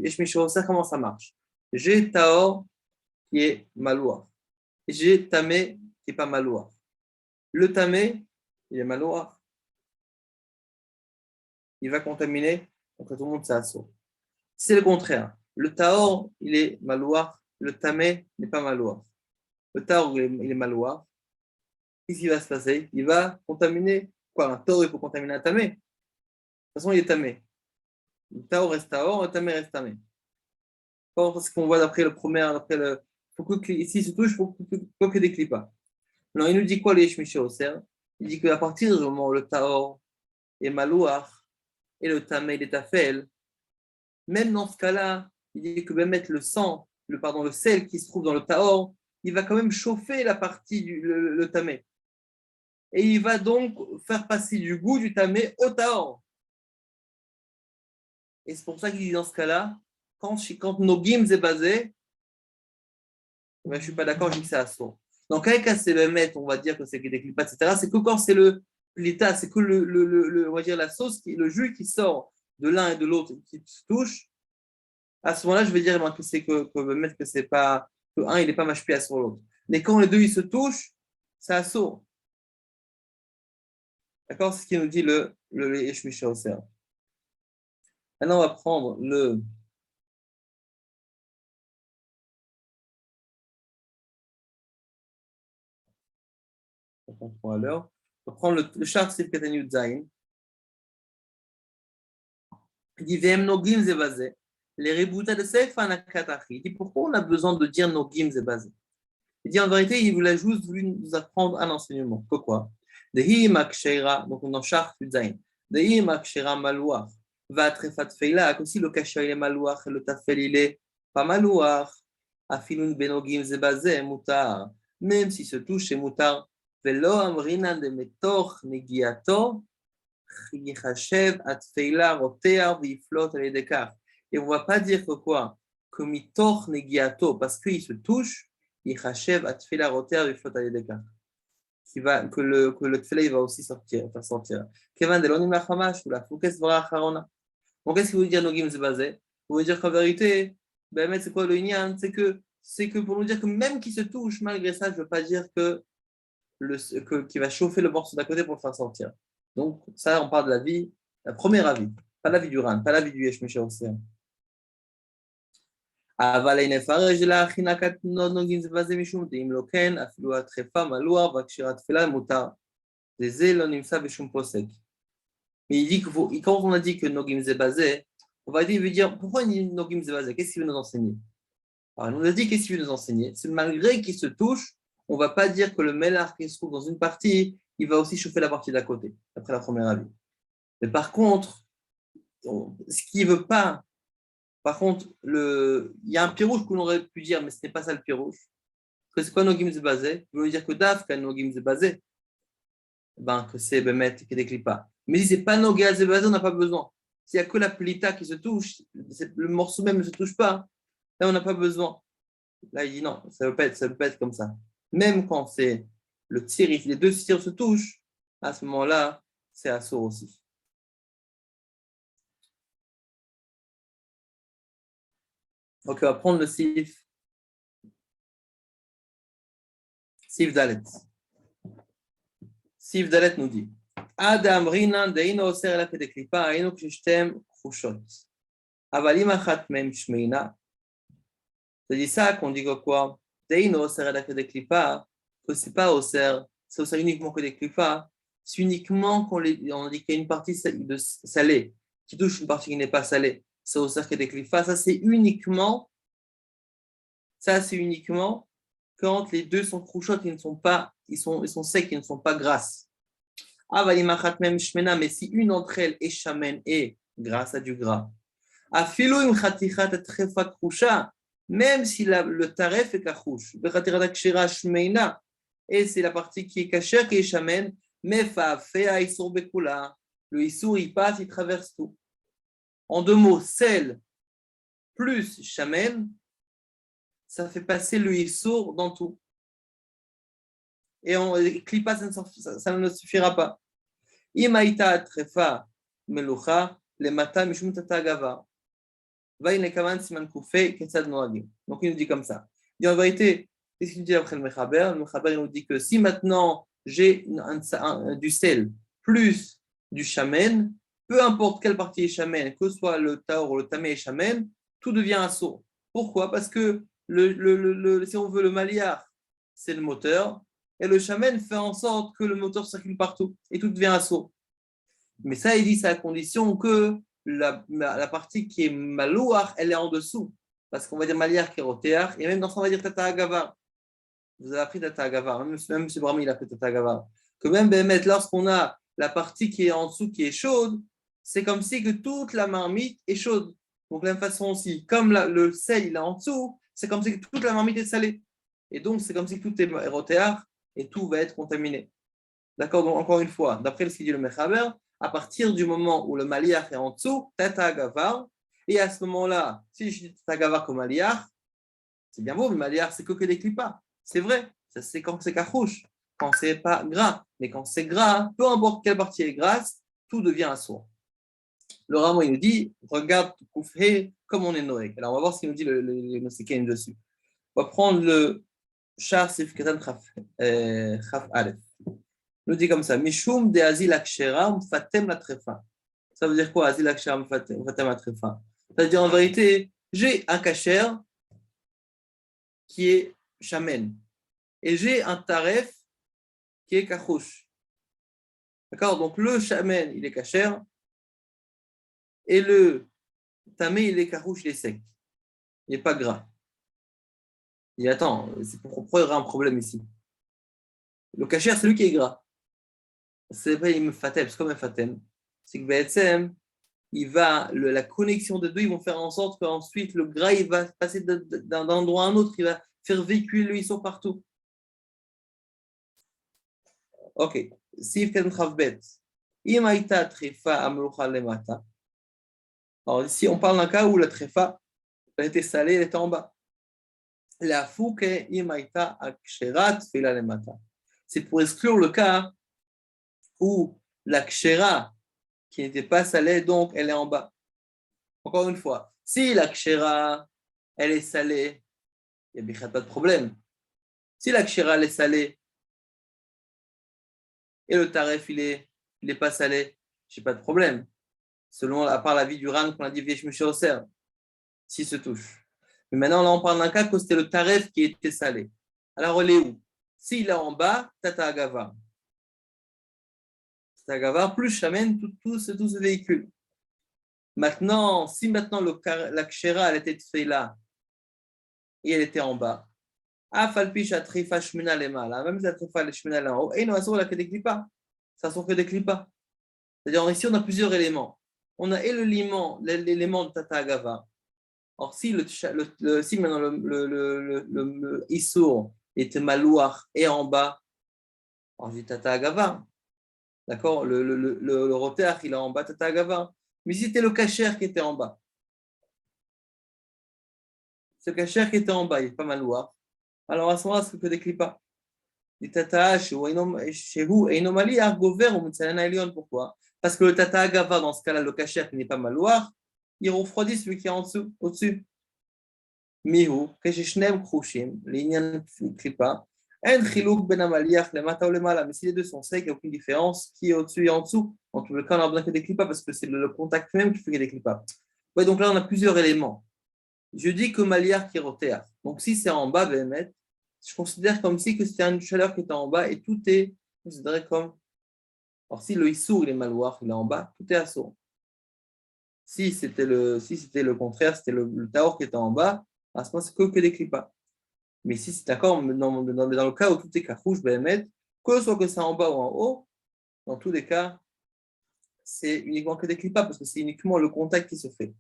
יש מישהו עושה comment ça marche. J'ai tahor qui est maloir. J'ai tamé qui n'est pas maloir. Le tamé, il est maloir. Il va contaminer, donc tout le monde, c'est assaut. C'est le contraire. Le tahor, il est maloir. Le tamé n'est pas maloir. Le tahor, il est maloir. Qu'est-ce qui va se passer? Il va contaminer quoi? Un tahor, il faut contaminer un tamé. De toute façon, il est tamé. Le tahor reste tahor, le tamé reste tamé. Ce qu'on voit d'après le premier, d'après le. Ici, il se touche, il faut que des clipas. Alors, il nous dit quoi, les Yeshmiché Oser? Il dit qu'à partir du moment où le tahor est maloir et le tamé est tafel, même dans ce cas-là, il dit que même mettre le sel qui se trouve dans le tahor, il va quand même chauffer la partie le tamé. Et il va donc faire passer du goût du tamé au tahor. Et c'est pour ça qu'il dit dans ce cas-là, quand Nogim est basé, je ne suis pas d'accord, je dis que c'est assaut. Dans quel cas c'est le met, on va dire que c'est des clipas, etc. C'est que quand c'est le plita, c'est que on va dire la sauce, le jus qui sort de l'un et de l'autre qui se touche. À ce moment-là, je vais dire que c'est que c'est pas que un il n'est pas mashpia sur l'autre. Mais quand les deux ils se touchent, c'est assaut. D'accord, c'est ce qui nous dit le Yeshmiché Oser. Maintenant, on va prendre le on va prendre le char Sif Katanyud Zayin. Il dit Vem Nogim Zebazé. Les reboutas de Sefer Nakatachi. Il dit pourquoi on a besoin de dire Nogim Zebazé? Il dit en vérité, il voulait juste voulu nous apprendre un enseignement. Pourquoi? Dehi Makshera, donc on en char Zayin. Dehi Makshera Malouar. Va Trefat Feila, que si le kasher il est malouar et le tafel il est pas malouar. Afilun Benogim Zebazé, Moutar. Même si se touche, c'est Moutar. Velo Amrinan de Metoch Negiato. Et on ne va pas dire que quoi? Que mitoch negiato, parce qu'il se touche, il chachev atfila roter viflot aledekar. Que le tfela il va aussi faire sortir. Kevan delonim lachamash ou la foukes vora acharona. Donc qu'est-ce que vous dire nogim zebazé? Vous voulez dire qu'en vérité, ben c'est quoi le inyan? C'est que pour nous dire que même qu'il se touche, malgré ça, je ne veux pas dire qu'il va chauffer le morceau d'à côté pour le faire sortir. Donc, ça, on parle de la vie, la première avis, pas la vie du Ran, pas la vie du Yeshmiché Oser. אבל אין נפרש להכין הקטנות נוגעים זה בזה משום דעים לא כן, אפילו התחפה מלוח והקשירת תפילה מותר. וזה לא נמצא בשום פוסק. Mais il dit que quand on a dit que Nogim Zebazé, on va dire pourquoi il dit Nogim Zebazé? Qu'est-ce qu'il veut nous enseigner? Alors, il nous a dit qu'est-ce qu'il veut nous enseigner? C'est malgré qu'il se touche, on ne va pas dire que le mélar qui se trouve dans une partie, il va aussi chauffer la partie d'à côté, après la première avis. Mais par contre, ce qu'il ne veut pas, par contre, il y a un pirouche qu'on aurait pu dire, mais ce n'est pas ça le pirouche. C'est quoi Nogim Zebazé? Il veut dire que Dafka Nogim Zebazé, que c'est Bemet qui décline pas. Mais si ce n'est pas Nogim Zebazé, on n'a pas besoin. S'il n'y a que la plita qui se touche, le morceau même ne se touche pas, là on n'a pas besoin. Là il dit non, ça ne peut pas être comme ça. Même quand c'est le tir, les deux tirs se touchent, à ce moment-là, c'est assourd aussi. Donc on va prendre le sif. Sif Dalet. Sif Dalet nous dit Adam Rinan Deino Oser la Kedeklipa, Aino Kishtem Khushot. Avalim Achat Mem Shmeina. Ça dit ça qu'on dit quoi? Deino Oser la Kedeklipa, que c'est pas Oser, c'est Oser uniquement Kedeklipa, c'est uniquement quand on dit qu'il y a une partie de salée qui touche une partie qui n'est pas salée. C'est Oser Kedeklipa, ça c'est uniquement quand les deux sont crouchottes, ils sont secs, ils ne sont pas grasses. Mais si une d'entre elles est shamen et grâce à du gras, même si le taref est kachouch, et c'est la partie qui est kasher qui est shamen, mais le issour il passe, il traverse tout. En deux mots, sel plus shamen, ça fait passer le issour dans tout. Et clipa, ça ne suffira pas. Imaïta trefa melucha le mata mishum tata gava. Vaïne kavan siman koufé ketsad noagim. Donc il nous dit comme ça. Il dit en vérité, qu'est-ce qu'il dit après le Mechaber? Le Mechaber nous dit que si maintenant j'ai du sel plus du shamen, peu importe quelle partie est shamen, que ce soit le taor ou le tamé est shamen, tout devient assourd. Pourquoi? Parce que si on veut le maliar, c'est le moteur, et le shamen fait en sorte que le moteur circule partout, et tout devient assourd. Mais ça, il dit, c'est à condition que la partie qui est malouar, elle est en dessous. Parce qu'on va dire maliar qui est rotéar, et même dans ça, on va dire tata agavar. Vous avez appris tata agavar, même M. Brahmi, il a appris tata agavar. Que même Bémet, lorsqu'on a la partie qui est en dessous qui est chaude, c'est comme si que toute la marmite est chaude. Donc, de la même façon aussi, comme le sel, il est en dessous, c'est comme si toute la marmite est salée. Et donc, c'est comme si tout est rotéar et tout va être contaminé. D'accord? Donc, encore une fois, d'après ce qu'il dit le Mechaber, à partir du moment où le maliach est en dessous, tata gavar, et à ce moment-là, si je dis tata gavar comme maliach, c'est bien beau, mais maliach, c'est que des clipas. C'est vrai, ça, c'est quand c'est kachouche, quand c'est pas gras. Mais quand c'est gras, peu importe quelle partie est grasse, tout devient assourd. Le Ramo, il nous dit, regarde, koufé, comme on est Noé. Alors, on va voir ce qu'il nous dit le Noseken dessus. On va prendre le Shar Sif Katan Chaf Aleph. Il nous dit comme ça, Mishum de Azil Akshera Mfatem la Trefa. Ça veut dire quoi, Azil Akshera Mfatem la Trefa? C'est-à-dire, en vérité, j'ai un kasher qui est shamen et j'ai un taref qui est kachouch. D'accord? Donc, le shamen, il est kasher. Et le tamé, il est carouche, il est sec. Il n'est pas gras. Il dit, attends, c'est pourquoi il y aura un problème ici? Le kasher, c'est lui qui est gras. C'est pas il me fatem, c'est comme un fatem. C'est que BSM, la connexion des deux, ils vont faire en sorte qu'ensuite le gras, il va passer d'un endroit à un autre, il va faire véhiculer le issour partout. Ok. Sif ken chavbet. Imaïta trifa amlucha lemata. Alors ici, on parle d'un cas où la tréfa elle était salée, elle était en bas. La fouke imaita aksherat fila lemata. C'est pour exclure le cas où la kshera qui n'était pas salée, donc elle est en bas. Encore une fois, si la kshera elle est salée, il n'y a pas de problème. Si la kshera elle est salée et le taref il est pas salé, je n'ai pas de problème. Selon, à part la vie du Ran qu'on a dit Viesh Mishé Oser, s'il se touche. Mais maintenant, là, on parle d'un cas que c'était le taref qui était salé. Alors, elle est où? S'il est en bas, tata agava. Tagavar, plus Shamen, tout ce véhicule. Maintenant, si maintenant la Kshera, elle était là et elle était en bas, Afalpisha Trifa Shmina Lemala, même si la Trifa Shmina en haut, et non, ça sort que des clipas. Ça sort que des clipas. C'est-à-dire, ici, on a plusieurs éléments. On a l'élément de Tata Agava. Or, si maintenant le Issour était malouar et en bas, alors j'ai Tata Agava. D'accord, le roter, il est en bas, Tata Agava. Mais si c'était le Kacher qui était en bas, ce Kacher qui était en bas, il n'est pas malouar. Alors à ce moment-là, ce que des clipas. Pourquoi? Parce que le Tata Agava, dans ce cas-là, le Kacher qui n'est pas malouar, il refroidit celui qui est en dessous, au-dessus. Mihu, Keshishnem Krushim, l'Inyan Kripa, En Chilouk Ben Amaliach, le Mata ou le Mala. Mais si les deux sont secs, il n'y a aucune différence qui est au-dessus et en dessous. En tout cas, on a besoin que des clipas parce que c'est le contact même qui fait qu'il y a des clipas. Ouais, donc là, on a plusieurs éléments. Je dis que Maliach qui est rotéa. Donc si c'est en bas, Bémet, je considère comme si que c'est une chaleur qui est en bas et tout est considéré comme. Alors si le Issour, il est malouar, il est en bas, tout est assour. Si c'était le contraire, c'était le Taor qui était en bas, à ce moment, c'est que des clipas. Mais si c'est d'accord, dans le cas où tout est kachouche, Bémet, que ce soit que c'est en bas ou en haut, dans tous les cas, c'est uniquement que des clipas parce que c'est uniquement le contact qui se fait.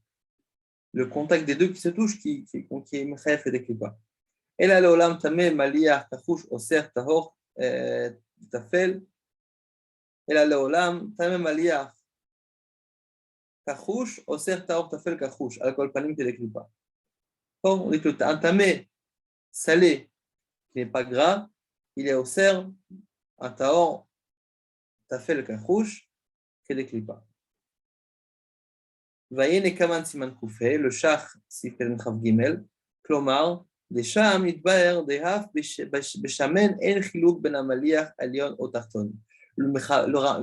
Le contact des deux qui se touchent qui est mechef et des clipas. Et là, le olam tamé, maliyah, kachouche, oser, tahor, tafel. Et là, le olam tamé, maliyah, kachouche, oser, tahor, tafel, kachouche. Alcool panim, que des clipas. On dit que un tamé salé qui n'est pas gras, il est oser, un tahor, tafel, kachouche, que des clipas. Vayene kaman siman koufé, le shach sifel chav gimel, klomar, דשם יתבהר דהף בשמן אין חילוק בין המליח העליון או תחתון. Le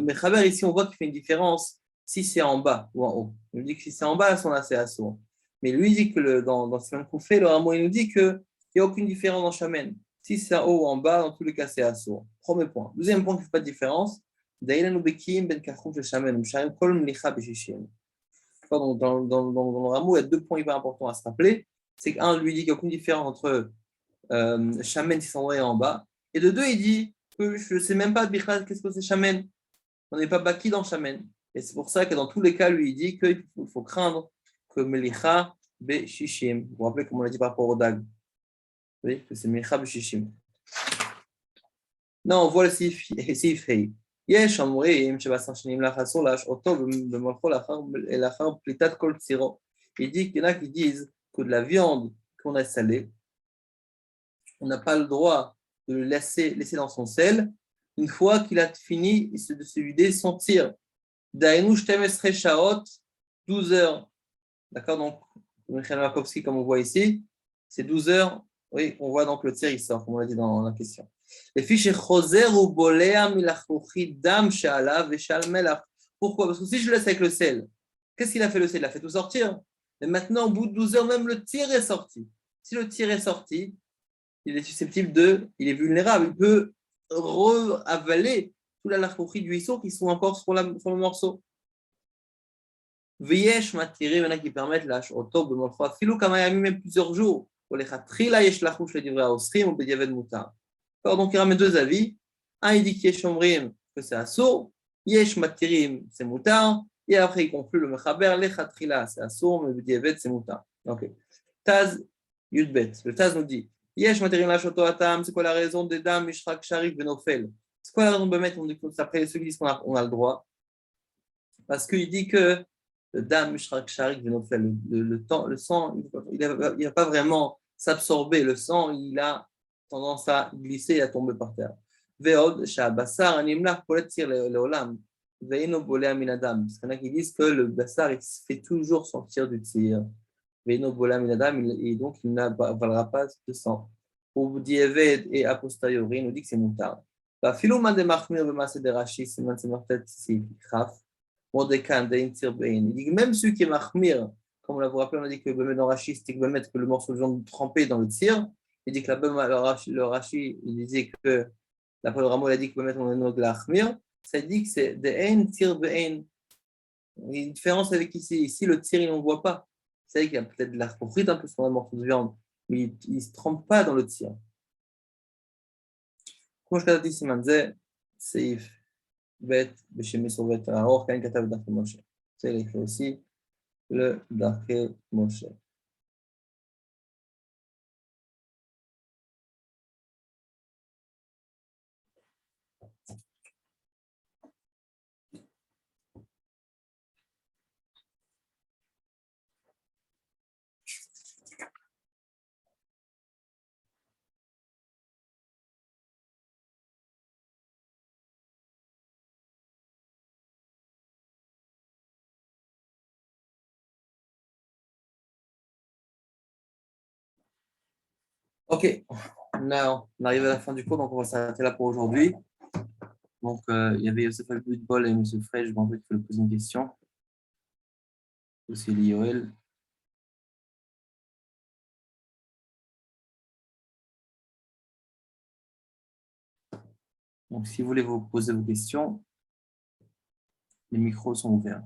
Mechaber ici, on voit qu'il fait une différence si c'est en bas ou en haut. Il nous dit que si c'est en bas, son assez assourd. Mais lui dit que dans Siman Koufé, le Ramo, il nous dit qu'il n'y a aucune différence dans Shamen. Si c'est en haut ou en bas, dans tous les cas, c'est assourd. Premier point. Deuxième point qui ne fait pas de différence, Daïlan Ubekim ben Kachouch le Shamen, Msharim Kol Mlicha Beshishim. Dans le Ramo, il y a deux points hyper importants à se rappeler. C'est qu'un, lui dit qu'il n'y a aucune différence entre Shamen si c'est en haut et en bas. Et de deux, il dit que je ne sais même pas qu'est-ce que c'est Shamen. On n'est pas baki dans Shamen. Et c'est pour ça que dans tous les cas, lui, il dit qu'il faut craindre que Melicha be Shishim. Vous vous rappelez comme on l'a dit par rapport au Dag. Vous voyez que c'est Melicha be Shishim. Non, on voit le Sif Hei. יש אומרים שבעשר שנים לך אסור להשעותו במולכו לאחר פליטת כל צירו. Il dit qu'il y en a qui disent que de la viande qu'on a salée, on n'a pas le droit de le laisser dans son sel une fois qu'il a fini de se vider son tir. Dainu shtemesre shaot, 12 heures. D'accord, donc, Michael Markovski, comme on voit ici, c'est 12 heures. Oui, on voit donc le tir, il sort, comme on l'a dit dans la question. Pourquoi? Parce que si je le laisse avec le sel, qu'est-ce qu'il a fait le sel? Il a fait tout sortir. Mais maintenant, au bout de 12 heures, même le tir est sorti. Si le tir est sorti, il est susceptible il est vulnérable. Il peut avaler tout la lachouchi du issour qui sont encore sur le morceau. V'yesh matiré, il y en a qui permettent lâche au top de morpho. Filou kamayami, même plusieurs jours. Pour les chatrila, yesh lachouch le divrei aosrim ou bediavad mutar. Donc, il ramène deux avis. Un, il dit qu'il yesh omrim, que c'est assour. Yesh matirim, c'est mutar. Et après, il conclut le mechaber, les chatrila, c'est assour, mais bediavad, c'est mutar. Ok. Taz, yudbet. Le Taz nous dit yesh matirim lâche auto atam, c'est quoi la raison des dames, mishrak, sharik, benofel? C'est quoi la raison de mettre? On dit que après, ceux qui disent qu'on a le droit. Parce qu'il dit que le dam, mishrak, sharik, benofel, le sang, il ne va pas vraiment s'absorber. Le sang, il a tendance à glisser et à tomber par terre. Veod, shabassar, animlach, polet tir le olam. Veino bolé aminadam. Parce qu'il y en a qui disent que le bassar, il se fait toujours sortir du tir. Veino bolé aminadam, et donc il n'avalera pas de sang. Pour Dieved et a posteriori, il nous dit que c'est moutard. Filouman de machmir, le masse de Rashi, c'est man, c'est martet, c'est kraf. Il dit que même celui qui est mahmir, comme on l'a rappelé, on a dit que dans Rashi, c'était que le morceau de viande trempé dans le tir. Il dit que le Rashi, il disait que, d'après le Ramo, il a dit que on est de la mahmir. ça dit que c'est de ein, tir de ein. Il y a une différence avec ici. Ici, le tir, on ne voit pas. C'est vrai qu'il y a peut-être de l'air frite un peu sur un morceau de viande, mais il ne se trompe pas dans le tir. כמו שכתבתי סימן זה, סעיף ב' בשמיסור ב' הארוך, כאן כתב דרכי משה. זה לכתוב aussi le דרכי משה. Ok, là, on arrive à la fin du cours, donc on va s'arrêter là pour aujourd'hui. Donc, il y avait Youssef Al-Boudbol et M. Frey, je m'en vais poser une question. Aussi l'IOL. Donc, si vous voulez vous poser vos questions, les micros sont ouverts.